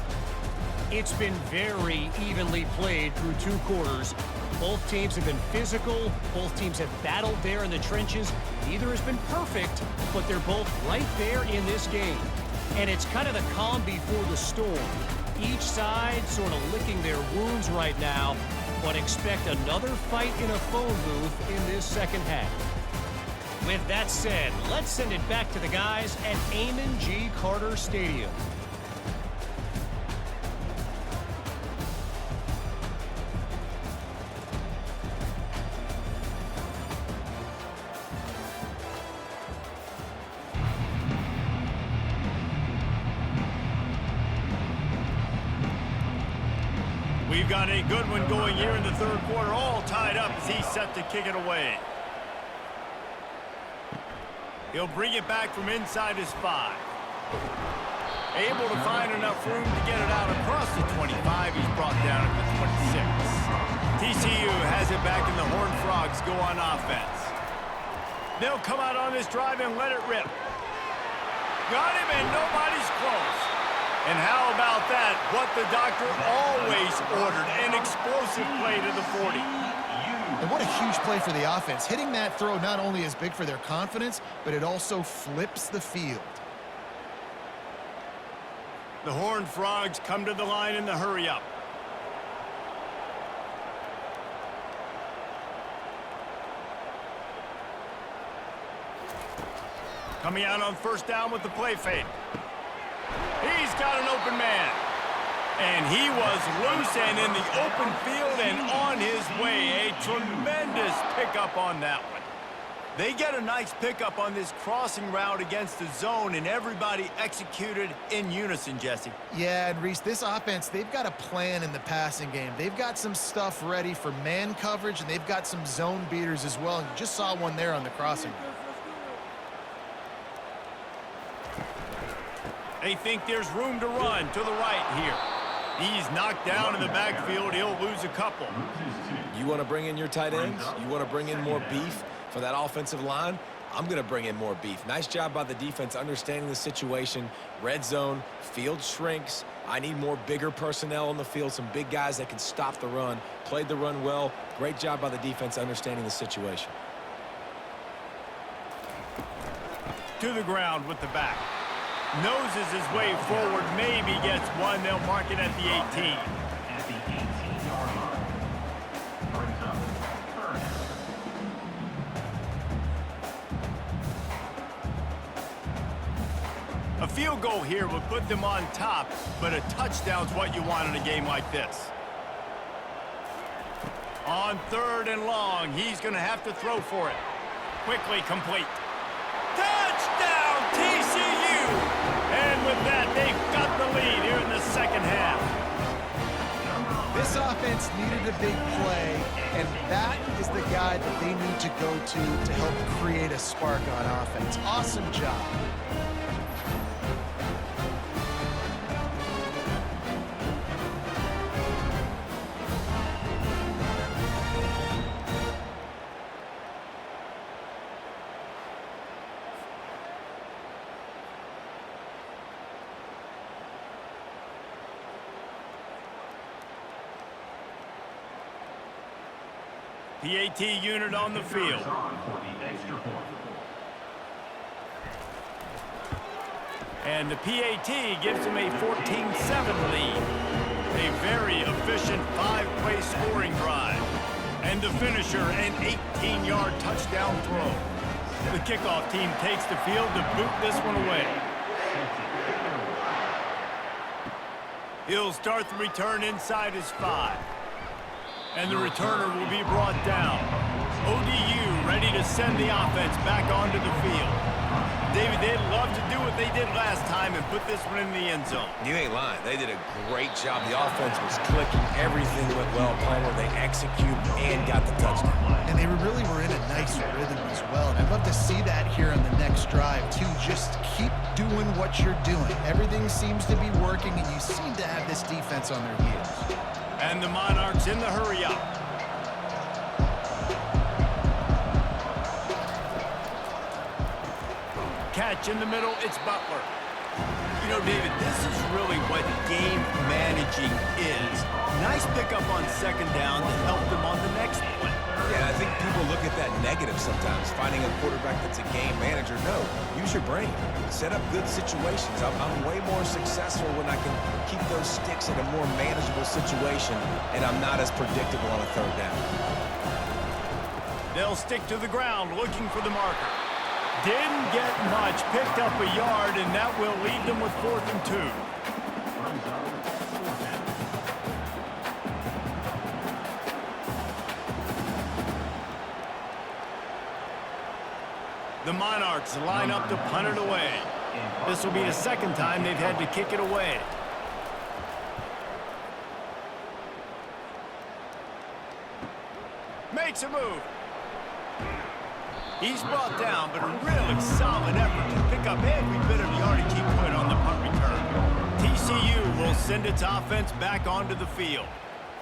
It's been very evenly played through 2 quarters. Both teams have been physical. Both teams have battled there in the trenches. Neither has been perfect, but they're both right there in this game. And it's kind of the calm before the storm. Each side sort of licking their wounds right now, but expect another fight in a phone booth in this second half. With that said, let's send it back to the guys at Amon G. Carter Stadium. We've got a good one going here in the third quarter, all tied up as he's set to kick it away. He'll bring it back from inside his 5. Able to find enough room to get it out across the 25. He's brought down at the 26. TCU has it back, and the Horned Frogs go on offense. They'll come out on this drive and let it rip. Got him, and nobody's close. And how about that? What the doctor always ordered, an explosive play to the 40. And what a huge play for the offense. Hitting that throw not only is big for their confidence, but it also flips the field. The Horned Frogs come to the line in the hurry-up. Coming out on first down with the play fake. He's got an open man. And he was loose and in the open field and on his way. A tremendous pickup on that one. They get a nice pickup on this crossing route against the zone, and everybody executed in unison, Jesse. Yeah, and Reese, this offense, they've got a plan in the passing game. They've got some stuff ready for man coverage, and they've got some zone beaters as well. And you just saw one there on the crossing route. They think there's room to run to the right here. He's knocked down in the backfield. He'll lose a couple. You want to bring in your tight ends? You want to bring in more beef for that offensive line? I'm going to bring in more beef. Nice job by the defense understanding the situation. Red zone, field shrinks. I need more bigger personnel on the field, some big guys that can stop the run. Played the run well. Great job by the defense understanding the situation. To the ground with the back. Noses his way forward, maybe gets one. They'll mark it at the 18. At the 18-yard line. Brings up third down. A field goal here would put them on top, but a touchdown's what you want in a game like this. On 3rd and long, he's going to have to throw for it. Quickly complete. Touchdown, TCU! And with that, they've got the lead here in the second half. This offense needed a big play, and that is the guy that they need to go to help create a spark on offense. Awesome job. PAT unit on the field. On for the extra point. And the PAT gives them a 14-7 lead. A very efficient 5-play scoring drive. And the finisher, an 18-yard touchdown throw. The kickoff team takes the field to boot this one away. He'll start the return inside his 5. And the returner will be brought down. ODU ready to send the offense back onto the field. David, they'd love to do what they did last time and put this one in the end zone. You ain't lying. They did a great job. The offense was clicking. Everything went well. Palmer, they executed and got the touchdown. And they really were in a nice rhythm as well. And I'd love to see that here on the next drive, too. Just keep doing what you're doing. Everything seems to be working, and you seem to have this defense on their heels. And the Monarchs in the hurry-up. Catch in the middle, it's Butler. You know, David, this is really what game managing is. Nice pickup on 2nd down to help them on the next play. Yeah, I think people look at that negative sometimes, finding a quarterback that's a game manager. No, use your brain. Set up good situations. I'm way more successful when I can keep those sticks in a more manageable situation, and I'm not as predictable on a 3rd down. They'll stick to the ground looking for the marker. Didn't get much, picked up a yard, and that will leave them with 4th and 2. Brings up fourth down. The Monarchs line up to punt it away. This will be the 2nd time they've had to kick it away. Makes a move. He's brought down, but a really solid effort to pick up every bit of yardage he put on the punt return. TCU will send its offense back onto the field.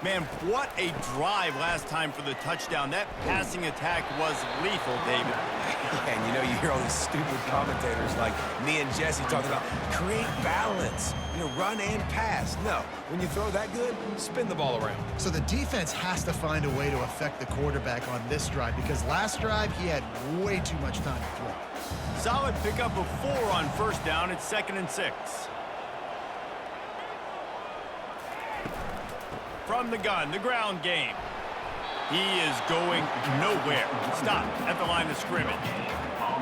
Man, what a drive last time for the touchdown. That passing attack was lethal, David. And you know, you hear all these stupid commentators like me and Jesse talking about create balance, you know, run and pass. No, when you throw that good, spin the ball around. So the defense has to find a way to affect the quarterback on this drive, because last drive he had way too much time to throw. Solid pickup of 4 on 1st down. It's 2nd and 6. From the gun, the ground game. He is going nowhere. Stop at the line of scrimmage.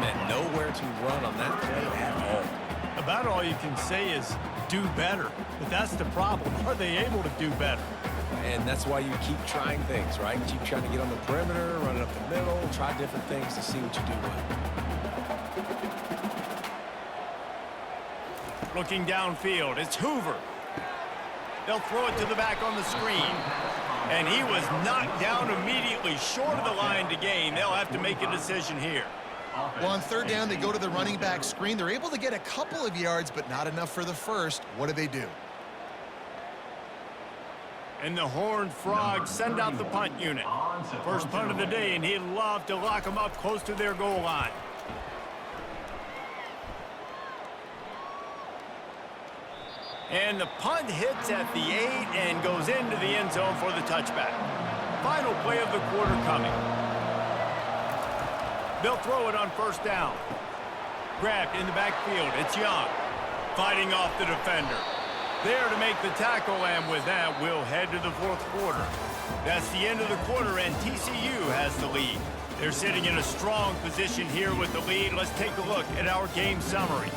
Man, nowhere to run on that play at all. About all you can say is do better. But that's the problem. Are they able to do better? And that's why you keep trying things, right? Keep trying to get on the perimeter, run it up the middle, try different things to see what you do well. Looking downfield, it's Hoover. They'll throw it to the back on the screen. And he was knocked down immediately short of the line to gain. They'll have to make a decision here. Well, on 3rd down, they go to the running back screen. They're able to get a couple of yards, but not enough for the first. What do? And the Horned Frogs send out the punt unit. First punt of the day, and he'd love to lock them up close to their goal line. And the punt hits at the 8 and goes into the end zone for the touchback. Final play of the quarter coming. They'll throw it on first down. Grabbed in the backfield. It's Young. Fighting off the defender. There to make the tackle, and with that, we'll head to the fourth quarter. That's the end of the quarter, and TCU has the lead. They're sitting in a strong position here with the lead. Let's take a look at our game summary.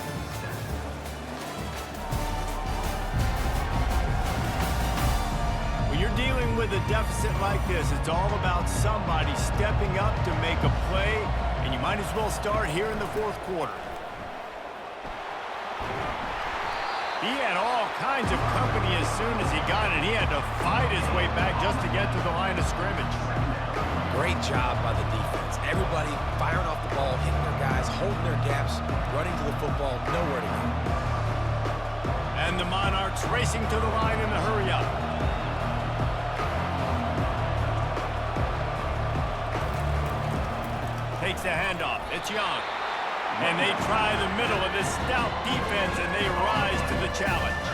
When you're dealing with a deficit like this, it's all about somebody stepping up to make a play, and you might as well start here in the fourth quarter. He had all kinds of company as soon as he got it. He had to fight his way back just to get to the line of scrimmage. Great job by the defense. Everybody firing off the ball, hitting their guys, holding their gaps, running to the football, nowhere to go. And the Monarchs racing to the line in the hurry-up. Takes the handoff. It's Young. And they try the middle of this stout defense, and they rise to the challenge.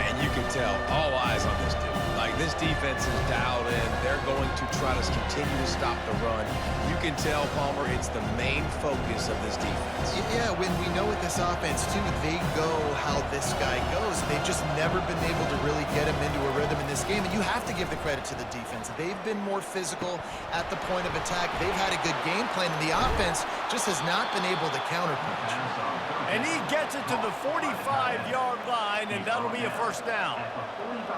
And you can tell, all eyes on this dude. Like, this defense is dialed in. They're going to try to continue to stop the run. You can tell, Palmer, it's the main focus of this defense. Yeah, when we know with this offense, too, they go how this guy goes. They've just never been able to really get him into a rhythm in this game, and you have to give the credit to the defense. They've been more physical at the point of attack. They've had a good game plan, and the offense just has not been able to counterpunch. And he gets it to the 45-yard line, and that'll be a first down.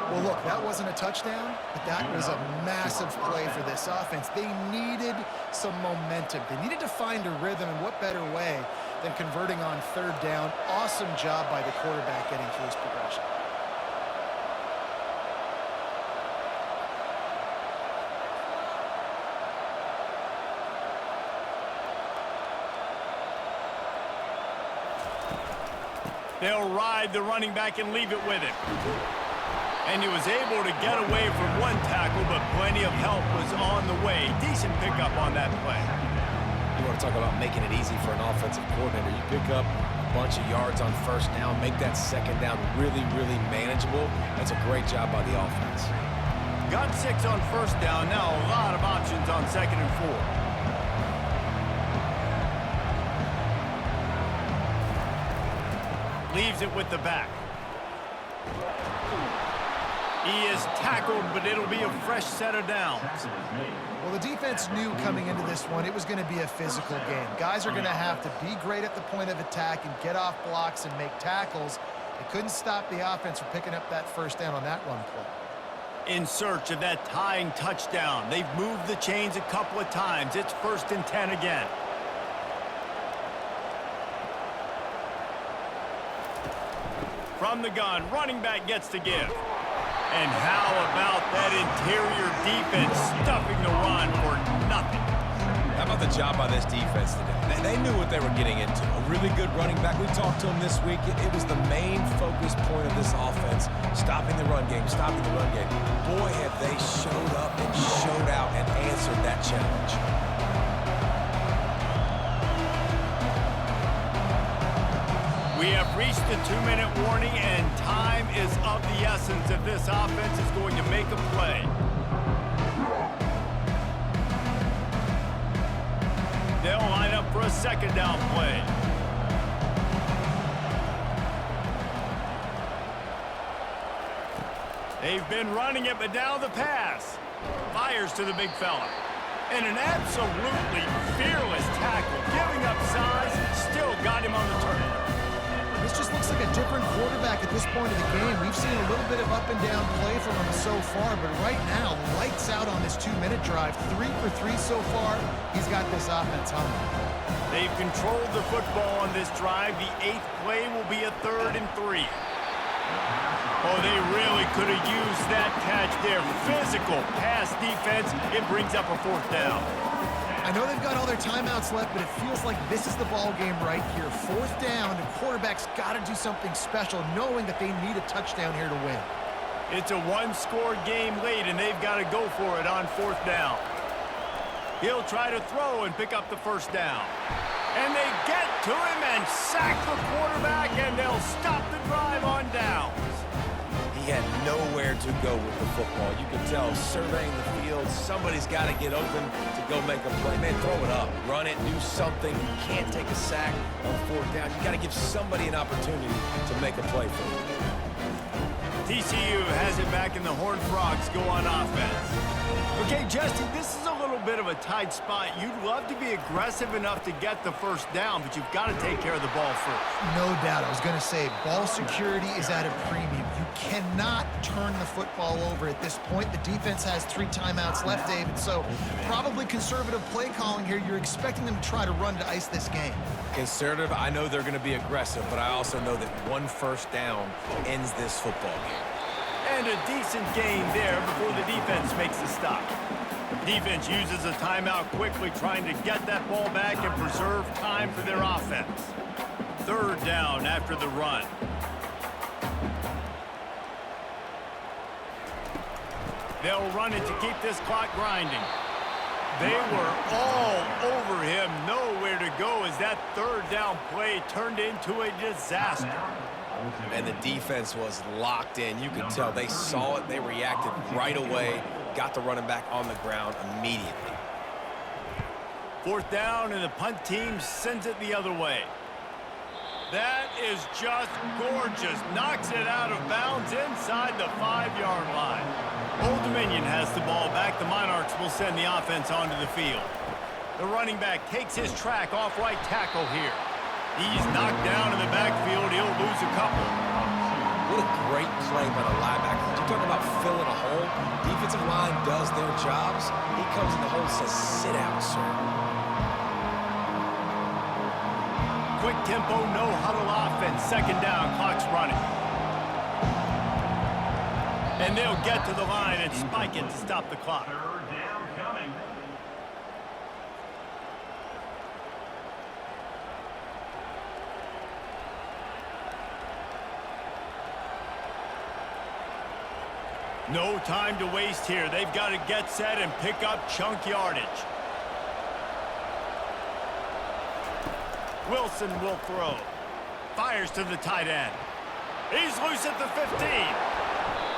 Well, look, that wasn't a touchdown, but that was a massive play for this offense. They needed some momentum. They needed to find a rhythm, and what better way than converting on third down. Awesome job by the quarterback getting through his progression. They'll ride the running back and leave it with him. And he was able to get away from one tackle, but plenty of help was on the way. Decent pickup on that play. You want to talk about making it easy for an offensive coordinator. You pick up a bunch of yards on first down, make that second down really, really manageable. That's a great job by the offense. Got 6 on first down. Now a lot of options on second and 4. Leaves it with the back. He is tackled, but it'll be a fresh set of downs. Well, the defense knew coming into this one it was going to be a physical game. Guys are going to have to be great at the point of attack and get off blocks and make tackles. They couldn't stop the offense from picking up that first down on that run play. In search of that tying touchdown. They've moved the chains a couple of times. It's 1st and 10 again. From the gun, running back gets to give. And how about that interior defense stuffing the run for nothing? How about the job by this defense today? They knew what they were getting into. A really good running back. We talked to him this week. It was the main focus point of this offense, stopping the run game, stopping the run game. Boy, have they showed up and showed out and answered that challenge. We have reached the 2-minute warning, and time is of the essence if this offense is going to make a play. They'll line up for a second down play. They've been running it, but now the pass. Fires to the big fella. And an absolutely fearless tackle, giving up size, still got him on the turn. This just looks like a different quarterback at this point of the game. We've seen a little bit of up and down play from him so far, but right now, lights out on this 2-minute drive. 3 for 3 so far. He's got this offense humming. They've controlled the football on this drive. The 8th play will be a 3rd and 3. Oh, they really could have used that catch there. Physical pass defense. It brings up a 4th down. I know they've got all their timeouts left, but it feels like this is the ball game right here. 4th down, the quarterback's got to do something special, knowing that they need a touchdown here to win. It's a 1-score game late, and they've got to go for it on 4th down. He'll try to throw and pick up the first down. And they get to him and sack the quarterback, and they'll stop the drive on down. where to go with the football. You can tell surveying the field, somebody's got to get open to go make a play. Man, throw it up, run it, do something. You can't take a sack on fourth down. You got to give somebody an opportunity to make a play for you. TCU has it back and the Horned Frogs go on offense. Okay, Justin, this is a little bit of a tight spot. You'd love to be aggressive enough to get the first down, but you've got to take care of the ball first. No doubt. I was going to say, ball security is at a premium. You cannot turn the football over at this point. The defense has 3 timeouts left, David, so probably conservative play calling here. You're expecting them to try to run to ice this game. Conservative, I know they're going to be aggressive, but I also know that one first down ends this football game. And a decent gain there before the defense makes the stop. Defense uses a timeout quickly, trying to get that ball back and preserve time for their offense. Third down after the run. They'll run it to keep this clock grinding. They were all over him, nowhere to go as that third down play turned into a disaster. And the defense was locked in. You could tell they saw it. They reacted right away. Got the running back on the ground immediately. Fourth down, and the punt team sends it the other way. That is just gorgeous. Knocks it out of bounds inside the 5-yard line. Old Dominion has the ball back. The Monarchs will send the offense onto the field. The running back takes his track off right tackle here. He's knocked down in the backfield. He'll lose a couple. What a great play by the linebacker. You talk about filling a hole. Defensive line does their jobs. He comes in the hole and says, sit out, sir. Quick tempo, no huddle offense. Second down, clock's running. And they'll get to the line and spike it to stop the clock. Third down coming. No time to waste here. They've got to get set and pick up chunk yardage. Wilson will throw. Fires to the tight end. He's loose at the 15.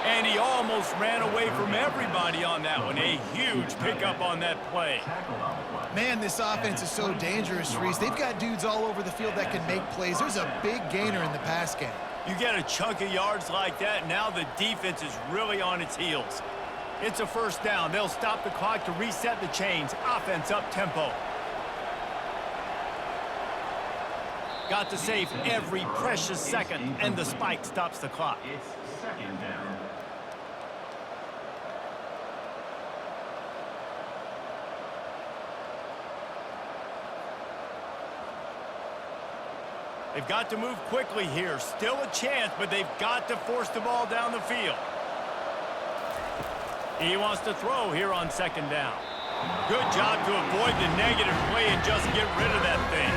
And he almost ran away from everybody on that one. A huge pickup on that play. Man, this offense is so dangerous, Reese. They've got dudes all over the field that can make plays. There's a big gainer in the pass game. You get a chunk of yards like that, now the defense is really on its heels. It's a first down. They'll stop the clock to reset the chains. Offense up tempo. Got to save every precious second, and the spike stops the clock. It's second down. They've got to move quickly here. Still a chance, but they've got to force the ball down the field. He wants to throw here on second down. Good job to avoid the negative play and just get rid of that thing.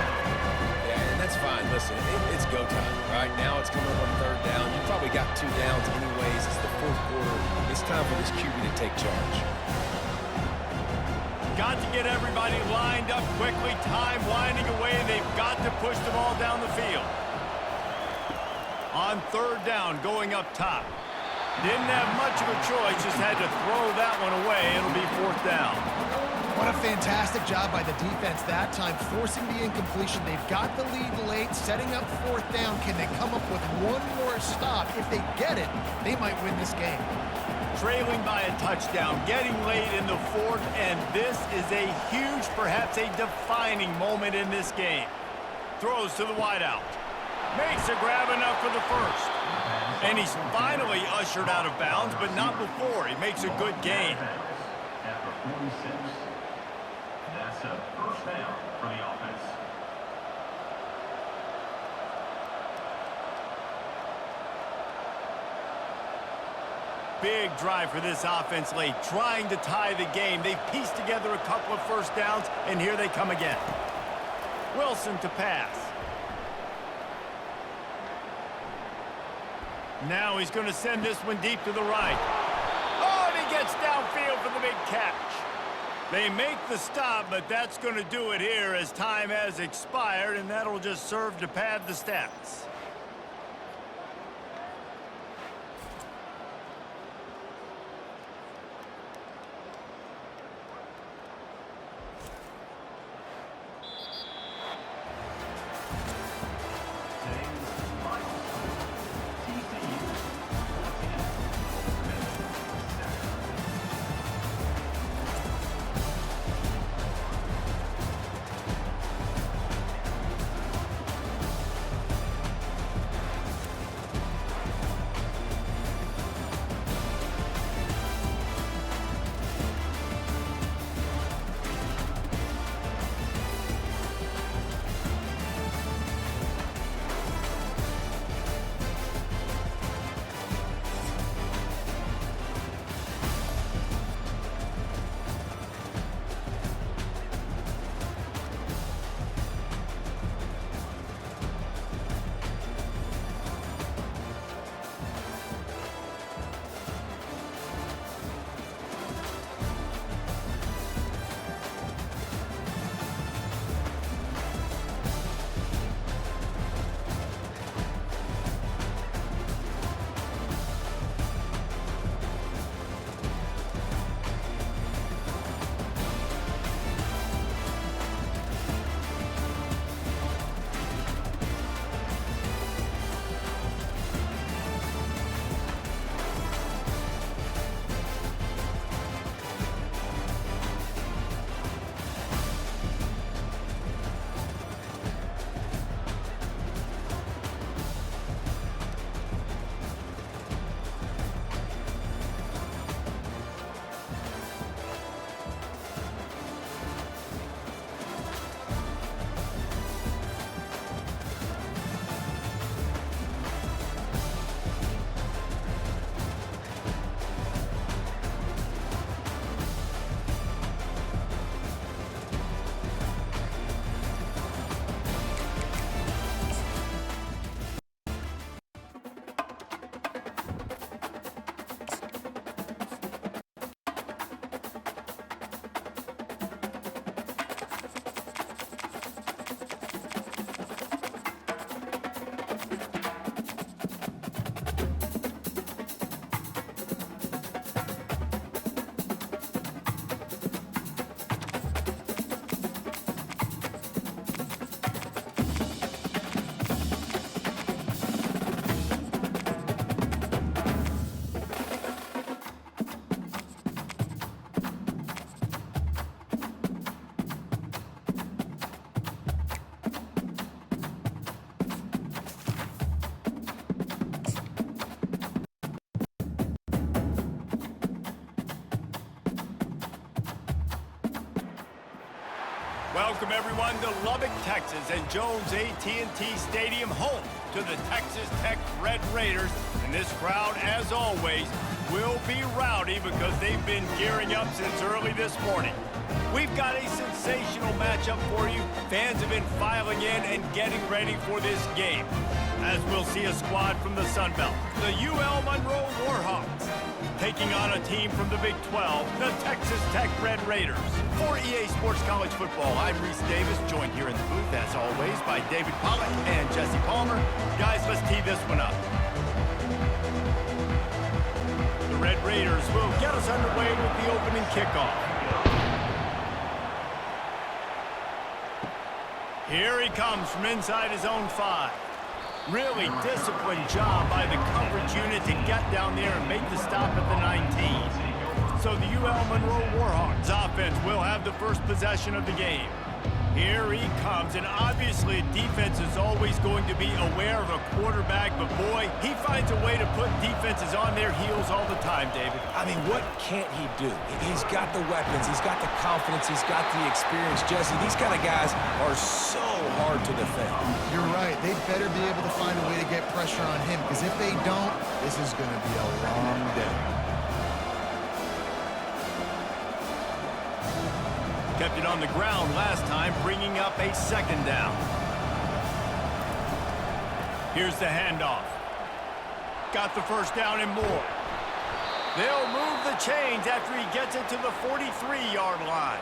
Yeah, and that's fine. Listen, it's go time. Right now it's coming up on third down. You probably got 2 downs anyways. It's the fourth quarter. It's time for this QB to take charge. Got to get everybody lined up quickly. Time winding away. They've got to push the ball down the field. On third down, going up top. Didn't have much of a choice. Just had to throw that one away. It'll be fourth down. What a fantastic job by the defense that time, forcing the incompletion. They've got the lead late, setting up fourth down. Can they come up with one more stop? If they get it, they might win this game. Trailing by a touchdown, getting late in the fourth, and this is a huge, perhaps a defining moment in this game. Throws to the wideout. Makes a grab enough for the first. And he's finally ushered out of bounds, but not before. He makes a good gain. After 46. That's a first down for the offense. Big drive for this offense late, trying to tie the game. They've pieced together a couple of first downs, and here they come again. Wilson to pass. Now he's going to send this one deep to the right. Oh, and he gets downfield for the big catch. They make the stop, but that's going to do it here as time has expired, and that'll just serve to pad the stats. Welcome everyone to Lubbock, Texas, and Jones AT&T Stadium, home to the Texas Tech Red Raiders. And this crowd, as always, will be rowdy because they've been gearing up since early this morning. We've got a sensational matchup for you. Fans have been filing in and getting ready for this game, as we'll see a squad from the Sun Belt, the UL Monroe Warhawks, taking on a team from the Big 12, the Texas Tech Red Raiders. For EA Sports College Football, I'm Reese Davis, joined here in the booth, as always, by David Pollack and Jesse Palmer. Guys, let's tee this one up. The Red Raiders will get us underway with the opening kickoff. Here he comes from inside his own 5. Really disciplined job by the coverage unit to get down there and make the stop at the 19. So the UL Monroe Warhawks offense will have the first possession of the game. Here he comes, and obviously defense is always going to be aware of a quarterback, but boy, he finds a way to put defenses on their heels all the time, David. I mean, what can't he do? He's got the weapons, he's got the confidence, he's got the experience. Jesse, these kind of guys are so hard to defend. You're right. They better be able to find a way to get pressure on him, because if they don't, this is going to be a long day. Kept it on the ground last time, bringing up a second down. Here's the handoff. Got the first down and more. They'll move the chains after he gets it to the 43-yard line.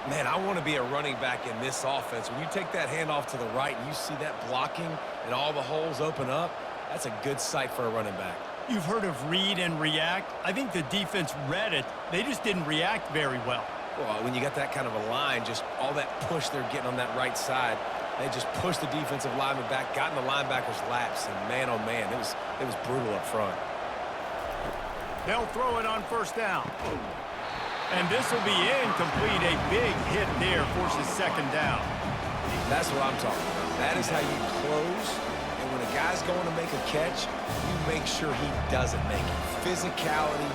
Man, I want to be a running back in this offense. When you take that handoff to the right and you see that blocking and all the holes open up, that's a good sight for a running back. You've heard of read and react. I think the defense read it. They just didn't react very well. Well, when you got that kind of a line, just all that push they're getting on that right side, they just pushed the defensive lineman back, got in the linebacker's laps, and man, oh man, it was brutal up front. They'll throw it on first down. And this will be incomplete. A big hit there forces second down. That's what I'm talking about. That is how you close. And when a guy's going to make a catch, you make sure he doesn't make it. Physicality,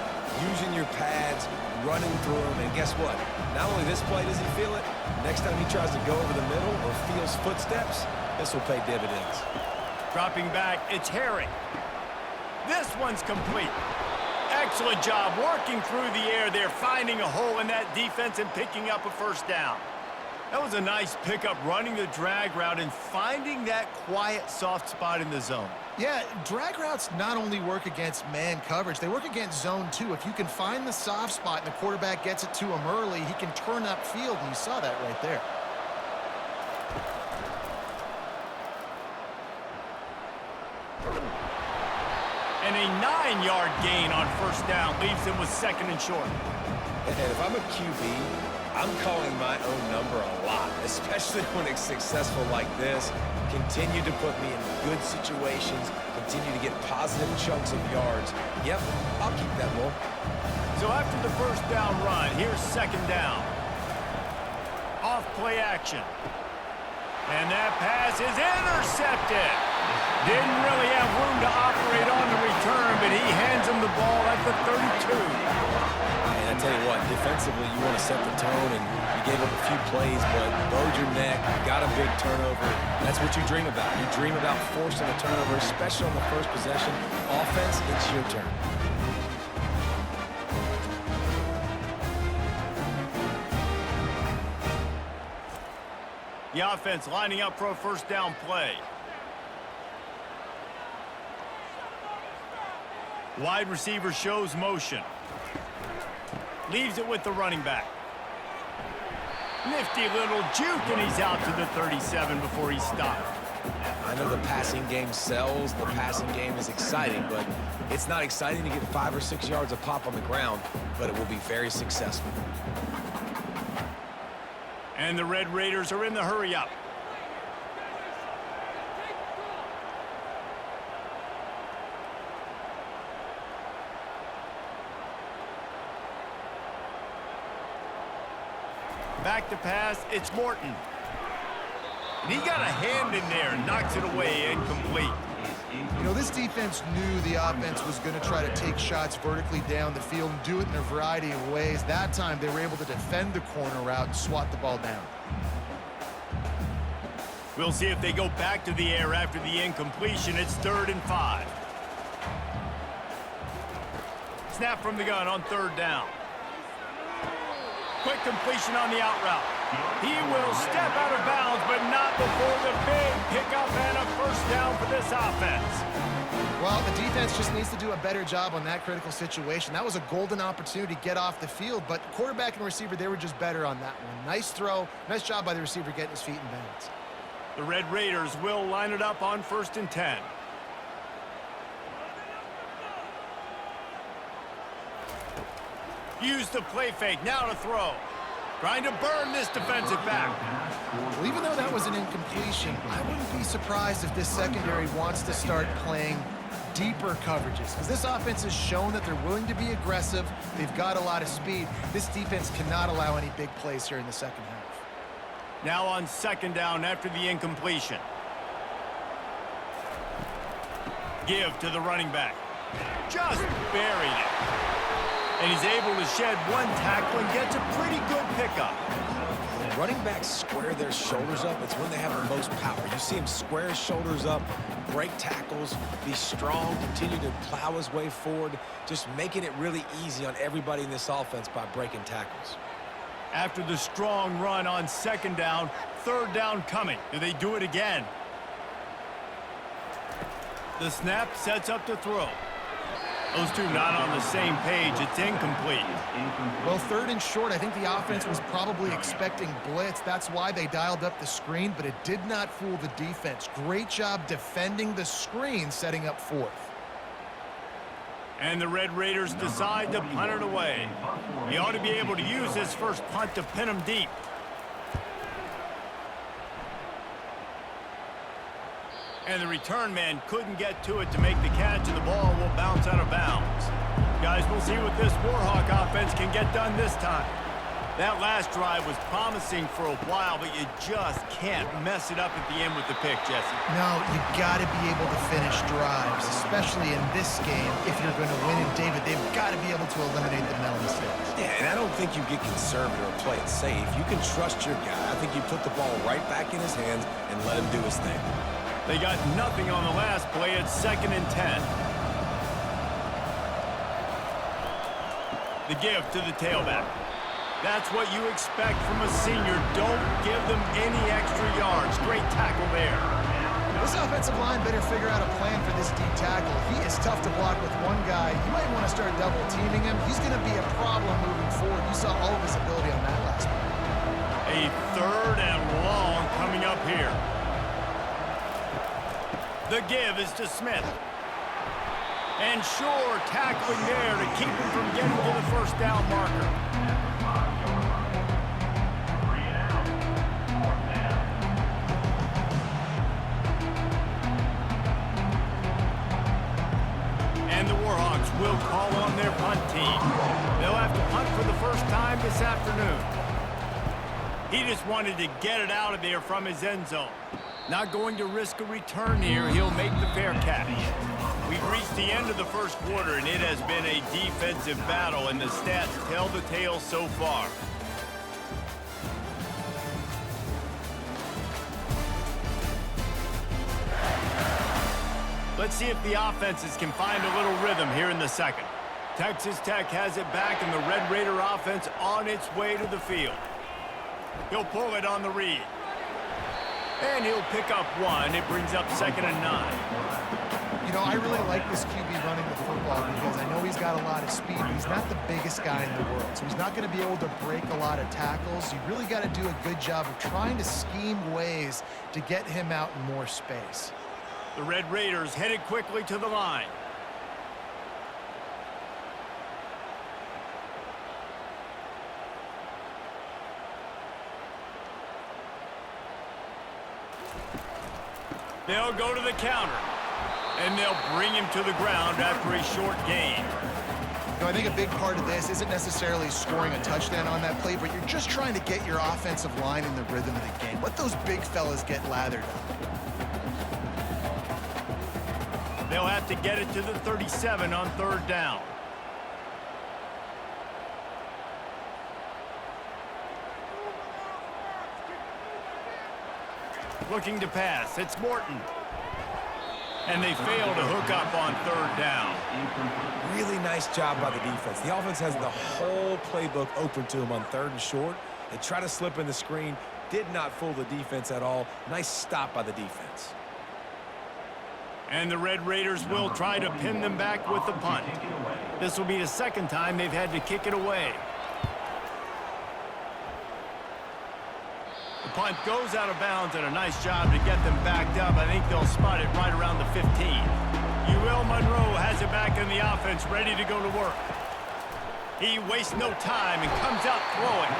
using your pads, running through them. And guess what? Not only this play does he feel it, next time he tries to go over the middle or feels footsteps, this will pay dividends. Dropping back, it's Herring. This one's complete. Excellent job working through the air there, finding a hole in that defense and picking up a first down. That was a nice pickup, running the drag route and finding that quiet, soft spot in the zone. Yeah, drag routes not only work against man coverage, they work against zone too. If you can find the soft spot and the quarterback gets it to him early, he can turn upfield, and you saw that right there. And a 9-yard gain on first down leaves him with second and short. And if I'm a QB, I'm calling my own number a lot, especially when it's successful like this. Continue to put me in good situations, continue to get positive chunks of yards. Yep, I'll keep that one. So after the first down run, here's second down. Off play action. And that pass is intercepted. Didn't really have room to operate on the return, but he hands him the ball at the 32. And I tell you what, defensively, you want to set the tone, and you gave up a few plays, but bowed your neck, got a big turnover. That's what you dream about. You dream about forcing a turnover, especially on the first possession. Offense, it's your turn. The offense lining up for a first down play. Wide receiver shows motion. Leaves it with the running back. Nifty little juke, and he's out to the 37 before he stopped. I know the passing game sells, the passing game is exciting, but it's not exciting to get 5 or 6 yards of pop on the ground, but it will be very successful. And the Red Raiders are in the hurry-up. Back to pass, it's Morton. And he got a hand in there, knocks it away, incomplete. You know, this defense knew the offense was going to try to take shots vertically down the field and do it in a variety of ways. That time, they were able to defend the corner route and swat the ball down. We'll see if they go back to the air after the incompletion. It's 3rd and 5. Snap from the gun on 3rd down. Quick completion on the out route. He will step out of bounds, but not before the big pickup and a first down for this offense. Well, the defense just needs to do a better job on that critical situation. That was a golden opportunity to get off the field, but quarterback and receiver, they were just better on that one. Nice throw. Nice job by the receiver getting his feet in bounds. The Red Raiders will line it up on 1st and 10. Use the play fake, now to throw. Trying to burn this defensive back. Well, even though that was an incompletion, I wouldn't be surprised if this secondary wants to start playing deeper coverages, because this offense has shown that they're willing to be aggressive. They've got a lot of speed. This defense cannot allow any big plays here in the second half. Now on 2nd down after the incompletion. Give to the running back. Just buried it. And he's able to shed one tackle and gets a pretty good pickup. When running backs square their shoulders up, it's when they have the most power. You see him square his shoulders up, break tackles, be strong, continue to plow his way forward, just making it really easy on everybody in this offense by breaking tackles. After the strong run on 2nd down, 3rd down coming. Do they do it again? The snap sets up to throw. Those two not on the same page. It's incomplete. Well, 3rd and short, I think the offense was probably expecting blitz. That's why they dialed up the screen, but it did not fool the defense. Great job defending the screen, setting up 4th. And the Red Raiders decide to punt it away. He ought to be able to use his first punt to pin him deep. And the return man couldn't get to it to make the catch, and the ball will bounce out of bounds. Guys, we'll see what this Warhawk offense can get done this time. That last drive was promising for a while, but you just can't mess it up at the end with the pick, Jesse. No, you got to be able to finish drives, especially in this game. If you're going to win, and David, they've got to be able to eliminate the mental mistakes. Yeah, and I don't think you get conservative or play it safe. You can trust your guy. I think you put the ball right back in his hands and let him do his thing. They got nothing on the last play. It's 2nd and 10. The give to the tailback. That's what you expect from a senior. Don't give them any extra yards. Great tackle there. This offensive line better figure out a plan for this deep tackle. He is tough to block with one guy. You might want to start double teaming him. He's going to be a problem moving forward. You saw all of his ability on that last play. A 3rd and long coming up here. The give is to Smith. And sure, tackling there to keep him from getting to the first down marker. And the Warhawks will call on their punt team. They'll have to punt for the first time this afternoon. He just wanted to get it out of there from his end zone. Not going to risk a return here. He'll make the fair catch. We've reached the end of the first quarter, and it has been a defensive battle, and the stats tell the tale so far. Let's see if the offenses can find a little rhythm here in the second. Texas Tech has it back, and the Red Raider offense on its way to the field. He'll pull it on the read. And he'll pick up one. It brings up 2nd and 9. You know, I really like this QB running the football because I know he's got a lot of speed, but he's not the biggest guy in the world. So he's not going to be able to break a lot of tackles. You really got to do a good job of trying to scheme ways to get him out in more space. The Red Raiders headed quickly to the line. They'll go to the counter, and they'll bring him to the ground after a short gain. You know, I think a big part of this isn't necessarily scoring a touchdown on that play, but you're just trying to get your offensive line in the rhythm of the game. Let those big fellas get lathered up. They'll have to get it to the 37 on third down. Looking to pass. It's Morton. And they fail to hook up on third down. Really nice job by the defense. The offense has the whole playbook open to them on third and short. They try to slip in the screen. Did not fool the defense at all. Nice stop by the defense. And the Red Raiders will try to pin them back with the punt. This will be the second time they've had to kick it away. The punt goes out of bounds, and a nice job to get them backed up. I think they'll spot it right around the 15. Ewell Monroe has it back in the offense, ready to go to work. He wastes no time and comes out throwing.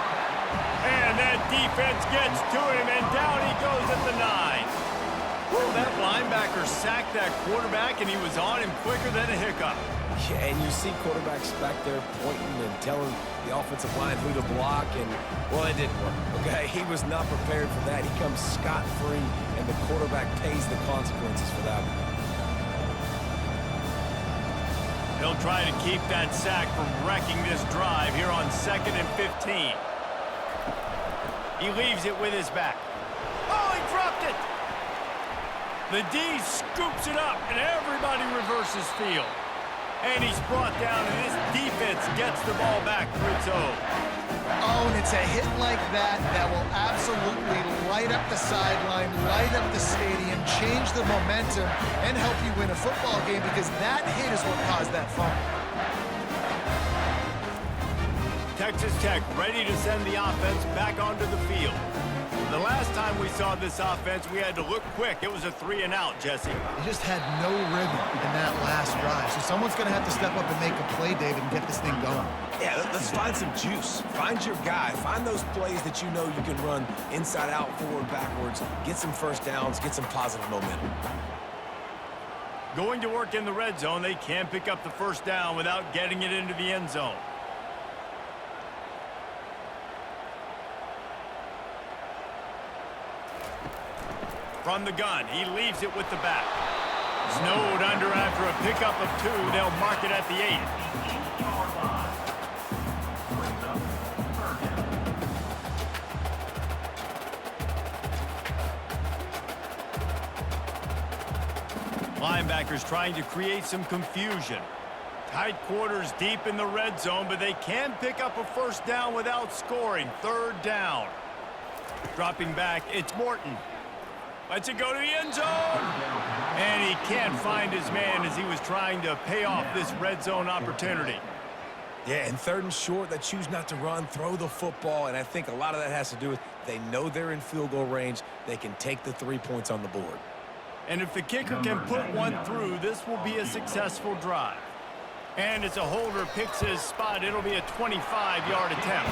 And that defense gets to him, and down he goes at the 9. Woo, that linebacker sacked that quarterback, and he was on him quicker than a hiccup. Yeah, and you see quarterbacks back there pointing and telling the offensive line who to block, and, well, it didn't work, okay? He was not prepared for that. He comes scot-free, and the quarterback pays the consequences for that one. They'll try to keep that sack from wrecking this drive here on 2nd and 15. He leaves it with his back. Oh, he dropped it! The D scoops it up, and everybody reverses field. And he's brought down, and his defense gets the ball back for its own. Oh, and it's a hit like that that will absolutely light up the sideline, light up the stadium, change the momentum, and help you win a football game, because that hit is what caused that fumble. Texas Tech ready to send the offense back onto the field. The last time we saw this offense, we had to look quick. It was a 3-and-out, Jesse. They just had no rhythm in that last drive. So someone's going to have to step up and make a play, David, and get this thing going. Yeah, let's find some juice. Find your guy. Find those plays that you know you can run inside out, forward, backwards. Get some first downs. Get some positive momentum. Going to work in the red zone. They can't pick up the first down without getting it into the end zone. From the gun, he leaves it with the back. Snowed under after a pickup of 2. They'll mark it at the 8. Linebackers trying to create some confusion. Tight quarters deep in the red zone, but they can pick up a first down without scoring. Third down. Dropping back, it's Morton. Lets it go to the end zone. And he can't find his man as he was trying to pay off this red zone opportunity. Yeah, and 3rd and short, they choose not to run, throw the football, and I think a lot of that has to do with they know they're in field goal range. They can take the 3 points on the board. And if the kicker can put one through, this will be a successful drive. And as a holder picks his spot, it'll be a 25-yard attempt.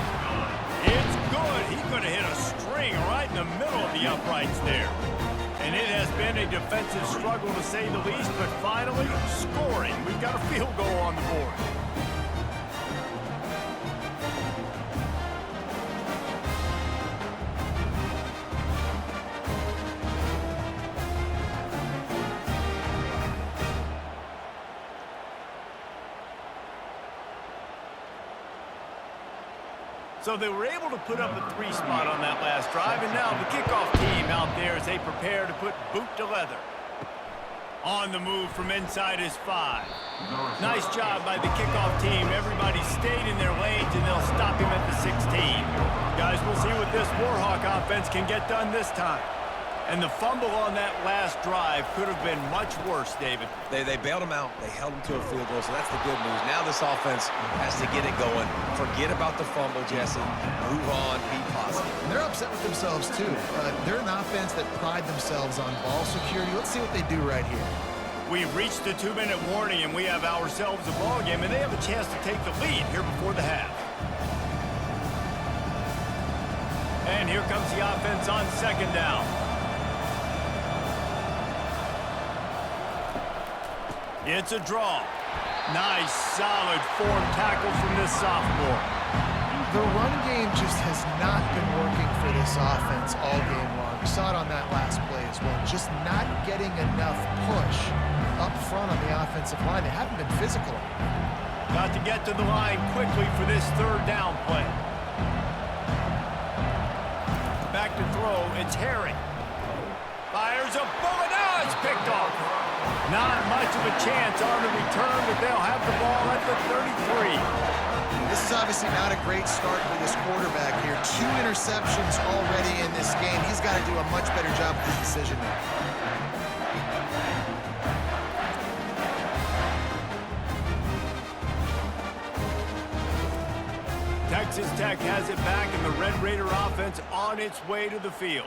It's good. He could have hit a string right in the middle of the uprights there. And it has been a defensive struggle to say the least, but finally, scoring. We've got a field goal on the board. So they were able to put up a 3 spot on that last drive, and now the kickoff team out there as they prepare to put boot to leather. On the move from inside his 5. Nice job by the kickoff team. Everybody stayed in their lanes, and they'll stop him at the 16. Guys, we'll see what this Warhawk offense can get done this time. And the fumble on that last drive could have been much worse, David. They bailed him out. They held him to a field goal, so that's the good news. Now this offense has to get it going. Forget about the fumble, Jesse. Move on. Be positive. And they're upset with themselves, too. They're an offense that pride themselves on ball security. Let's see what they do right here. We've reached the 2-minute warning, and we have ourselves a ball game, and they have a chance to take the lead here before the half. And here comes the offense on 2nd down. It's a draw. Nice, solid form tackle from this sophomore. The run game just has not been working for this offense all game long. We saw it on that last play as well. Just not getting enough push up front on offensive line. They haven't been physical. Got to get to the line quickly for this third down play. Back to throw, it's Harry. Fires a bullet, now it's picked off. Not much of a chance on the return, but they'll have the ball at the 33. This is obviously not a great start for this quarterback here. 2 interceptions already in this game. He's got to do a much better job with his decision making. Texas Tech has it back, and the Red Raider offense on its way to the field.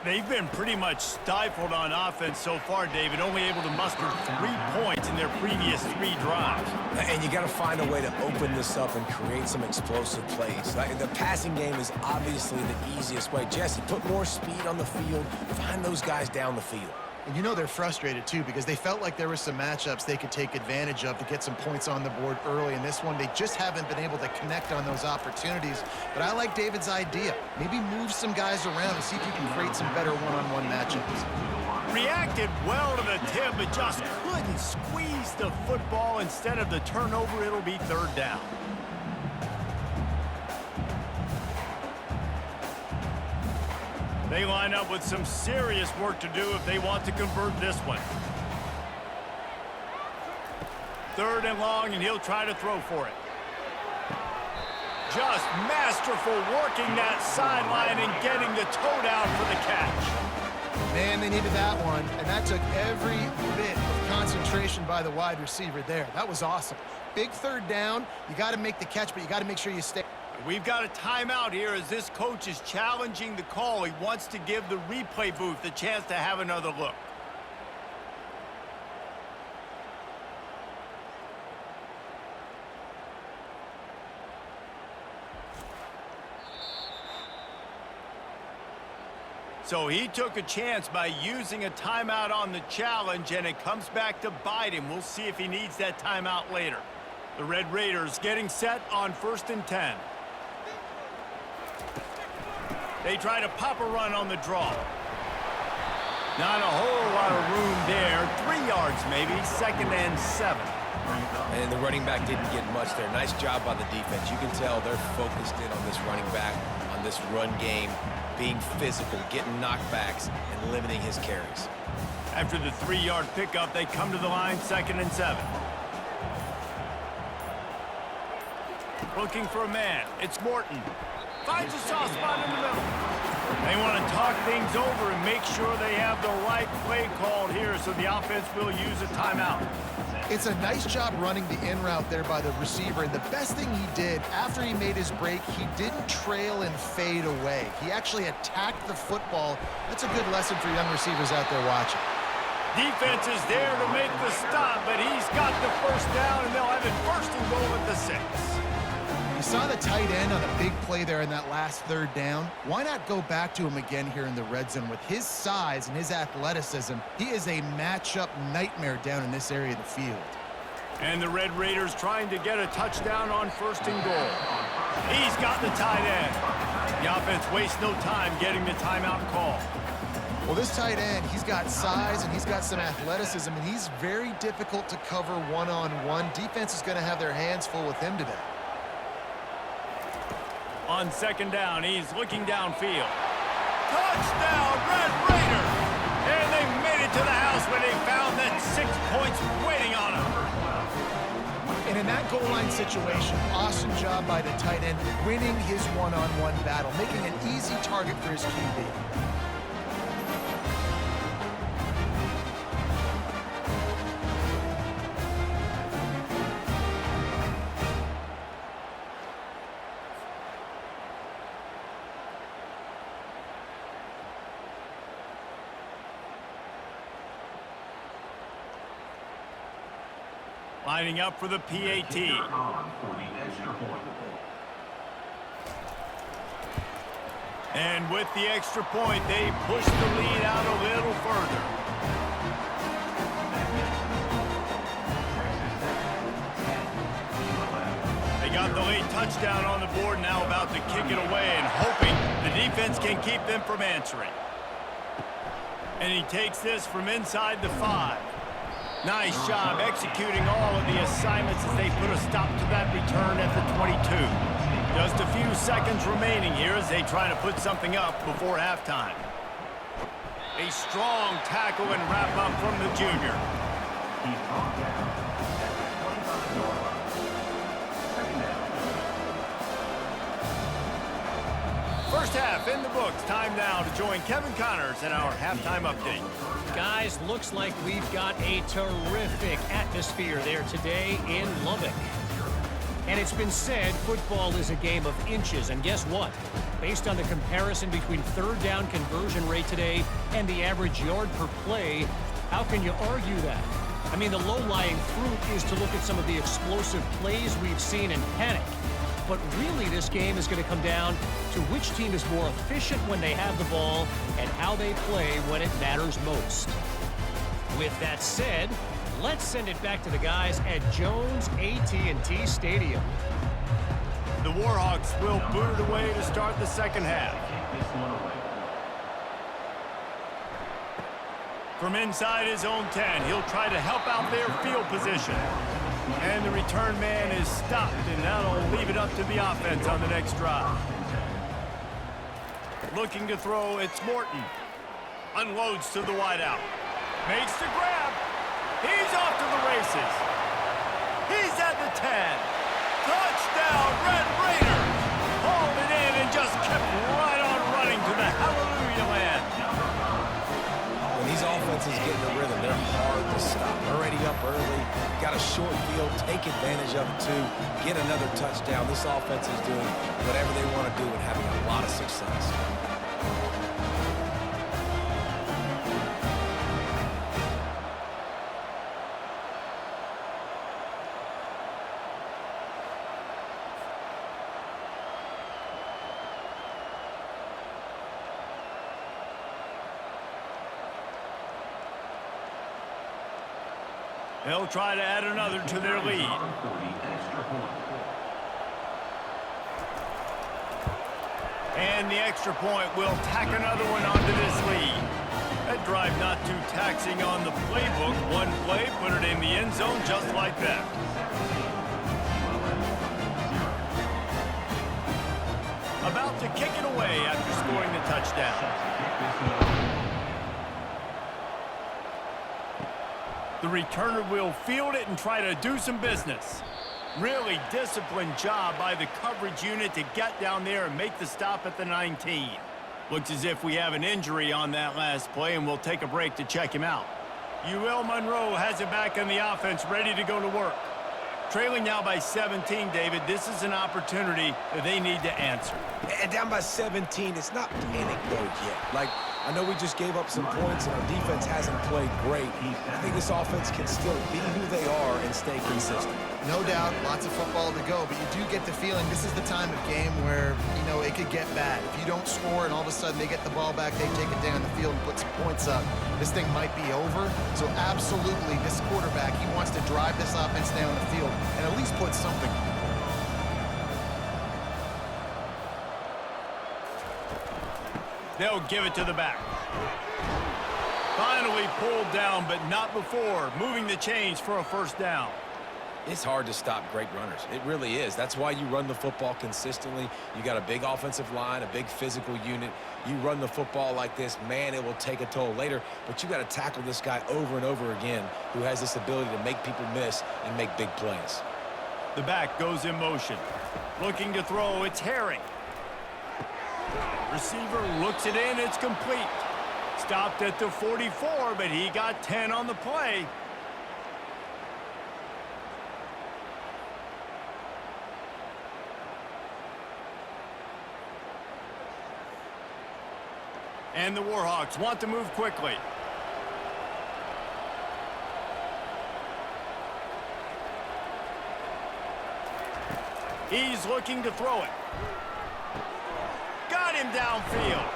They've been pretty much stifled on offense so far, David, only able to muster 3 points in their previous 3 drives. And you got to find a way to open this up and create some explosive plays. The passing game is obviously the easiest way. Jesse, put more speed on the field, find those guys down the field. And you know they're frustrated, too, because they felt like there were some matchups they could take advantage of to get some points on the board early. In this one, they just haven't been able to connect on those opportunities. But I like David's idea. Maybe move some guys around and see if you can create some better one-on-one matchups. Reacted well to the tip, but just couldn't squeeze the football. Instead of the turnover, it'll be third down. They line up with some serious work to do if they want to convert this one. 3rd and long, and he'll try to throw for it. Just masterful working that sideline and getting the toe down for the catch. Man, they needed that one, and that took every bit of concentration by the wide receiver there. That was awesome. Big 3rd down. You got to make the catch, but you got to make sure you stay. We've got a timeout here as this coach is challenging the call. He wants to give the replay booth the chance to have another look. So he took a chance by using a timeout on the challenge, and it comes back to bite him. We'll see if he needs that timeout later. The Red Raiders getting set on 1st and 10. They try to pop a run on the draw. Not a whole lot of room there. 3 yards maybe, 2nd and 7. And the running back didn't get much there. Nice job by the defense. You can tell they're focused in on this running back, on this run game, being physical, getting knockbacks, and limiting his carries. After the 3-yard pickup, they come to the line, 2nd and 7. Looking for a man. It's Morton. Finds a soft spot in the middle. They want to talk things over and make sure they have the right play called here, so the offense will use a timeout. It's a nice job running the in route there by the receiver, and the best thing he did after he made his break, he didn't trail and fade away. He actually attacked the football. That's a good lesson for young receivers out there watching. Defense is there to make the stop, but he's got the 1st down, and they'll have it 1st and goal at the 6. You saw the tight end on a big play there in that last 3rd down. Why not go back to him again here in the red zone? With his size and his athleticism, he is a matchup nightmare down in this area of the field. And the Red Raiders trying to get a touchdown on 1st and goal. He's got the tight end. The offense wastes no time getting the timeout call. Well, this tight end, he's got size and he's got some athleticism, and he's very difficult to cover one-on-one. Defense is going to have their hands full with him today. On 2nd down, he's looking downfield. Touchdown, Red Raiders! And they made it to the house where they found that 6 points waiting on them. And in that goal line situation, awesome job by the tight end, winning his one-on-one battle, making an easy target for his QB. Lining up for the PAT. And with the extra point, they push the lead out a little further. They got the late touchdown on the board, now about to kick it away and hoping the defense can keep them from answering. And he takes this from inside the 5. Nice job executing all of the assignments as they put a stop to that return at the 22. Just a few seconds remaining here as they try to put something up before halftime. A strong tackle and wrap up from the junior. He's brought down at the 25-yard line. Second down. First half in the books. Time now to join Kevin Connors in our halftime update. Guys, looks like we've got a terrific atmosphere there today in Lubbock. And it's been said football is a game of inches. And guess what? Based on the comparison between third down conversion rate today and the average yard per play, how can you argue that? I mean, the low-lying fruit is to look at some of the explosive plays we've seen in panic. But really, this game is going to come down to which team is more efficient when they have the ball and how they play when it matters most. With that said, let's send it back to the guys at Jones AT&T Stadium. The Warhawks will boot it away to start the second half. Take this one away. From inside his own 10, he'll try to help out their field position. And the return man is stopped, and that'll leave it up to the offense on the next drive. Looking to throw, it's Morton. Unloads to the wideout. Makes the grab. He's off to the races. He's at the 10. Touchdown, Red Raiders. Hauled it in and just kept right on running to the hallelujah land. When these offenses get in the rhythm, they're hard to stop. Already up early, got a short field, take advantage of it too, get another touchdown. This offense is doing whatever they want to do and having a lot of success. They'll try to add another to their lead. And the extra point will tack another one onto this lead. That drive not too taxing on the playbook. One play, put it in the end zone just like that. About to kick it away after scoring the touchdown. The returner will field it and try to do some business. Really disciplined job by the coverage unit to get down there and make the stop at the 19. Looks as if we have an injury on that last play, and we'll take a break to check him out. UL Monroe has it back on the offense, ready to go to work. Trailing now by 17, David. This is an opportunity that they need to answer. And down by 17, it's not panic mode yet. Like, I know we just gave up some points and our defense hasn't played great. I think this offense can still be who they are and stay consistent. No doubt, lots of football to go, but you do get the feeling this is the time of game where, you know, it could get bad. If you don't score and all of a sudden they get the ball back, they take it down the field and put some points up, this thing might be over. So absolutely, this quarterback, he wants to drive this offense down the field and at least put something. They'll give it to the back. Finally pulled down, but not before. Moving the chains for a first down. It's hard to stop great runners. It really is. That's why you run the football consistently. You got a big offensive line, a big physical unit. You run the football like this, man, it will take a toll later. But you got to tackle this guy over and over again who has this ability to make people miss and make big plays. The back goes in motion. Looking to throw, it's Herring. Receiver looks it in, it's complete. Stopped at the 44, but he got 10 on the play. And the Warhawks want to move quickly. He's looking to throw it. Got him downfield.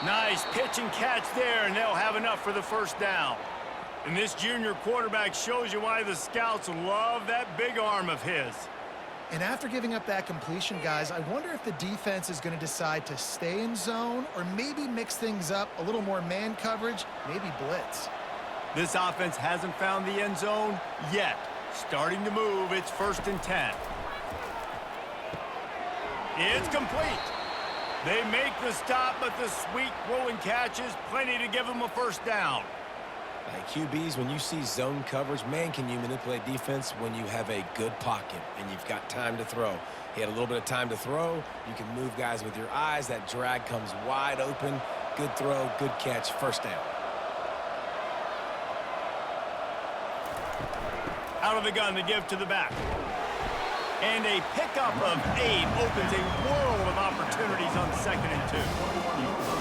Nice pitch and catch there, and they'll have enough for the first down. And this junior quarterback shows you why the scouts love that big arm of his. And after giving up that completion, guys, I wonder if the defense is going to decide to stay in zone or maybe mix things up, a little more man coverage, maybe blitz. This offense hasn't found the end zone yet. Starting to move, it's 1st and 10. It's complete. They make the stop, but the sweet rolling catch is plenty to give them a first down. Like QBs, when you see zone coverage, man, can you manipulate defense when you have a good pocket and you've got time to throw. He had a little bit of time to throw. You can move guys with your eyes. That drag comes wide open. Good throw, good catch, first down. Out of the gun to give to the back. And a pickup of 8 opens a world of opportunities on 2nd and 2.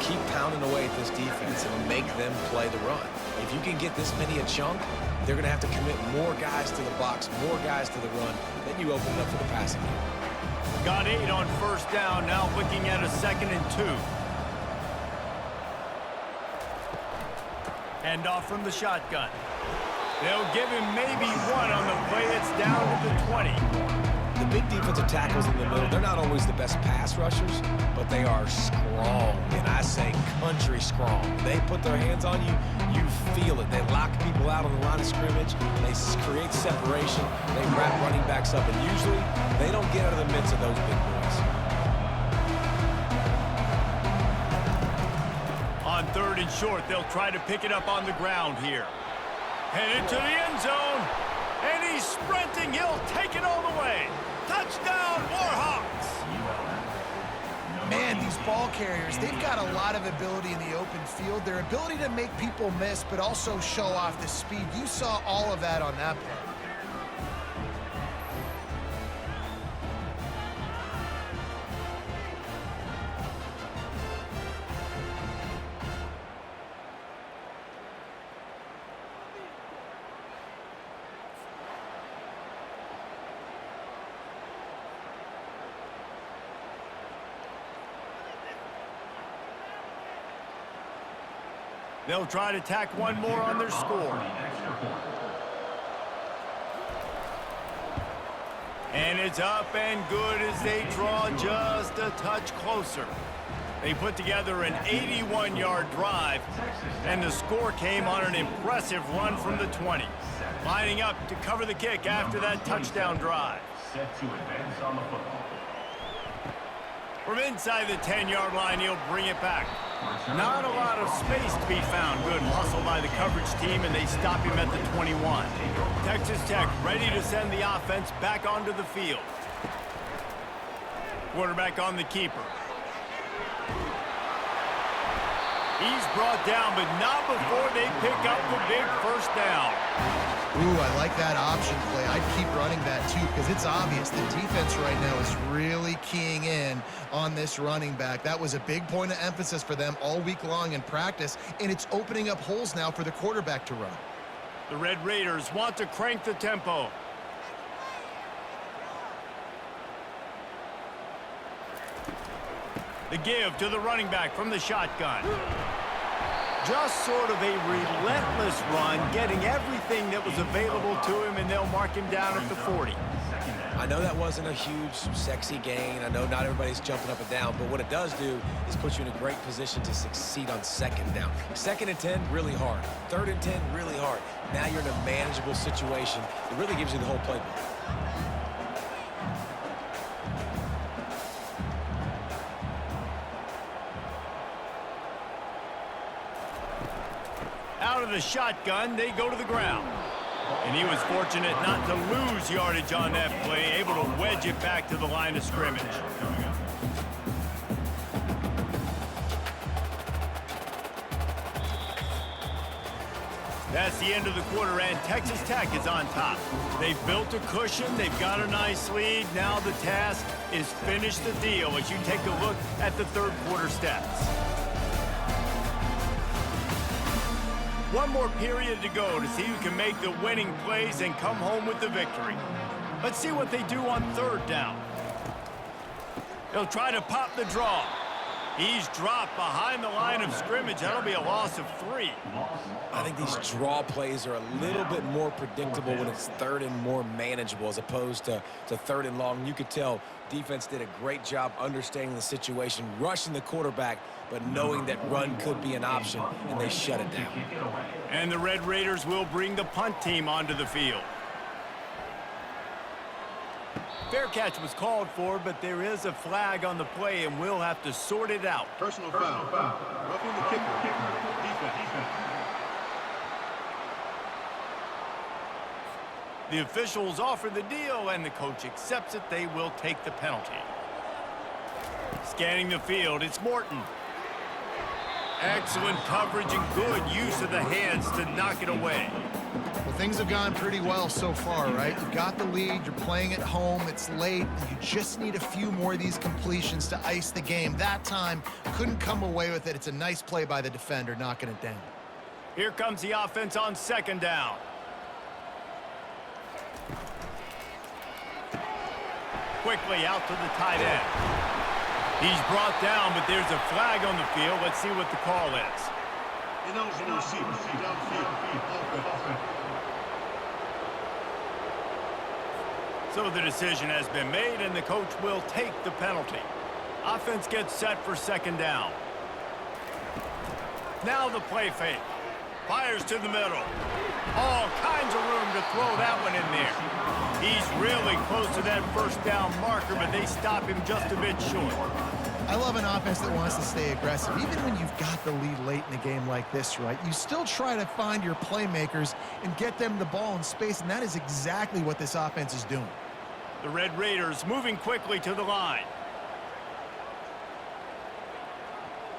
Keep pounding away at this defense and make them play the run. If you can get this many a chunk, they're going to have to commit more guys to the box, more guys to the run. Then you open it up for the passing game. Got 8 on 1st down, now looking at a 2nd and 2. Hand off from the shotgun. They'll give him maybe 1 on the play. It's down to the 20. The big defensive tackles in the middle, they're not always the best pass rushers, but they are strong, and I say country strong. They put their hands on you, you feel it. They lock people out on the line of scrimmage. They create separation. They wrap running backs up, and usually they don't get out of the midst of those big boys. On 3rd and short, they'll try to pick it up on the ground here. Headed to the end zone, and he's sprinting. He'll take it all the way. Touchdown, Warhawks! Man, these ball carriers, they've got a lot of ability in the open field. Their ability to make people miss, but also show off the speed. You saw all of that on that play. They'll try to tack 1 more on their score. And it's up and good as they draw just a touch closer. They put together an 81-yard drive, and the score came on an impressive run from the 20. Lining up to cover the kick after that touchdown drive. Set to advance on the football. From inside the 10-yard line, he'll bring it back. Not a lot of space to be found. Good hustle by the coverage team, and they stop him at the 21. Texas Tech ready to send the offense back onto the field. Quarterback on the keeper. He's brought down, but not before they pick up the big first down. Ooh, I like that option play. I'd keep running that too because it's obvious the defense right now is really keying in on this running back. That was a big point of emphasis for them all week long in practice, and it's opening up holes now for the quarterback to run. The Red Raiders want to crank the tempo. The give to the running back from the shotgun. Just sort of a relentless run, getting everything that was available to him, and they'll mark him down at the 40. I know that wasn't a huge, sexy gain. I know not everybody's jumping up and down, but what it does do is put you in a great position to succeed on 2nd down. 2nd and 10, really hard. 3rd and 10, really hard. Now you're in a manageable situation. It really gives you the whole playbook. Out of the shotgun, they go to the ground. And he was fortunate not to lose yardage on that play, able to wedge it back to the line of scrimmage. That's the end of the quarter, and Texas Tech is on top. They've built a cushion. They've got a nice lead. Now the task is finish the deal as you take a look at the 3rd quarter stats. One more period to go to see who can make the winning plays and come home with the victory. Let's see what they do on 3rd down. They'll try to pop the draw. He's dropped behind the line of scrimmage. That'll be a loss of 3. I think these draw plays are a little bit more predictable when it's third and more manageable as opposed to third and long. You could tell defense did a great job understanding the situation, rushing the quarterback, but knowing that run could be an option, and they shut it down. And the Red Raiders will bring the punt team onto the field. Fair catch was called for, but there is a flag on the play, and we'll have to sort it out. Personal foul. Roughing the kicker. Defense. The officials offer the deal, and the coach accepts it. They will take the penalty. Scanning the field, it's Morton. Excellent coverage and good use of the hands to knock it away. Well, things have gone pretty well so far, right? You've got the lead, you're playing at home, it's late, and you just need a few more of these completions to ice the game. That time, couldn't come away with it. It's a nice play by the defender, knocking it down. Here comes the offense on second down. Quickly out to the tight end. He's brought down, but there's a flag on the field. Let's see what the call is. Ineligible receiver. Downfield. Offense. So the decision has been made, and the coach will take the penalty. Offense gets set for second down. Now the play fake. Fires to the middle. All kinds of room to throw that one in there. He's really close to that first down marker, but they stop him just a bit short. I love an offense that wants to stay aggressive. Even when you've got the lead late in a game like this, right, you still try to find your playmakers and get them the ball in space, and that is exactly what this offense is doing. The Red Raiders moving quickly to the line.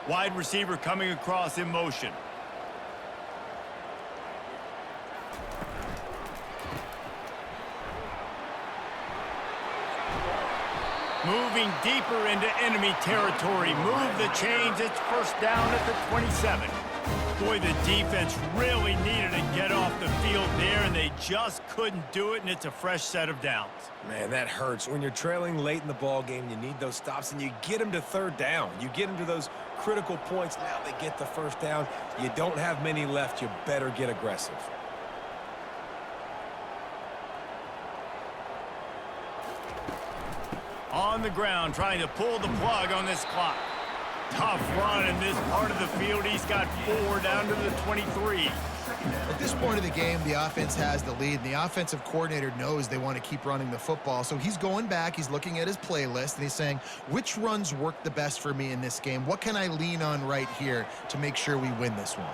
Wide receiver coming across in motion. Moving deeper into enemy territory. Move the chains. It's first down at the 27. Boy, the defense really needed to get off the field there, and they just couldn't do it, and it's a fresh set of downs. Man, that hurts. When you're trailing late in the ball game, you need those stops, and you get them to third down. You get them to those critical points. Now they get the first down. You don't have many left. You better get aggressive. On the ground, trying to pull the plug on this clock. Tough run in this part of the field. He's got 4 down to the 23. At this point of the game, the offense has the lead, and the offensive coordinator knows they want to keep running the football. So he's going back, he's looking at his playlist, and he's saying, which runs work the best for me in this game? What can I lean on right here to make sure we win this one?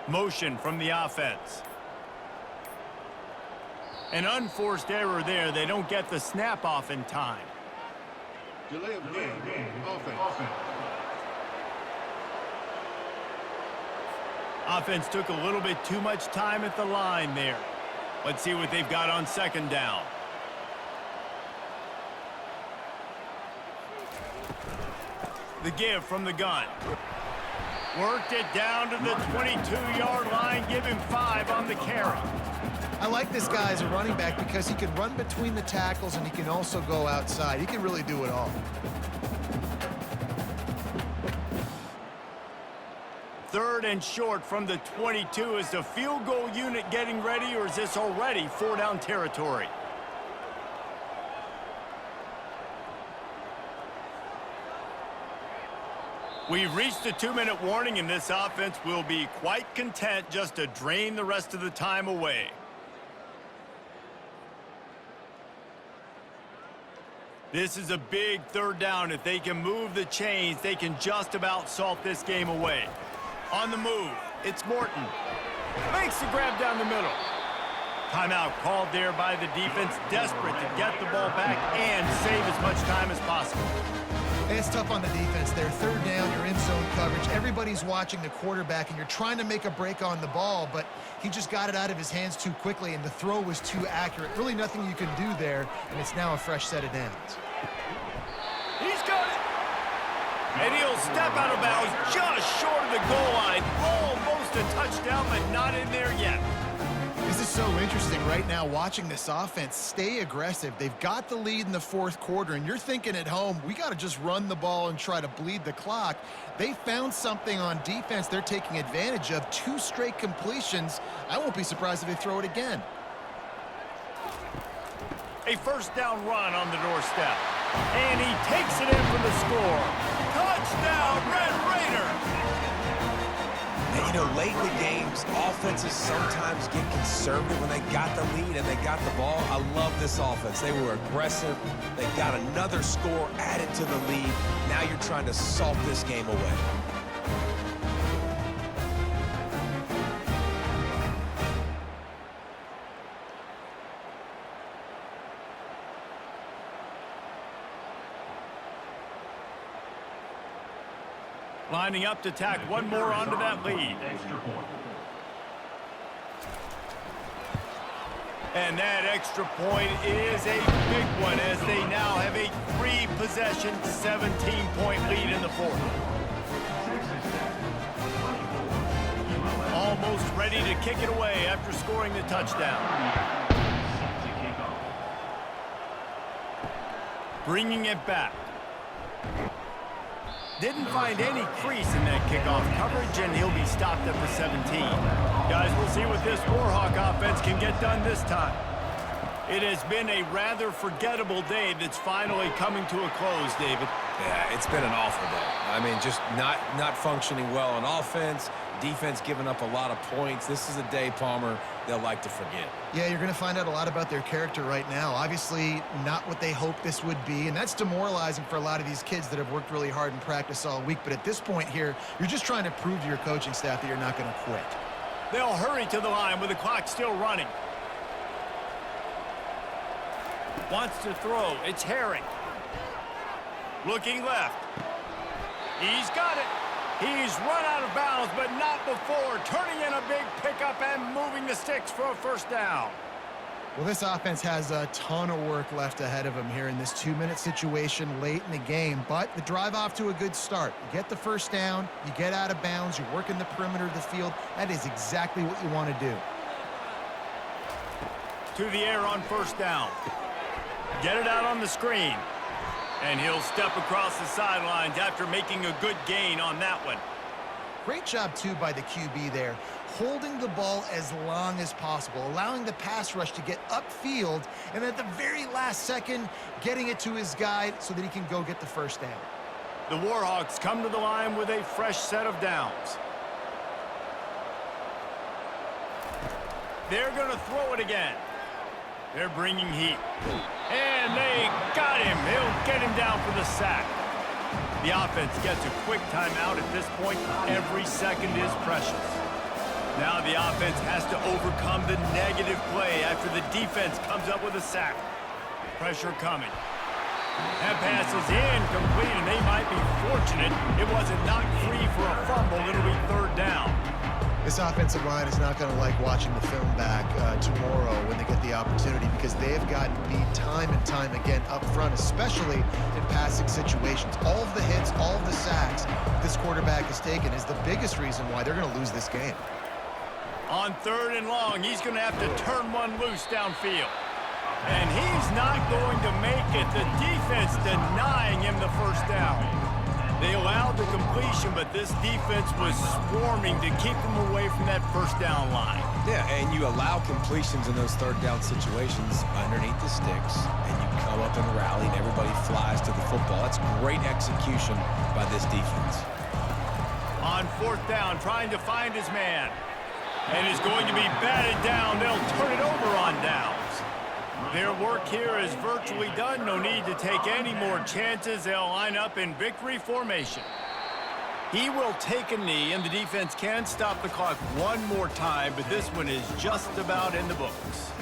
Motion from the offense. An unforced error there. They don't get the snap off in time. Delay of game. Offense. Offense took a little bit too much time at the line there. Let's see what they've got on second down. The give from the gun. Worked it down to the 22-yard line. Give him 5 on the carry. I like this guy as a running back because he can run between the tackles and he can also go outside. He can really do it all. Third and short from the 22. Is the field goal unit getting ready, or is this already 4-down territory? We've reached the 2-minute warning, and this offense will be quite content just to drain the rest of the time away. This is a big third down. If they can move the chains, they can just about salt this game away. On the move, it's Morton. Makes the grab down the middle. Timeout called there by the defense, desperate to get the ball back and save as much time as possible. It's tough on the defense there. Third down, you're in zone coverage. Everybody's watching the quarterback, and you're trying to make a break on the ball, but he just got it out of his hands too quickly, and the throw was too accurate. Really nothing you can do there, and it's now a fresh set of downs. He's got it. And he'll step out of bounds just short of the goal line. Almost a touchdown, but not in there yet. This is so interesting right now watching this offense stay aggressive. They've got the lead in the fourth quarter, and you're thinking at home, we got to just run the ball and try to bleed the clock. They found something on defense they're taking advantage of. 2 straight completions. I won't be surprised if they throw it again. A first down run on the doorstep. And he takes it in for the score. Touchdown, Red Raiders! And, you know, late in the games, offenses sometimes get conservative when they got the lead and they got the ball. I love this offense. They were aggressive. They got another score added to the lead. Now you're trying to salt this game away. Lining up to tack one more onto that lead. Extra point. And that extra point is a big one as they now have a 3-possession, 17-point lead in the fourth. Almost ready to kick it away after scoring the touchdown. Bringing it back. Didn't find any crease in that kickoff coverage, and he'll be stopped at the 17. Guys, we'll see what this Warhawk offense can get done this time. It has been a rather forgettable day that's finally coming to a close, David. Yeah, it's been an awful day. I mean, just not functioning well on offense, defense giving up a lot of points. This is a day, Palmer, they'll like to forget. Yeah, you're going to find out a lot about their character right now. Obviously, not what they hoped this would be, and that's demoralizing for a lot of these kids that have worked really hard in practice all week. But at this point here, you're just trying to prove to your coaching staff that you're not going to quit. They'll hurry to the line with the clock still running. Wants to throw. It's Herring. Looking left. He's got it. He's run out of bounds, but not before turning in a big pickup and moving the sticks for a first down. Well, this offense has a ton of work left ahead of them here in this 2-minute situation late in the game, but the drive off to a good start. You get the first down, you get out of bounds, you work in the perimeter of the field. That is exactly what you want to do. To the air on first down. Get it out on the screen. And he'll step across the sidelines after making a good gain on that one. Great job, too, by the QB there, holding the ball as long as possible, allowing the pass rush to get upfield, and at the very last second, getting it to his guy so that he can go get the first down. The Warhawks come to the line with a fresh set of downs. They're going to throw it again. They're bringing heat. And they got him. They'll get him down for the sack. The offense gets a quick timeout at this point. Every second is precious. Now the offense has to overcome the negative play after the defense comes up with a sack. Pressure coming. That pass is incomplete, and they might be fortunate it wasn't knocked free for a fumble. It'll be third down. This offensive line is not going to like watching the film back tomorrow when they get the opportunity, because they have gotten beat time and time again up front, especially in passing situations. All of the hits, all of the sacks this quarterback has taken is the biggest reason why they're going to lose this game. On third and long, he's going to have to turn one loose downfield. And he's not going to make it. The defense denying him the first down. They allowed the completion, but this defense was swarming to keep them away from that first down line. Yeah, and you allow completions in those third down situations underneath the sticks, and you come up and rally, and everybody flies to the football. That's great execution by this defense. On fourth down, trying to find his man. And is going to be batted down. They'll turn it over on downs. Their work here is virtually done. No need to take any more chances. They'll line up in victory formation. He will take a knee, and the defense can stop the clock one more time, but this one is just about in the books.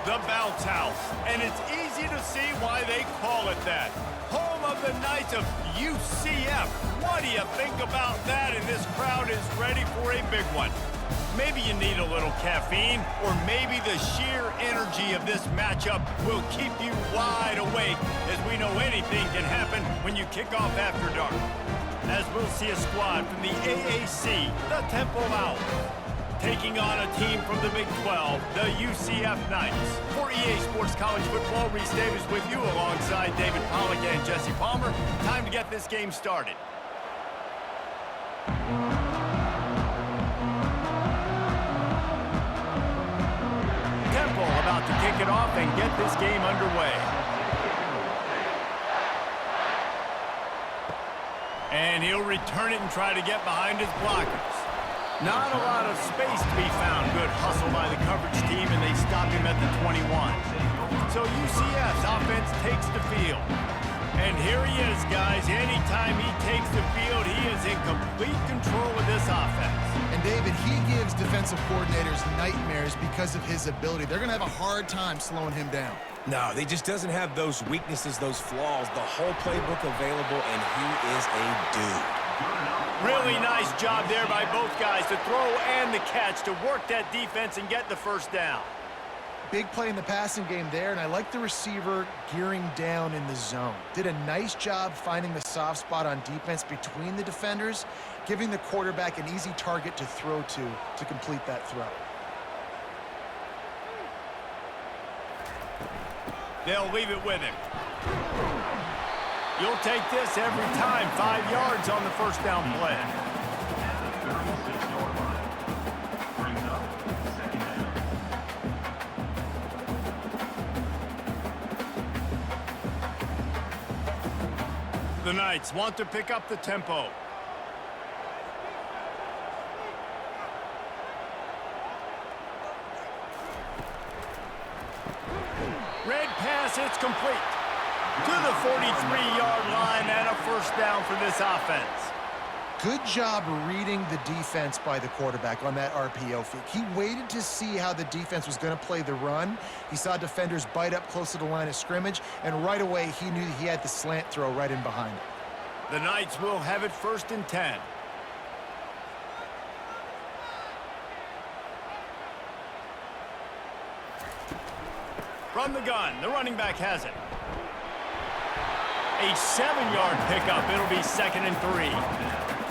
The Bounce House, and it's easy to see why they call it that. Home of the Knights of UCF. What do you think about that? And this crowd is ready for a big one. Maybe you need a little caffeine, or maybe the sheer energy of this matchup will keep you wide awake, as we know anything can happen when you kick off after dark. As we'll see a squad from the AAC, the Temple Owls, taking on a team from the Big 12, the UCF Knights. For EA Sports College Football, Reese Davis with you alongside David Pollack and Jesse Palmer. Time to get this game started. Temple about to kick it off and get this game underway. And he'll return it and try to get behind his blockers. Not a lot of space to be found. Good hustle by the coverage team, and they stop him at the 21. So UCF's offense takes the field. And here he is, guys. Anytime he takes the field, he is in complete control of this offense. And David, he gives defensive coordinators nightmares because of his ability. They're going to have a hard time slowing him down. No, he just doesn't have those weaknesses, those flaws, the whole playbook available, and he is a dude. Really nice job there by both guys to throw and the catch to work that defense and get the first down. Big play in the passing game there, and I like the receiver gearing down in the zone. Did a nice job finding the soft spot on defense between the defenders, giving the quarterback an easy target to throw to complete that throw. They'll leave it with him. You'll take this every time. 5 yards on the first down play. At the 36-yard line. Brings up second down. The Knights want to pick up the tempo. Red pass, it's complete. To the 43-yard line and a first down for this offense. Good job reading the defense by the quarterback on that RPO fake. He waited to see how the defense was going to play the run. He saw defenders bite up close to the line of scrimmage, and right away he knew he had the slant throw right in behind it. The Knights will have it 1st and 10. From the gun, the running back has it. A 7-yard pickup. It'll be 2nd and 3.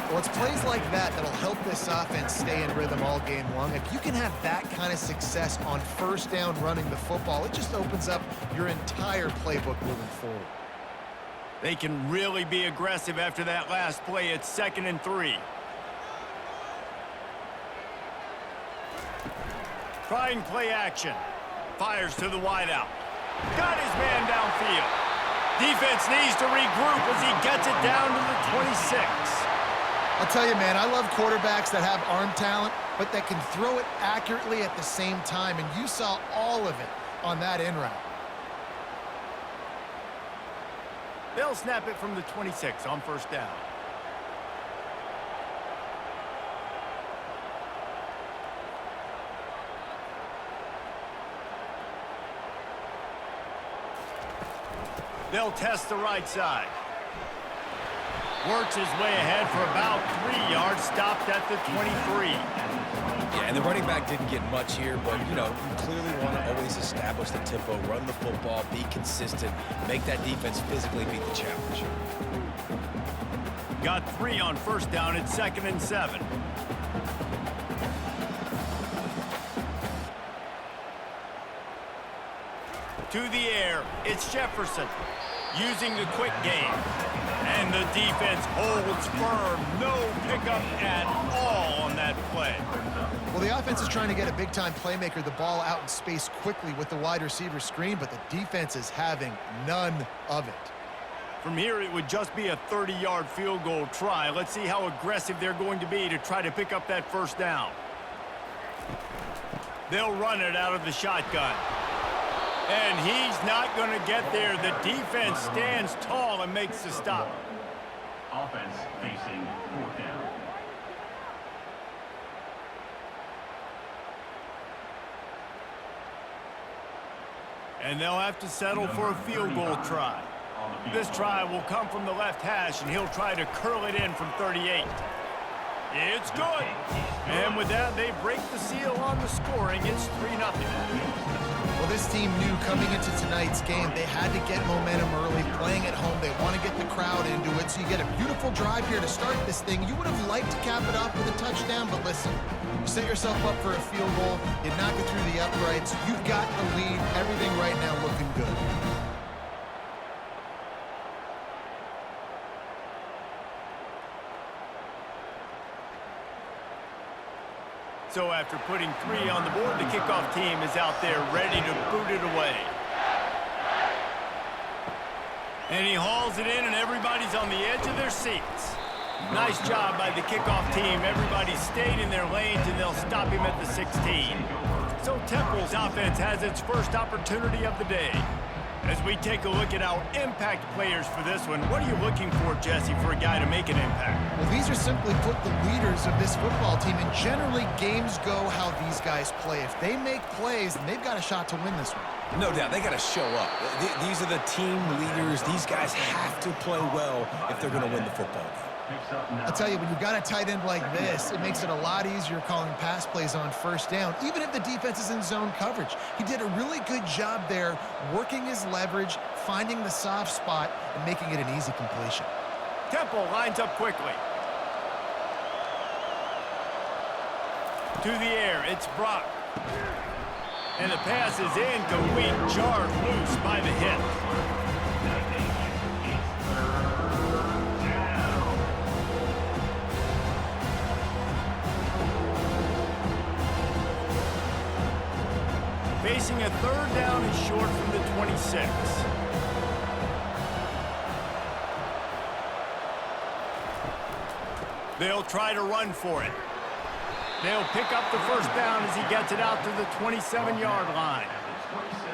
Well, it's plays like that that'll help this offense stay in rhythm all game long. If you can have that kind of success on first down running the football, it just opens up your entire playbook moving forward. They can really be aggressive after that last play. It's 2nd and 3. Trying play action. Fires to the wideout. Got his man downfield. Defense needs to regroup as he gets it down to the 26. I'll tell you, man, I love quarterbacks that have arm talent, but that can throw it accurately at the same time, and you saw all of it on that in route. They'll snap it from the 26 on first down. They'll test the right side. Works his way ahead for about 3 yards, stopped at the 23. Yeah, and the running back didn't get much here, but, you know, you clearly want to always establish the tempo, run the football, be consistent, make that defense physically beat the challenge. Got 3 on first down. It's 2nd and 7. To the air, it's Jefferson using the quick game. And the defense holds firm. No pickup at all on that play. Well, the offense is trying to get a big-time playmaker the ball out in space quickly with the wide receiver screen, but the defense is having none of it. From here, it would just be a 30-yard field goal try. Let's see how aggressive they're going to be to try to pick up that first down. They'll run it out of the shotgun. And he's not going to get there. The defense stands tall and makes the stop. Offense facing 4th down. And they'll have to settle for a field goal try. This try will come from the left hash, and he'll try to curl it in from 38. It's good. And with that, they break the seal on the scoring. It's 3-0. Well, this team knew coming into tonight's game they had to get momentum early, playing at home. They want to get the crowd into it, so you get a beautiful drive here to start this thing. You would have liked to cap it off with a touchdown, but listen, you set yourself up for a field goal, you knock it through the uprights, you've got the lead, everything right now looking good. So after putting 3 on the board, the kickoff team is out there ready to boot it away. And he hauls it in, and everybody's on the edge of their seats. Nice job by the kickoff team. Everybody stayed in their lanes, and they'll stop him at the 16. So Temple's offense has its first opportunity of the day. As we take a look at our impact players for this one, what are you looking for, Jesse, for a guy to make an impact? Well, these are simply put the leaders of this football team, and generally games go how these guys play. If they make plays, then they've got a shot to win this one. No doubt, they got to show up. These are the team leaders. These guys have to play well if they're going to win the football game. I'll tell you, when you've got a tight end like this, it makes it a lot easier calling pass plays on first down, even if the defense is in zone coverage. He did a really good job there, working his leverage, finding the soft spot, and making it an easy completion. Temple lines up quickly. To the air, it's Brock. And the pass is incomplete, jarred loose by the hit. Facing a 3rd down and short from the 26. They'll try to run for it. They'll pick up the first down as he gets it out to the 27-yard line.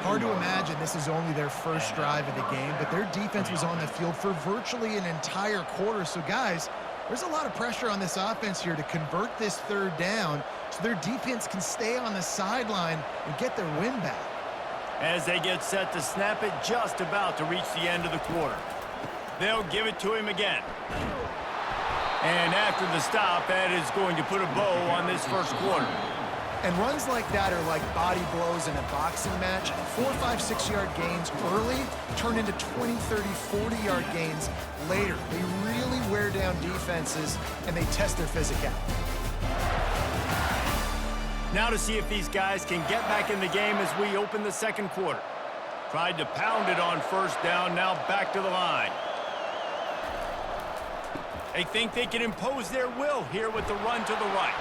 Hard to imagine this is only their first drive of the game, but their defense was on the field for virtually an entire quarter. So, guys, there's a lot of pressure on this offense here to convert this 3rd down so their defense can stay on the sideline and get their win back. As they get set to snap it, just about to reach the end of the quarter. They'll give it to him again. And after the stop, that is going to put a bow on this first quarter. And runs like that are like body blows in a boxing match. 4, 5, 6-yard gains early turn into 20, 30, 40-yard gains later. They really wear down defenses, and they test their physicality. Now to see if these guys can get back in the game as we open the second quarter. Tried to pound it on first down, now back to the line. They think they can impose their will here with the run to the right.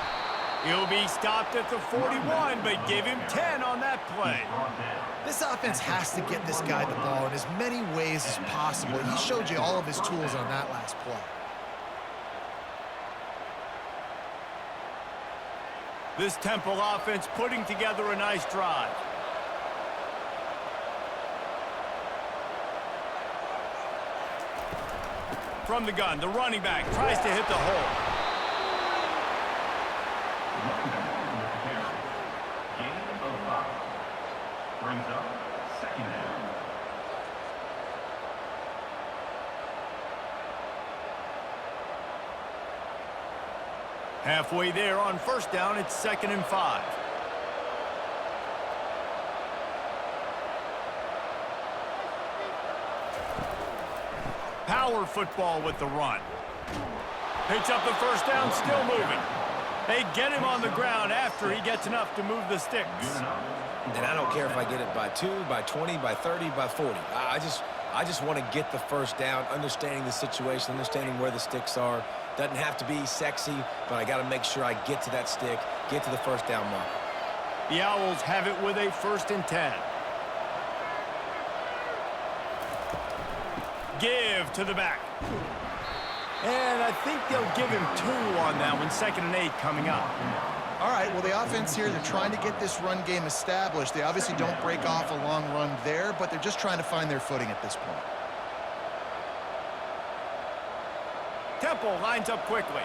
He'll be stopped at the 41, but give him 10 on that play. This offense has to get this guy the ball in as many ways as possible. He showed you all of his tools on that last play. This Temple offense putting together a nice drive. From the gun, the running back tries to hit the hole. Gain of 5. Brings up 2nd down. Halfway there on first down, it's 2nd and 5. Power football with the run. Picks up the first down, still moving. They get him on the ground after he gets enough to move the sticks. And I don't care if I get it by 2, by 20, by 30, by 40. I just want to get the first down, understanding the situation, understanding where the sticks are. Doesn't have to be sexy, but I got to make sure I get to that stick, get to the first down mark. The Owls have it with a 1st and 10. Give to the back. And I think they'll give him 2 on that one. 2nd and 8 coming up. All right, well, the offense here, they're trying to get this run game established. They obviously don't break off a long run there, but they're just trying to find their footing at this point. Temple lines up quickly.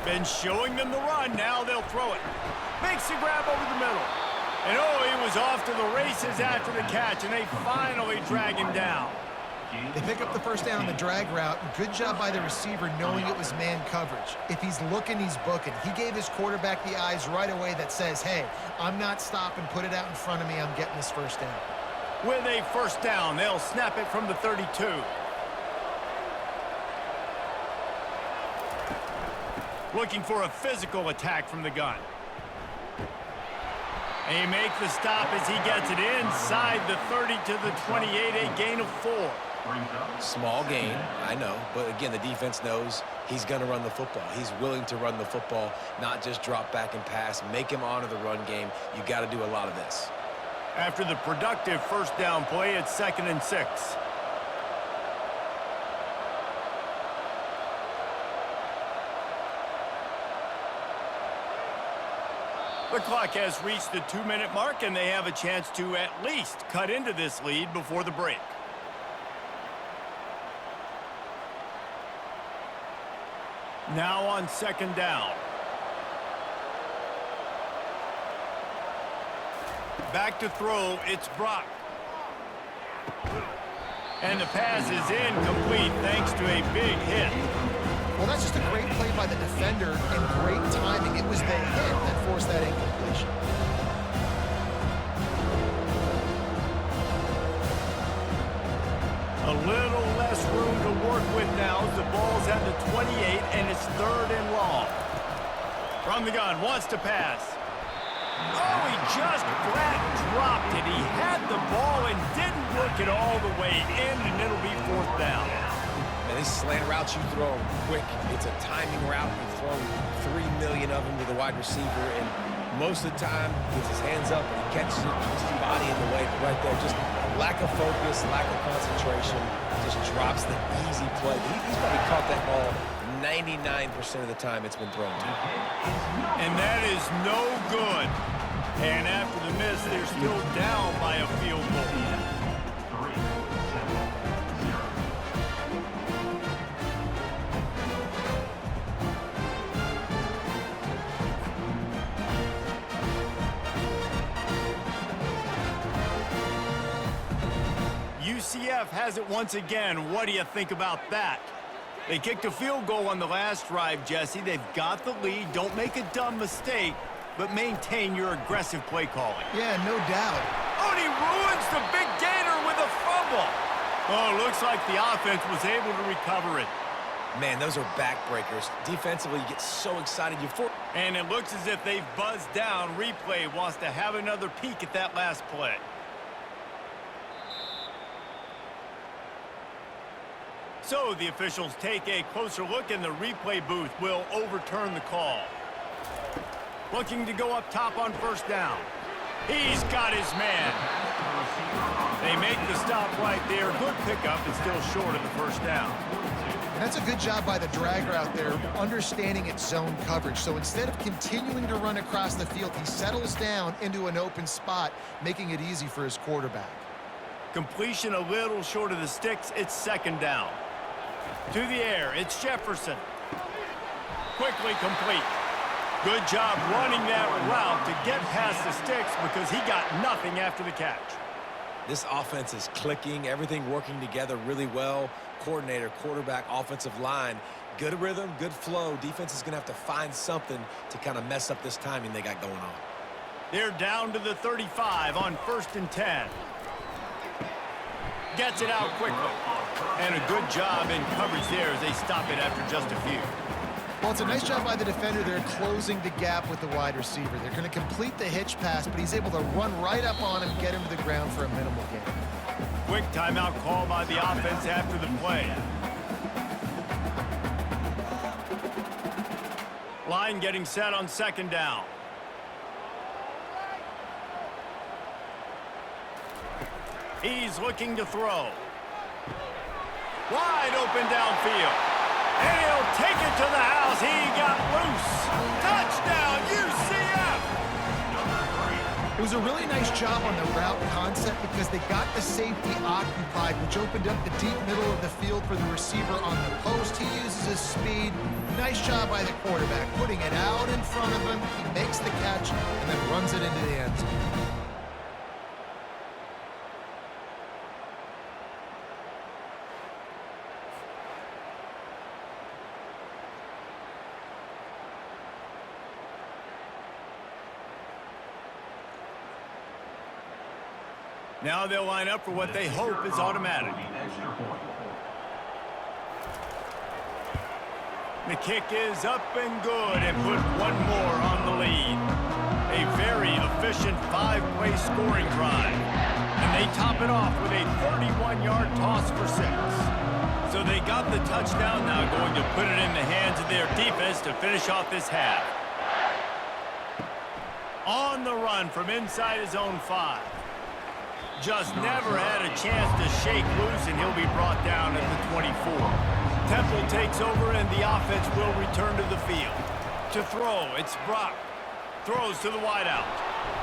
Been showing them the run. Now they'll throw it. Makes the grab over the middle. And oh, he was off to the races after the catch, and they finally drag him down. They pick up the first down on the drag route. Good job by the receiver knowing it was man coverage. If he's looking, he's booking. He gave his quarterback the eyes right away that says, hey, I'm not stopping. Put it out in front of me. I'm getting this first down. With a first down, they'll snap it from the 32. Looking for a physical attack from the gun. They make the stop as he gets it inside the 30 to the 28, a gain of 4. Small gain, I know, but again, the defense knows he's going to run the football. He's willing to run the football, not just drop back and pass, make him honor the run game. You got to do a lot of this. After the productive first down play, it's 2nd and 6. The clock has reached the 2-minute mark, and they have a chance to at least cut into this lead before the break. Now on 2nd down. Back to throw, it's Brock. And the pass is incomplete thanks to a big hit. Well, that's just a great play by the defender and great timing. It was the hit that forced that incompletion. A little less room to work with now as the ball's at the 28, and it's 3rd and long. From the gun, wants to pass. Oh, he just flat dropped it. He had the ball and didn't work it all the way in, and it'll be 4th down. Man, these slant routes you throw them quick. It's a timing route. You throw 3 million of them to the wide receiver, and most of the time, he gets his hands up and he catches it, puts his body in the way. But right there, just lack of focus, lack of concentration, just drops the easy play. He's probably caught that ball 99% of the time it's been thrown to. And that is no good. And after the miss, they're still down by a field goal. UCF has it once again. What do you think about that? They kicked a field goal on the last drive, Jesse. They've got the lead. Don't make a dumb mistake, but maintain your aggressive play calling. Yeah, no doubt. Oh, and he ruins the big gainer with a fumble. Oh, looks like the offense was able to recover it. Man, those are backbreakers. Defensively, you get so excited. And it looks as if they've buzzed down. Replay wants to have another peek at that last play. So the officials take a closer look, and the replay booth will overturn the call. Looking to go up top on first down. He's got his man. They make the stop right there. Good pickup, and still short of the first down. And that's a good job by the drag route there, understanding its zone coverage. So instead of continuing to run across the field, he settles down into an open spot, making it easy for his quarterback. Completion a little short of the sticks. It's 2nd down. To the air, it's Jefferson. Quickly complete. Good job running that route to get past the sticks because he got nothing after the catch. This offense is clicking, everything working together really well. Coordinator, quarterback, offensive line, good rhythm, good flow. Defense is going to have to find something to kind of mess up this timing they got going on. They're down to the 35 on 1st and 10. Gets it out quickly. And a good job in coverage there as they stop it after just a few. Well, it's a nice job by the defender there closing the gap with the wide receiver. They're going to complete the hitch pass, but he's able to run right up on him, get him to the ground for a minimal gain. Quick timeout call by the offense after the play. Line getting set on 2nd down. He's looking to throw. Wide open downfield. And he'll take it to the house. He got loose. Touchdown, UCF! It was a really nice job on the route concept because they got the safety occupied, which opened up the deep middle of the field for the receiver on the post. He uses his speed. Nice job by the quarterback, putting it out in front of him. He makes the catch and then runs it into the end zone. Now they'll line up for what they hope is automatic. The kick is up and good and put one more on the lead. A very efficient 5-play scoring drive. And they top it off with a 31-yard toss for 6. So they got the touchdown, now going to put it in the hands of their defense to finish off this half. On the run from inside his own 5. Just never had a chance to shake loose, and he'll be brought down at the 24. Temple takes over, and the offense will return to the field. To throw, it's Brock. Throws to the wideout.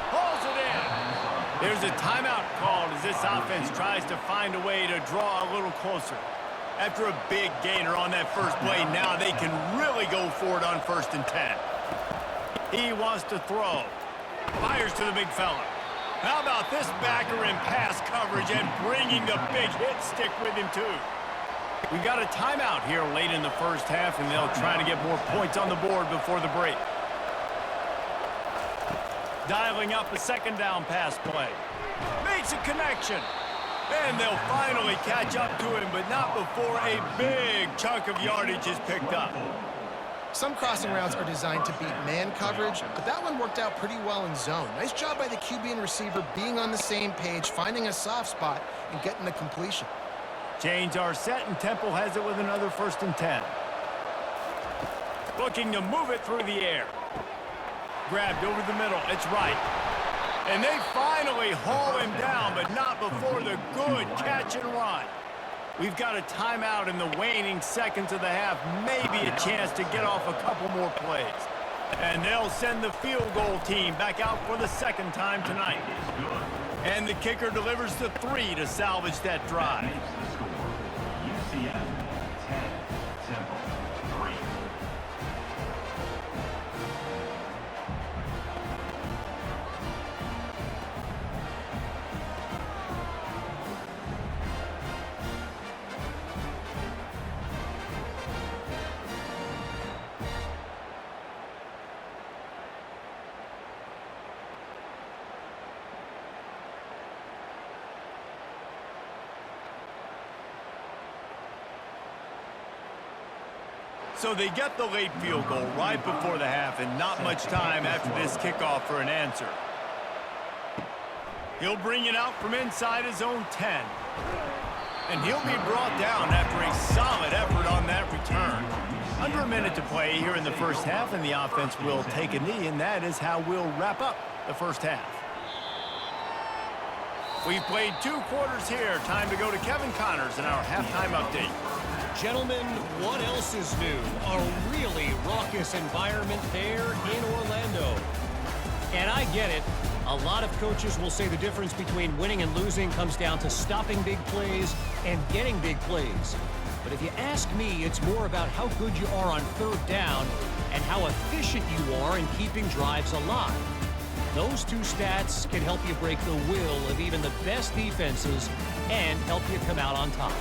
Hauls it in. There's a timeout called as this offense tries to find a way to draw a little closer. After a big gainer on that first play, now they can really go for it on 1st and 10. He wants to throw. Fires to the big fella. How about this backer in pass coverage and bringing the big hit stick with him, too? We got a timeout here late in the first half, and they'll try to get more points on the board before the break. Dialing up a 2nd down pass play. Makes a connection. And they'll finally catch up to him, but not before a big chunk of yardage is picked up. Some crossing routes are designed to beat man coverage, but that one worked out pretty well in zone. Nice job by the QB and receiver being on the same page, finding a soft spot, and getting the completion. Chains are set, and Temple has it with another 1st and 10. Looking to move it through the air. Grabbed over the middle. It's right. And they finally haul him down, but not before the good catch and run. We've got a timeout in the waning seconds of the half. Maybe a chance to get off a couple more plays. And they'll send the field goal team back out for the 2nd time tonight. And the kicker delivers the 3 to salvage that drive. UCF 10, Temple 3. So they get the late field goal right before the half, and not much time after this kickoff for an answer. He'll bring it out from inside his own 10. And he'll be brought down after a solid effort on that return. Under a minute to play here in the first half, and the offense will take a knee, and that is how we'll wrap up the first half. We've played 2 quarters here. Time to go to Kevin Connors in our halftime update. Gentlemen, what else is new? A really raucous environment there in Orlando. And I get it. A lot of coaches will say the difference between winning and losing comes down to stopping big plays and getting big plays. But if you ask me, it's more about how good you are on 3rd down and how efficient you are in keeping drives alive. Those 2 stats can help you break the will of even the best defenses and help you come out on top.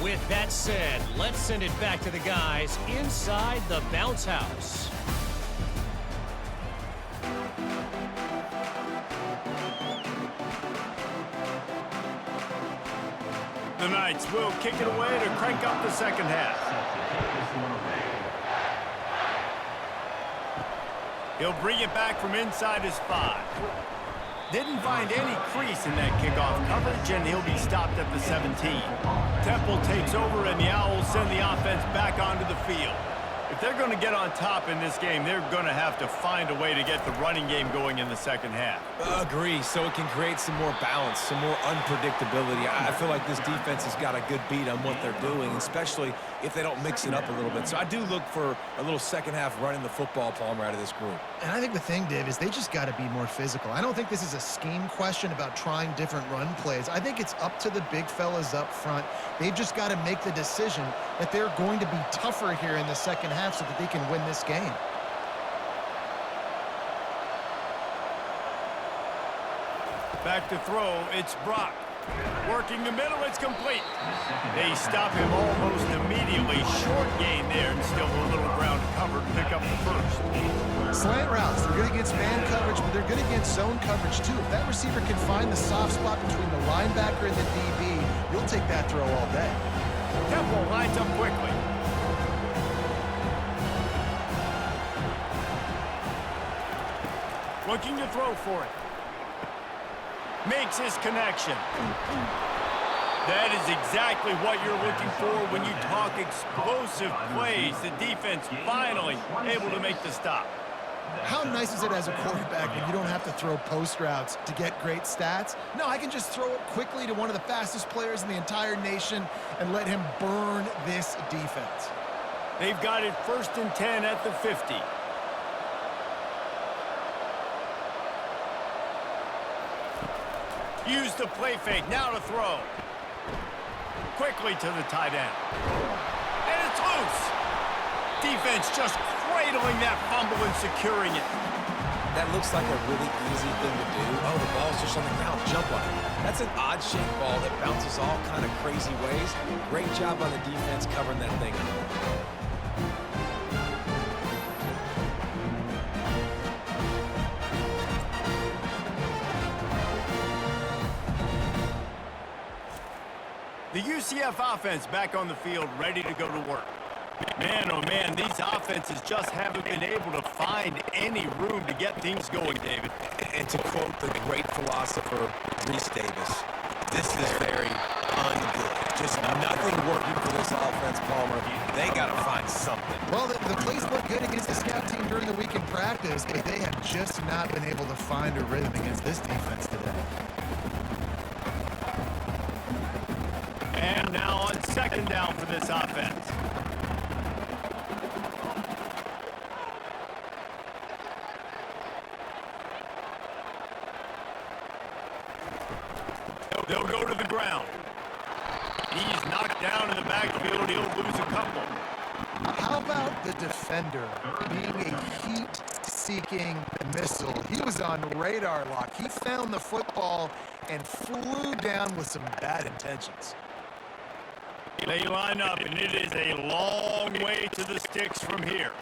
With that said, let's send it back to the guys inside the bounce house. The Knights will kick it away to crank up the second half. He'll bring it back from inside his 5. Didn't find any crease in that kickoff coverage, and he'll be stopped at the 17. Temple takes over, and the Owls send the offense back onto the field. If they're going to get on top in this game, they're going to have to find a way to get the running game going in the second half. Agree, so it can create some more balance, some more unpredictability. I feel like this defense has got a good beat on what they're doing, especially if they don't mix it up a little bit. So I do look for a little second half running the football, Palmer, out of this group. And I think the thing, Dave, is they just got to be more physical. I don't think this is a scheme question about trying different run plays. I think it's up to the big fellas up front. They've just got to make the decision that they're going to be tougher here in the second half so that they can win this game. Back to throw, it's Brock. Working the middle, it's complete. They stop him almost immediately. Short gain there and still a little ground covered. Pick up the first. Slant routes, they're good against man coverage, but they're good against zone coverage too. If that receiver can find the soft spot between the linebacker and the DB, you'll take that throw all day. Temple lines up quickly. Looking to throw for it. Makes his connection. That is exactly what you're looking for when you talk explosive plays. The defense finally able to make the stop. How nice is it as a quarterback when you don't have to throw post routes to get great stats? No, I can just throw it quickly to one of the fastest players in the entire nation and let him burn this defense. They've got it 1st and 10 at the 50. Use the play fake, now to throw. Quickly to the tight end. And it's loose. Defense just cradling that fumble and securing it. That looks like a really easy thing to do. Oh, the ball's just on the ground. Jump on it. That's an odd-shaped ball that bounces all kind of crazy ways. Great job on the defense covering that thing up. The UCF offense back on the field, ready to go to work. Man, oh man, these offenses just haven't been able to find any room to get things going, David. And to quote the great philosopher, Reese Davis, this is very ungood. Just nothing working for this offense, Palmer. They got to find something. Well, the plays look good against the scout team during the week in practice, but they have just not been able to find a rhythm against this defense today. And now on 2nd down for this offense. They'll go to the ground. He's knocked down in the backfield. He'll lose a couple. How about the defender being a heat-seeking missile? He was on radar lock. He found the football and flew down with some bad intentions. They line up, and it is a long way to the sticks from here.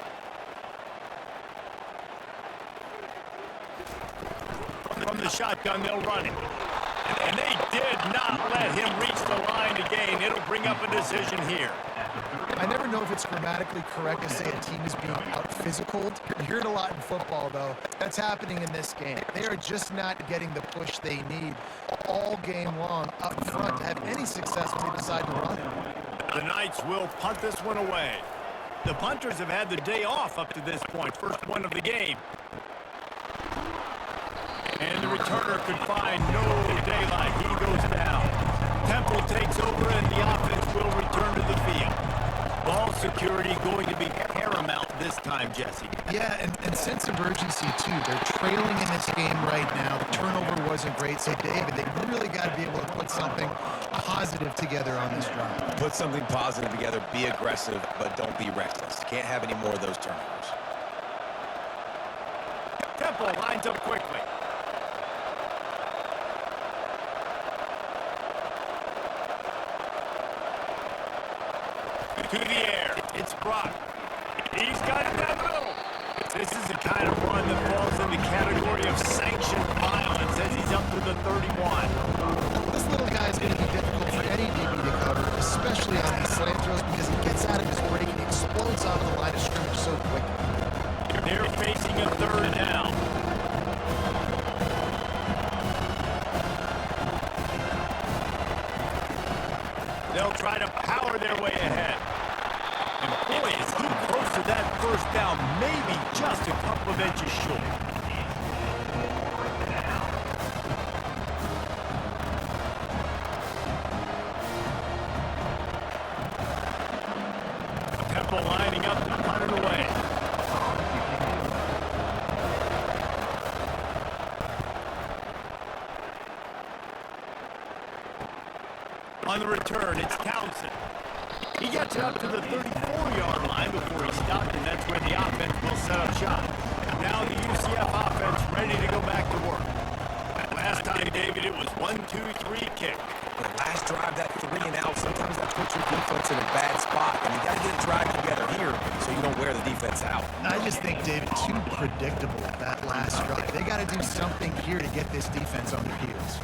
From the shotgun, they'll run it. And they did not let him reach the line to gain. It'll bring up a decision here. I never know if it's grammatically correct to say a team is being out-physicaled. You hear it a lot in football, though. That's happening in this game. They are just not getting the push they need all game long up front to have any success when they decide to run it. The Knights will punt this one away. The punters have had the day off up to this point. First one of the game. And the returner could find no daylight. He goes down. Temple takes over and the offense will return to the field. Ball security going to be paramount this time, Jesse. Yeah, and sense of urgency, too. They're trailing in this game right now. The turnover wasn't great. So, David, they really got to be able to put something positive together on this drive. Put something positive together. Be aggressive, but don't be reckless. Can't have any more of those turnovers. Temple lines up quickly. To the air, it's Brock. He's got it down the middle. This is the kind of run that falls in the category of sanctioned violence as he's up to the 31. This little guy is going to be difficult for any DB to cover, especially on these slant throws because he gets out of his break and he explodes off the line of scrimmage so quickly. They're facing a 3rd down. They'll try to power their way ahead. And boy, is he close so that first down may be just a couple of inches short. Temple lining up to punt it away. On the return, it's Townsend. He gets it up to the 34-yard line before he stopped, and that's where the offense will set up shop. Now the UCF offense ready to go back to work. Last time, David, it was 1-2-3 kick. The last drive, that 3 and out, sometimes that puts your defense in a bad spot, and you got to get it drive together here so you don't wear the defense out. I just think, David, too predictable that last drive. They got to do something here to get this defense on their heels.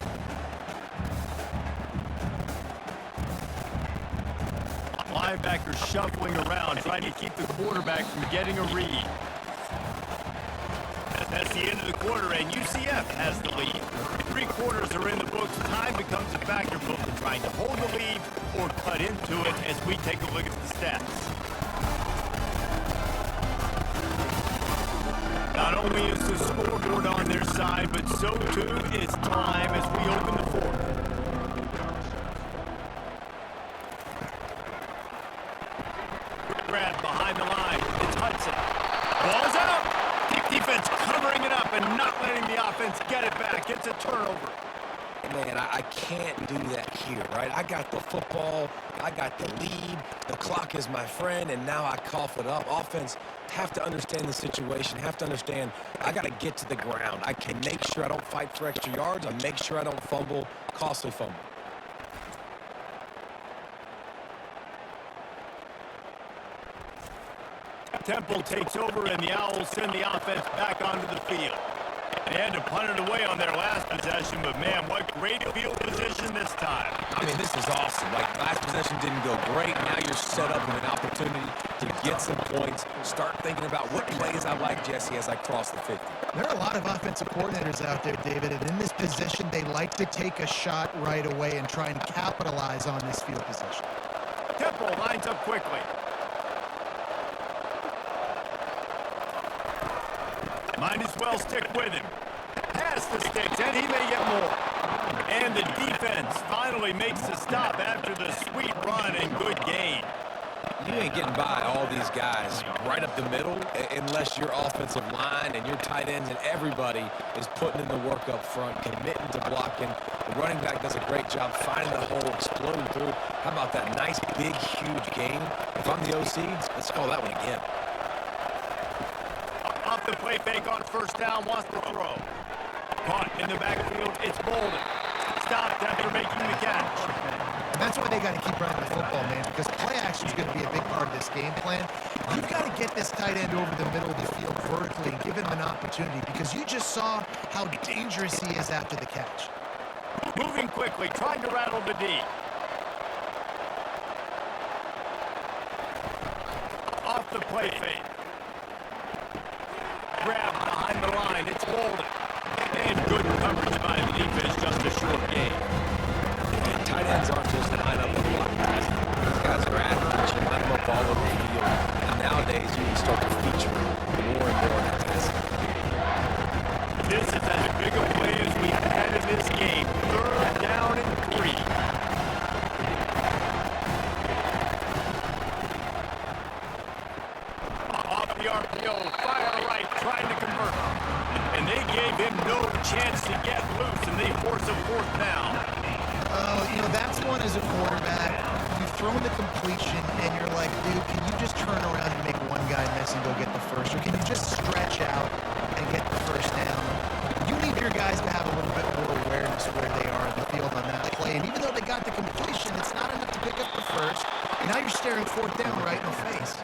Linebackers shuffling around, trying to keep the quarterback from getting a read. That's the end of the quarter, and UCF has the lead. 3 quarters are in the books. Time becomes a factor, both in trying to hold the lead or cut into it as we take a look at the stats. Not only is the scoreboard on their side, but so too is time as we open the fourth. Grab behind the line. It's Hudson. Ball's out. Deep defense covering it up and not letting the offense get it back. It's a turnover. Man, I can't do that here, right? I got the football. I got the lead. The clock is my friend, and now I cough it up. Offense have to understand the situation, have to understand I got to get to the ground. I can make sure I don't fight for extra yards. I make sure I don't fumble, costly fumble. Temple takes over, and the Owls send the offense back onto the field. They had to punt it away on their last possession, but man, what great field position this time. I mean, this is awesome. Like, last possession didn't go great. Now you're set up with an opportunity to get some points. Start thinking about what plays I like, Jesse, as I cross the 50. There are a lot of offensive coordinators out there, David, and in this position, they like to take a shot right away and try and capitalize on this field position. Temple lines up quickly. Might as well stick with him. Pass the sticks, and he may get more. And the defense finally makes the stop after the sweet run and good gain. You ain't getting by all these guys right up the middle unless your offensive line and your tight ends and everybody is putting in the work up front, committing to blocking. The running back does a great job finding the hole, exploding through. How about that nice, big, huge gain? If I'm the OC, let's call that one again. Off the play fake on first down, wants to throw. Caught in the backfield, it's Bolden. Stopped after making the catch. And that's why they got to keep running the football, man, because play action is going to be a big part of this game plan. You've got to get this tight end over the middle of the field vertically and give him an opportunity, because you just saw how dangerous he is after the catch. Moving quickly, trying to rattle the D. Off the play fake. Grab behind the line, it's Bolden. And good coverage by the defense, just a short gain. And tight ends aren't just line up and block passes. These guys are athletes. You line them up all over the field. And nowadays, you can start to feature more and more in that passing. This is as big a play as we've had in this game. 3rd down and 3. Off the RPO, fire right, trying to convert. And they gave him no chance to get loose, and they force a 4th down. Oh, you know, that's one as a quarterback. You've thrown the completion, and you're like, dude, can you just turn around and make one guy miss and go get the first? Or can you just stretch out and get the first down? You need your guys to have a little bit more awareness where they are in the field on that play. And even though they got the completion, it's not enough to pick up the first. And now you're staring 4th down right in the face.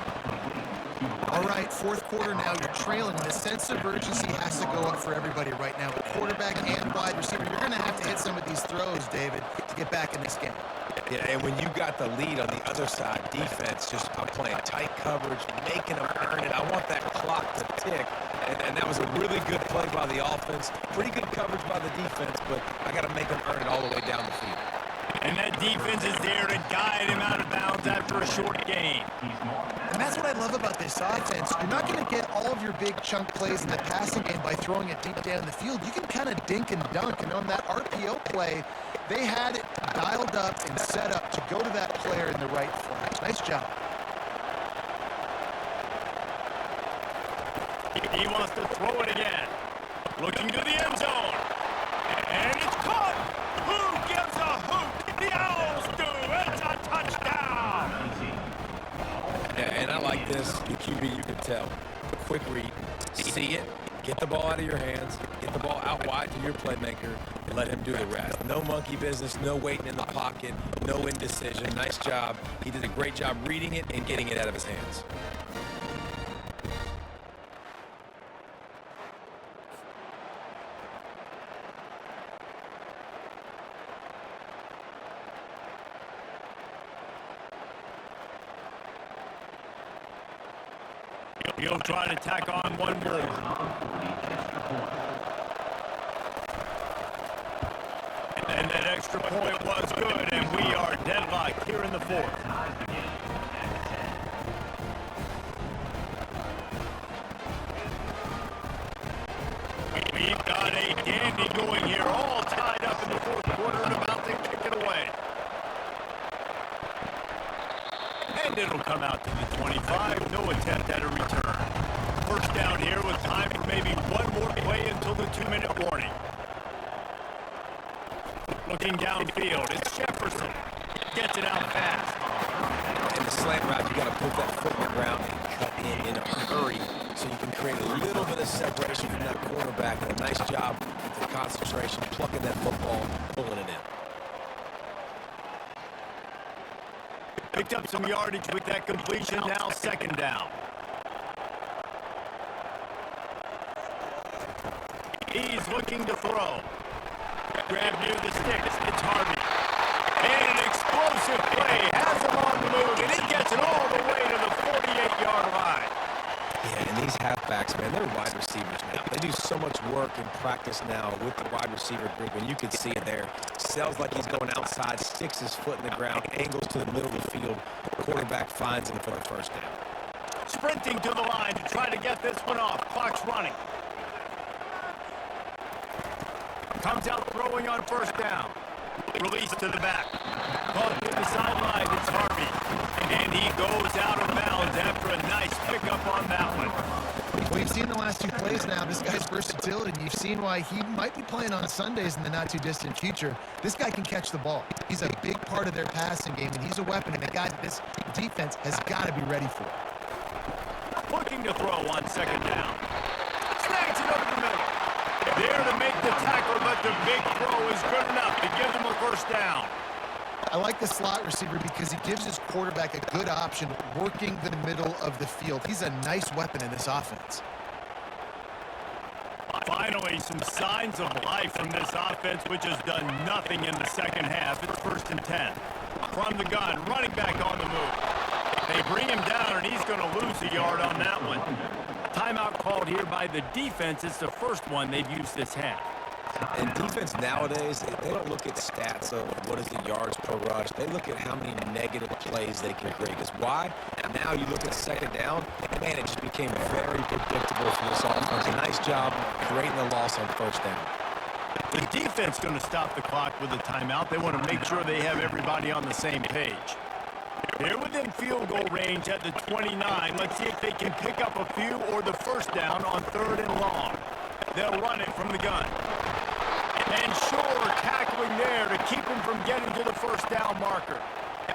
All right, 4th quarter now, you're trailing, and the sense of urgency has to go up for everybody right now. At quarterback and wide receiver, you're going to have to hit some of these throws, David, to get back in this game. Yeah, and when you got the lead on the other side, defense, just I'm playing tight coverage, making them earn it. I want that clock to tick, and that was a really good play by the offense. Pretty good coverage by the defense, but I got to make them earn it all the way down the field. And that defense is there to guide him out of bounds after a short gain. And that's what I I love about this offense. You're not going to get all of your big chunk plays in the passing game by throwing it deep down the field. You can kind of dink and dunk, and on that RPO play, they had it dialed up and set up to go to that player in the right flash. Nice job. He wants to throw it again. Looking to the end zone. And it's caught. Who gives a hoot? The Owls do. It's a touchdown. Yeah, and I like this. The QB, you can tell. Quick read. See it. Get the ball out of your hands. Get the ball out wide to your playmaker and let him do the rest. No monkey business. No waiting in the pocket. No indecision. Nice job. He did a great job reading it and getting it out of his hands. He'll try to tack on one more. And that extra point was good, and we are deadlocked here in the fourth. We've got a dandy going here, all tied up in the fourth quarter and about to kick it away. And it'll come out to the 25. No attempt at a return. First down here with time for maybe one more play until the 2-minute warning. Looking downfield, it's Jefferson. Gets it out fast. In the slant route, you got to put that foot in the ground and cut in a hurry so you can create a little bit of separation from that quarterback. And a nice job with the concentration, plucking that football, pulling it in. Picked up some yardage with that completion. Now second down. He's looking to throw. Grab near the sticks. It's Harvey. And an explosive play. Has him on the move. And he gets it all the way to the 48-yard line. Yeah, and these halfbacks, man, they're wide receivers now. They do so much work in practice now with the wide receiver group, and you can see it there. Sells like he's going outside, sticks his foot in the ground, angles to the middle of the field. The quarterback finds him for the first down. Sprinting to the line to try to get this one off. Clock's running. Comes out throwing on first down. Release to the back. Caught to the sideline. It's Harvey. And he goes out of bounds after a nice pickup on that one. Well, you've seen the last two plays now. This guy's versatility, and you've seen why he might be playing on Sundays in the not-too-distant future. This guy can catch the ball. He's a big part of their passing game, and he's a weapon, and a guy that this defense has got to be ready for. Looking to throw on second down. Snags it over the middle. There to make the tackle, but the big throw is good enough to give them a first down. I like the slot receiver because he gives his quarterback a good option working the middle of the field. He's a nice weapon in this offense. Finally, some signs of life from this offense, which has done nothing in the second half. It's 1st and 10. From the gun, running back on the move. They bring him down, and he's going to lose a yard on that one. Timeout called here by the defense. It's the first one they've used this half. And defense nowadays, they don't look at stats of what is the yards per rush. They look at how many negative plays they can create. Because why? Now you look at second down, man, it just became very predictable for this offense. A nice job creating the loss on first down. The defense going to stop the clock with a timeout. They want to make sure they have everybody on the same page. They're within field goal range at the 29. Let's see if they can pick up a few or the first down on 3rd and long. They'll run it from the gun. And sure, tackling there to keep him from getting to the first down marker.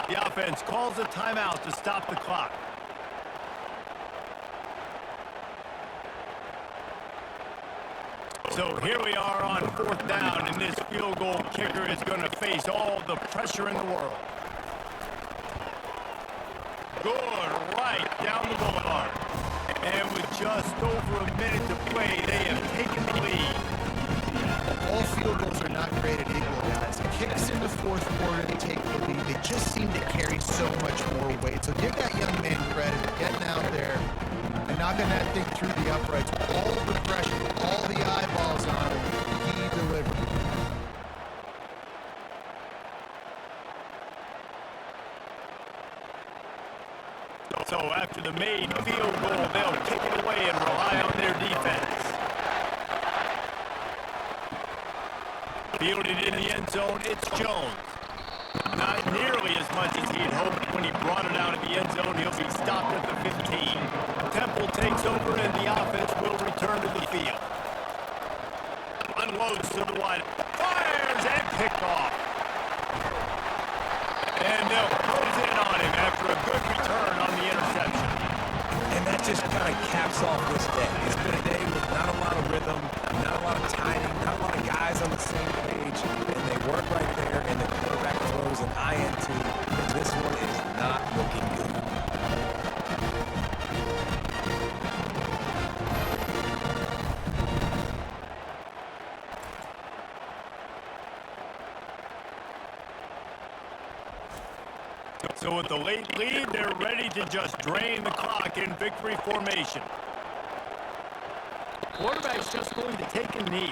The offense calls a timeout to stop the clock. So here we are on 4th down, and this field goal kicker is going to face all the pressure in the world. Good, right down the boulevard. And with just over a minute to play, they have taken the lead. All field goals are not created equal, guys. Kicks in the 4th quarter to take the lead. They just seem to carry so much more weight. So give that young man credit for getting out there and knocking that thing through the uprights. All the pressure, all the eyeballs on him. He delivered. So after the made field goal, they'll kick it away and rely on their defense. Fielded in the end zone, it's Jones. Not nearly as much as he had hoped when he brought it out of the end zone. He'll be stopped at the 15. Temple takes over and the offense will return to the field. Unloads to the wide. Fires and picked off. And they'll close in on him after a good return on the interception. And that just kind of caps off this day. It's been a day with not a lot of rhythm, not a lot of timing, not a lot of guys on the same page, and they work right there, and the quarterback throws an INT, and this one is not looking good. So with the late lead, they're ready to just drain the clock in victory formation. Quarterback's just going to take a knee.